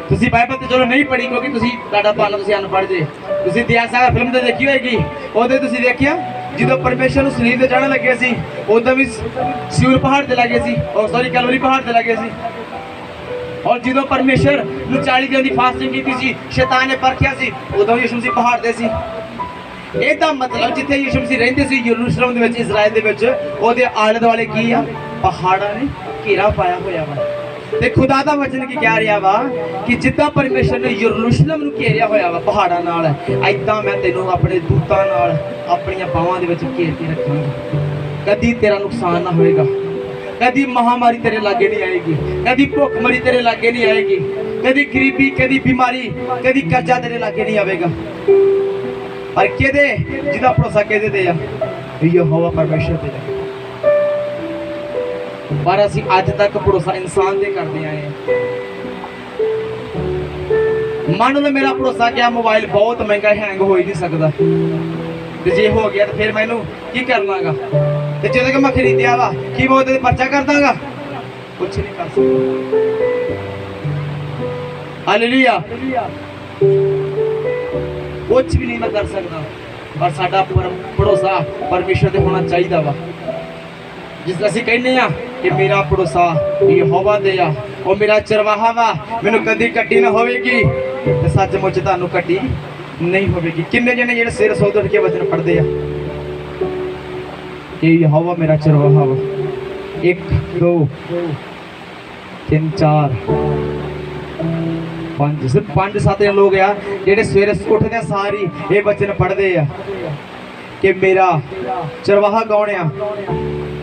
ਤੁਸੀਂ ਬਾਈਬਲ ਤੇ ਚਲੋ ਨਹੀਂ ਪੜ੍ਹੀ ਕਿਉਂਕਿ ਤੁਹਾਡਾ ਪਾਣਾ ਤੁਸੀਂ ਅਨਪੜ੍ਹ ਜੇ। ਤੁਸੀਂ ਦਿਆ ਸਾਗਰ ਫਿਲਮ ਤੇ ਦੇਖੀ ਹੋਏਗੀ, ਉਹਦੇ ਤੁਸੀਂ ਦੇਖਿਆ ਜਦੋਂ ਪਰਮੇਸ਼ਰ ਨੂੰ ਸਲੀਬ ਤੇ ਚੜ੍ਹਨ ਲੱਗੇ ਸੀ, ਉਦੋਂ ਵੀ ਸਿਊਰ ਪਹਾੜ ਤੇ ਲੱਗੇ ਸੀ, ਕੈਲਵਰੀ ਪਹਾੜ ਤੇ ਲੱਗੇ ਸੀ। ਔਰ ਜਦੋਂ ਪਰਮੇਸ਼ਰ ਨੂੰ 40 ਦਿਨ ਦੀ ਫਾਸਟਿੰਗ ਕੀਤੀ ਸੀ, ਸ਼ੈਤਾਨ ਨੇ ਪਰਖਿਆ ਸੀ, ਉਦੋਂ ਯਿਸੂ ਮਸੀਹ ਪਹਾੜ ਤੇ ਸੀ। ਇਹਦਾ ਮਤਲਬ ਜਿੱਥੇ ਯਿਸੂ ਮਸੀਹ ਰਹਿੰਦੇ ਸੀ ਯਰੂਸ਼ਲਮ ਦੇ ਵਿੱਚ, ਇਜ਼ਰਾਈਲ ਦੇ ਵਿੱਚ, ਉਹਦੇ ਆਲੇ ਦੁਆਲੇ ਕੀ ਆ? ਪਹਾੜਾਂ ਨੇ ਘੇਰਾ ਪਾਇਆ ਹੋਇਆ ਵਾ। ਤੇ ਖੁਦਾ ਦਾ ਵਚਨ ਕੀ ਕਹਿ ਰਿਹਾ ਵਾ ਕਿ ਜਿੱਦਾਂ ਪਰਮੇਸ਼ਰ ਨੇ ਯਰੂਸ਼ਲਮ ਨੂੰ ਘੇਰਿਆ ਹੋਇਆ ਵਾ ਪਹਾੜਾਂ ਨਾਲ, ਐਦਾਂ ਮੈਂ ਤੈਨੂੰ ਆਪਣੇ ਦੂਤਾਂ ਨਾਲ ਆਪਣੀਆਂ ਬਾਹਾਂ ਦੇ ਵਿੱਚ ਘੇਰ ਕੇ ਰੱਖਾਂਗਾ। ਕਦੀ ਤੇਰਾ ਨੁਕਸਾਨ ਨਾ ਹੋਏਗਾ, ਕਦੀ ਮਹਾਮਾਰੀ ਤੇਰੇ ਲਾਗੇ ਨਹੀਂ ਆਏਗੀ, ਕਦੀ ਭੁੱਖਮਰੀ ਤੇਰੇ ਲਾਗੇ ਨਹੀਂ ਆਏਗੀ, ਕਦੀ ਗਰੀਬੀ, ਕਦੀ ਬਿਮਾਰੀ, ਕਦੀ ਕਰਜ਼ਾ ਤੇਰੇ ਲਾਗੇ ਨਹੀਂ ਆਵੇਗਾ। ਪਰ ਕਿਹਦੇ? ਜਿਹਦਾ ਭਰੋਸਾ ਕਿਹਦੇ ਤੇ ਆ? ਯਹੋਵਾ ਪਰਮੇਸ਼ਰ ਤੇ। ਪਰ ਅਸੀਂ ਅੱਜ ਤੱਕ ਭਰੋਸਾ ਇਨਸਾਨ ਤੇ ਕਰਦੇ ਆਏ ਹਾਂ। ਮੰਨ ਲਓ ਮੇਰਾ ਭਰੋਸਾ ਕਿ ਆ ਮੋਬਾਈਲ ਬਹੁਤ ਮਹਿੰਗਾ, ਹੈਂਗ ਹੋ ਹੀ ਨਹੀਂ ਸਕਦਾ, ਤੇ ਜੇ ਹੋ ਗਿਆ ਤਾਂ ਫਿਰ ਮੈਨੂੰ ਕੀ ਕਰ ਲਾਂਗਾ? ਤੇ ਜਦੋਂ ਕਿ ਮੈਂ ਖਰੀਦਿਆ ਵਾ ਕੀ ਮੈਂ ਉਹਦੇ ਪਰਚਾ ਕਰ ਦਾਂਗਾ? ਕੁਛ ਨਹੀਂ ਕਰ ਸਕਦਾ। ਹਾਲੇਲੂਇਆ। ਕੁਛ ਵੀ ਨਹੀਂ ਮੈਂ ਕਰ ਸਕਦਾ, ਪਰ ਸਾਡਾ ਭਰੋਸਾ ਪਰਮੇਸ਼ਰ ਤੇ ਹੋਣਾ ਚਾਹੀਦਾ ਵਾ। ਜਿਸ ਅਸੀਂ ਕਹਿੰਦੇ ਆ ਕਿ ਮੇਰਾ ਭਰੋਸਾ ਯਹੋਵਾ ਤੇ ਆ, ਉਹ ਮੇਰਾ ਚਰਵਾਹਾ ਵਾ, ਮੈਨੂੰ ਕਦੀ ਕੱਟੀ ਨਾ ਹੋਵੇਗੀ, ਤੇ ਸੱਚਮੁੱਚ ਤੁਹਾਨੂੰ ਕੱਟੀ ਨਹੀਂ ਹੋਵੇਗੀ। ਕਿੰਨੇ ਜਣੇ ਜਿਹੜੇ ਸਿਰ ਸੌਦ ਉੱਠ ਕੇ ਵਚਨ ਪੜ੍ਹਦੇ ਆ ਕਿ ਯਹੋਵਾ ਮੇਰਾ ਚਰਵਾਹਾ ਵਾ? 1 2 3 4 5 ਸਿਰਫ 5-7 ਲੋਕ ਆ ਜਿਹੜੇ ਸਵੇਰੇ ਉੱਠਦੇ ਸਾਰੀ ਇਹ ਵਚਨ ਪੜ੍ਹਦੇ ਆ ਕਿ ਮੇਰਾ ਚਰਵਾਹਾ ਕੌਣ ਆ?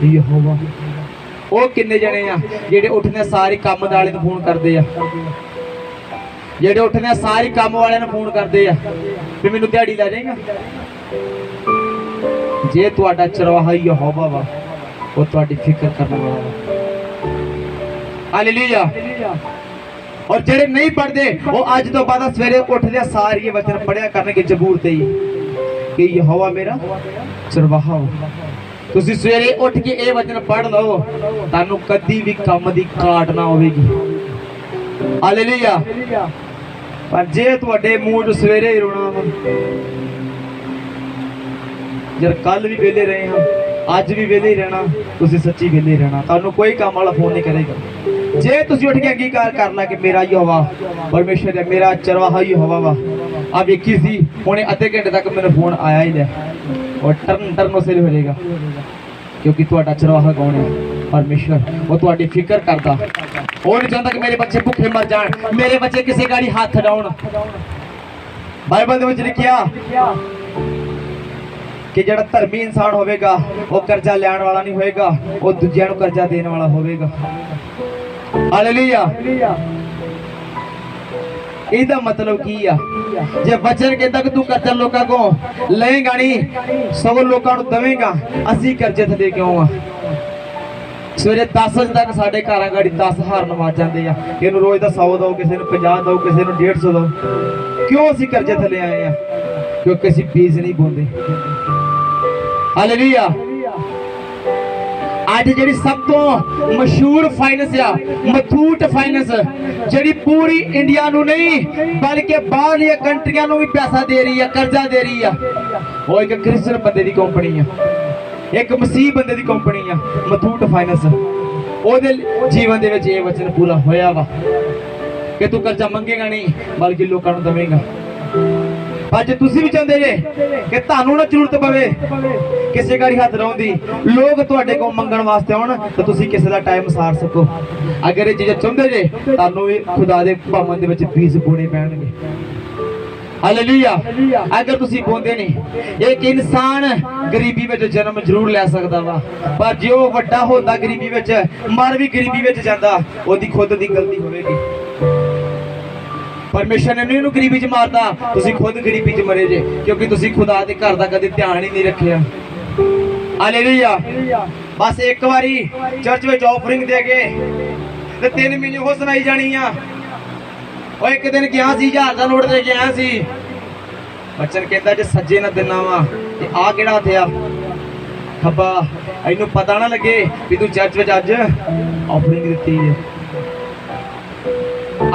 ਯਹੋਵਾ। ਉਹ ਕਿੰਨੇ ਜਣੇ ਆ ਜਿਹੜੇ ਉੱਠਦੇ ਸਾਰੀ ਕੰਮ ਵਾਲੇ ਨੂੰ ਫੋਨ ਕਰਦੇ ਆ, ਜਿਹੜੇ ਉੱਠਦੇ ਸਾਰੀ ਕੰਮ ਵਾਲਿਆਂ ਨੂੰ ਫੋਨ ਕਰਦੇ ਆ ਵੀ ਮੈਨੂੰ ਦਿਹਾੜੀ ਲੈ ਜਾਏਗਾ? ਜੇ ਤੁਹਾਡਾ ਚਰਵਾਹਾ ਯਹੋਵਾ ਵਾ, ਉਹ ਤੁਹਾਡੀ ਫਿਕਰ ਕਰਨ ਵਾਲਾ ਵਾ। ਹਾਲੇਲੂਇਆ। ਔਰ ਜਿਹੜੇ ਨਹੀਂ ਪੜ੍ਹਦੇ ਉਹ ਅੱਜ ਤੋਂ ਬਾਅਦ ਸਵੇਰੇ ਉੱਠਦੇ ਸਾਰੀ ਇਹ ਵਚਨ ਪੜ੍ਹਿਆ ਕਰਨਗੇ ਜ਼ਬੂਰ ਤੇ ਹੀ ਕਿ ਯਹੋਵਾ ਮੇਰਾ ਚਰਵਾਹਾ ਵਾ। ਤੁਸੀਂ ਸਵੇਰੇ ਉੱਠ ਕੇ ਇਹ ਵਚਨ ਪੜ੍ਹ ਲਓ, ਤੁਹਾਨੂੰ ਕਦੀ ਵੀ ਕੰਮ ਦੀ ਘਾਟ ਨਾ ਹੋਵੇਗੀ। ਹਾਲੇਲੂਇਆ। ਪਰ ਜੇ ਤੁਹਾਡੇ ਮੂੰਹ 'ਚ ਸਵੇਰੇ ਹੀ ਰੋਣਾ ਵਾ, ਜਦ ਕੱਲ ਵੀ ਵਿਹਲੇ ਰਹੇ ਹਾਂ, ਅੱਜ ਵੀ ਵਿਹਲੇ ਹੀ ਰਹਿਣਾ, ਤੁਸੀਂ ਸੱਚੀ ਵਿਹਲੇ ਹੀ ਰਹਿਣਾ, ਤੁਹਾਨੂੰ ਕੋਈ ਕੰਮ ਵਾਲਾ ਫੋਨ ਨਹੀਂ ਕਰੇਗਾ। ਜੇ ਤੁਸੀਂ ਉੱਠ ਕੇ ਅੰਗੀਕਾਰ ਕਰਨਾ ਕਿ ਮੇਰਾ ਯਹੋਵਾ ਪਰਮੇਸ਼ਰ ਹੈ, ਮੇਰਾ ਚਰਵਾਹਾ ਯਹੋਵਾ ਵਾ। ਆ ਵੇਖੀ ਸੀ ਹੁਣੇ ਅੱਧੇ ਘੰਟੇ ਤੱਕ ਮੈਨੂੰ ਫੋਨ ਆਇਆ ਹੀ ਲੈ, और टर्न उसे हो जाएगा क्योंकि ਤੁਹਾਡਾ ਚਰਵਾਹਾ ਕੌਣ ਹੈ? ਪਰਮੇਸ਼ਰ। ਉਹ ਤੁਹਾਡੀ ਫਿਕਰ ਕਰਦਾ। ਉਹ ਨਹੀਂ ਚਾਹੁੰਦਾ ਕਿ ਮੇਰੇ ਬੱਚੇ ਭੁੱਖੇ ਮਰ ਜਾਣ, ਮੇਰੇ ਬੱਚੇ ਕਿਸੇ ਗਾੜੀ ਹੱਥ ਡਾਉਣ। ਬਾਈਬਲ ਦੇ ਵਿੱਚ ਲਿਖਿਆ ਕਿ ਜਿਹੜਾ ਧਰਮੀ ਇਨਸਾਨ ਹੋਵੇਗਾ ਉਹ ਕਰਜ਼ਾ ਲੈਣ ਵਾਲਾ ਨਹੀਂ ਹੋਏਗਾ, ਉਹ ਦੂਜਿਆਂ ਨੂੰ ਕਰਜ਼ਾ ਦੇਣ ਵਾਲਾ ਹੋਵੇਗਾ। ਹਾਲੇਲੂਇਆ। ਇਹਦਾ ਮਤਲਬ ਕੀ ਆ? ਜੇ ਵਚਨ ਕਹਿੰਦਾ ਕਿ ਤੂੰ ਕਰਜ਼ਾ ਲੋਕਾਂ ਕੋ ਲਏਗਾ ਨਹੀਂ ਸਗੋਂ ਲੋਕਾਂ ਨੂੰ ਦੇਵੇਂਗਾ, ਅਸੀਂ ਕਰਜ਼ੇ ਥੱਲੇ ਕਿਉਂ ਆ? ਸਵੇਰੇ 10 ਵਜੇ ਤੱਕ ਸਾਡੇ ਘਰਾਂ ਗਾੜੀ 10 ਹਾਰਨ ਵੱਜ ਜਾਂਦੇ ਆ, ਇਹਨੂੰ ਰੋਜ਼ ਦਾ 100 ਦਿਓ, ਕਿਸੇ ਨੂੰ 50 ਦਿਓ, ਕਿਸੇ ਨੂੰ 150 ਦਿਓ। ਕਿਉਂ ਅਸੀਂ ਕਰਜ਼ੇ ਥੱਲੇ ਆਏ ਆ? ਕਿਉਂਕਿ ਅਸੀਂ ਬੀਜ ਨਹੀਂ ਬੋਂਦੇ। ਹਾਲੇਲੂਇਆ। ਅੱਜ ਜਿਹੜੀ ਸਭ ਤੋਂ ਮਸ਼ਹੂਰ ਫਾਈਨੈਂਸ ਆ ਮਥੂਟ ਫਾਈਨੈਂਸ, ਜਿਹੜੀ ਪੂਰੀ ਇੰਡੀਆ ਨੂੰ ਨਹੀਂ ਬਲਕਿ ਬਾਹਰਲੀਆਂ ਕੰਟਰੀਆਂ ਨੂੰ ਵੀ ਪੈਸਾ ਦੇ ਰਹੀ ਆ, ਕਰਜ਼ਾ ਦੇ ਰਹੀ ਆ। ਉਹ ਇੱਕ ਕ੍ਰਿਸਚਨ ਬੰਦੇ ਦੀ ਕੰਪਨੀ ਆ, ਇੱਕ ਮਸੀਹ ਬੰਦੇ ਦੀ ਕੰਪਨੀ ਆ ਮਥੂਟ ਫਾਈਨੈਂਸ। ਉਹਦੇ ਜੀਵਨ ਦੇ ਵਿੱਚ ਇਹ ਵਚਨ ਪੂਰਾ ਹੋਇਆ ਵਾ ਕਿ ਤੂੰ ਕਰਜ਼ਾ ਮੰਗੇਗਾ ਨਹੀਂ ਬਲਕਿ ਲੋਕਾਂ ਨੂੰ ਦੇਵੇਂਗਾ। ਪਰ ਜੇ ਤੁਸੀਂ ਵੀ ਚਾਹੁੰਦੇ ਜੇ ਕਿ ਤੁਹਾਨੂੰ ਨਾ ਜ਼ਰੂਰਤ ਪਵੇ ਕਿਸੇ ਗਾੜੀ ਹੱਥ ਲਾਉਣ ਦੀ, ਲੋਕ ਤੁਹਾਡੇ ਕੋਲ ਮੰਗਣ ਵਾਸਤੇ ਆਉਣ, ਤਾਂ ਤੁਸੀਂ ਕਿਸੇ ਦਾ ਟਾਈਮ ਸਾਰ ਸਕੋ। ਅਗਰ ਇਹ ਚੀਜ਼ਾਂ ਚਾਹੁੰਦੇ ਜੇ ਤੁਹਾਨੂੰ ਵੀ ਖੁਦਾ ਦੇ ਭਵਨ ਦੇ ਵਿੱਚ ਬੀਜ ਬੋਣੇ ਪੈਣਗੇ। ਹਾਲੇਲੂਇਆ। ਅਗਰ ਤੁਸੀਂ ਬੋਂਦੇ ਨਹੀਂ, ਇੱਕ ਇਨਸਾਨ ਗਰੀਬੀ ਵਿੱਚ ਜਨਮ ਜ਼ਰੂਰ ਲੈ ਸਕਦਾ ਵਾ, ਪਰ ਜੇ ਉਹ ਵੱਡਾ ਹੁੰਦਾ ਗਰੀਬੀ ਵਿੱਚ, ਮਰ ਵੀ ਗਰੀਬੀ ਵਿੱਚ ਜਾਂਦਾ, ਉਹਦੀ ਖੁਦ ਦੀ ਗਲਤੀ ਹੋਵੇਗੀ। ਪਰਮੇਸ਼ਰ ਨੇ ਇਹਨੂੰ ਗਰੀਬੀ 'ਚ ਮਾਰਦਾ, ਤੁਸੀਂ ਖੁਦ ਗਰੀਬੀ 'ਚ ਮਰੇ ਜੇ, ਕਿਉਂਕਿ ਤੁਸੀਂ ਖੁਦਾ ਦੇ ਘਰ ਦਾ ਕਦੇ ਧਿਆਨ ਹੀ ਨਹੀਂ ਰੱਖਿਆ। ਹਾਲੇਲੂਇਆ। ਬਸ ਇੱਕ ਵਾਰੀ ਚਰਚ ਵਿੱਚ ਆਫਰਿੰਗ ਦੇ ਕੇ ਤੇ 3 ਮਹੀਨੇ ਉਹ ਸੁਣਾਈ ਜਾਣੀ ਆ। ਉਹ ਇੱਕ ਦਿਨ ਗਿਆ ਸੀ, 1000 ਦਾ ਨੋਟ ਦੇ ਕੇ ਆਇਆ ਸੀ। ਬਚਨ ਕਹਿੰਦਾ ਜੇ ਸੱਜੇ ਨਾ ਦਿਨਾ ਵਾ ਤੇ ਆ ਕਿਹੜਾ ਹੱਥਿਆ ਖੱਬਾ, ਇਹਨੂੰ ਪਤਾ ਨਾ ਲੱਗੇ ਵੀ ਤੂੰ ਚਰਚ ਵਿੱਚ ਅੱਜ ਆਫਰਿੰਗ ਦਿੱਤੀ ਹੈ।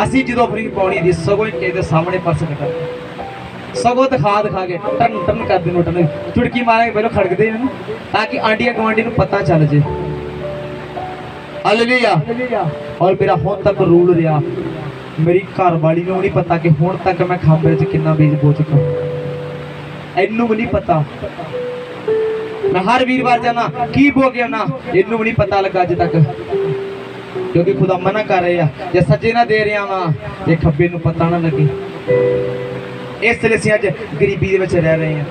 ਅਸੀਂ ਜਦੋਂ ਆਫਰਿੰਗ ਪਾਉਣੀ ਦੀ ਸਗੋਂ ਕਿਸੇ ਦੇ ਸਾਹਮਣੇ ਪਰਸ ਕੱਢ, ਸਗੋਂ ਦਿਖਾ ਕੇ ਟਨ ਟਨ ਕਰਦੇ ਨੋਟ ਨੂੰ ਚੁਟਕੀ ਮਾਰਾਂਗੇ, ਪਹਿਲਾਂ ਖੜਕਦੇ ਹਨ ਤਾਂ ਕਿ ਆਂਡੀਆਂ ਗਵਾਂਡੀ ਨੂੰ ਪਤਾ ਚੱਲ ਜੇ। ਹਾਲੇਲੂਇਆ। ਔਰ ਮੇਰਾ ਹੁਣ ਤੱਕ ਰੂਲ ਰਿਹਾ, ਮੇਰੀ ਘਰ ਵਾਲੀ ਨੂੰ ਨਹੀਂ ਪਤਾ ਕਿ ਹੁਣ ਤੱਕ ਮੈਂ ਖਾਂਬੇ 'ਚ ਕਿੰਨਾ ਬੀਜ ਬੋ ਚੁੱਕਾ, ਇਹਨੂੰ ਵੀ ਨਹੀਂ ਪਤਾ। ਮੈਂ ਹਰ ਵੀਰਵਾਰ ਜਾਣਾ ਕੀ ਬੋ ਕੇ ਆਉਣਾ, ਇਹਨੂੰ ਵੀ ਨਹੀਂ ਪਤਾ ਲੱਗਾ ਅੱਜ ਤੱਕ, ਕਿਉਂਕਿ ਖੁਦਾ ਮਨਾ ਕਰ ਰਿਹਾ ਜੇ ਸੱਜੇ ਨਾ ਦੇ ਰਿਹਾ ਵਾ ਤੇ ਖੱਬੇ ਨੂੰ ਪਤਾ ਨਾ ਲੱਗੇ। ਇਸ ਲਈ ਅਸੀਂ ਅੱਜ ਗਰੀਬੀ ਦੇ ਵਿੱਚ ਰਹਿ ਰਹੇ ਹਾਂ।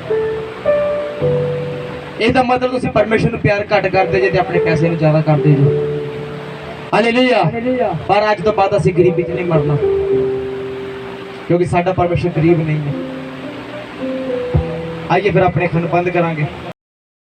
ਇਹਦਾ ਮਤਲਬ ਤੁਸੀਂ ਪਰਮੇਸ਼ਰ ਨੂੰ ਪਿਆਰ ਘੱਟ ਕਰਦੇ ਜੇ ਤੇ ਆਪਣੇ ਪੈਸੇ ਨੂੰ ਜ਼ਿਆਦਾ ਕਰਦੇ ਜੇ। ਹਾਲੇਲੂਇਆ। ਪਰ ਅੱਜ ਤੋਂ ਬਾਅਦ ਅਸੀਂ ਗਰੀਬੀ 'ਚ ਨਹੀਂ ਮਰਨਾ, ਕਿਉਂਕਿ ਸਾਡਾ ਪਰਮੇਸ਼ਰ ਗਰੀਬ ਨਹੀਂ ਹੈ। ਆइए फिर अपने खंड बंद करांगे।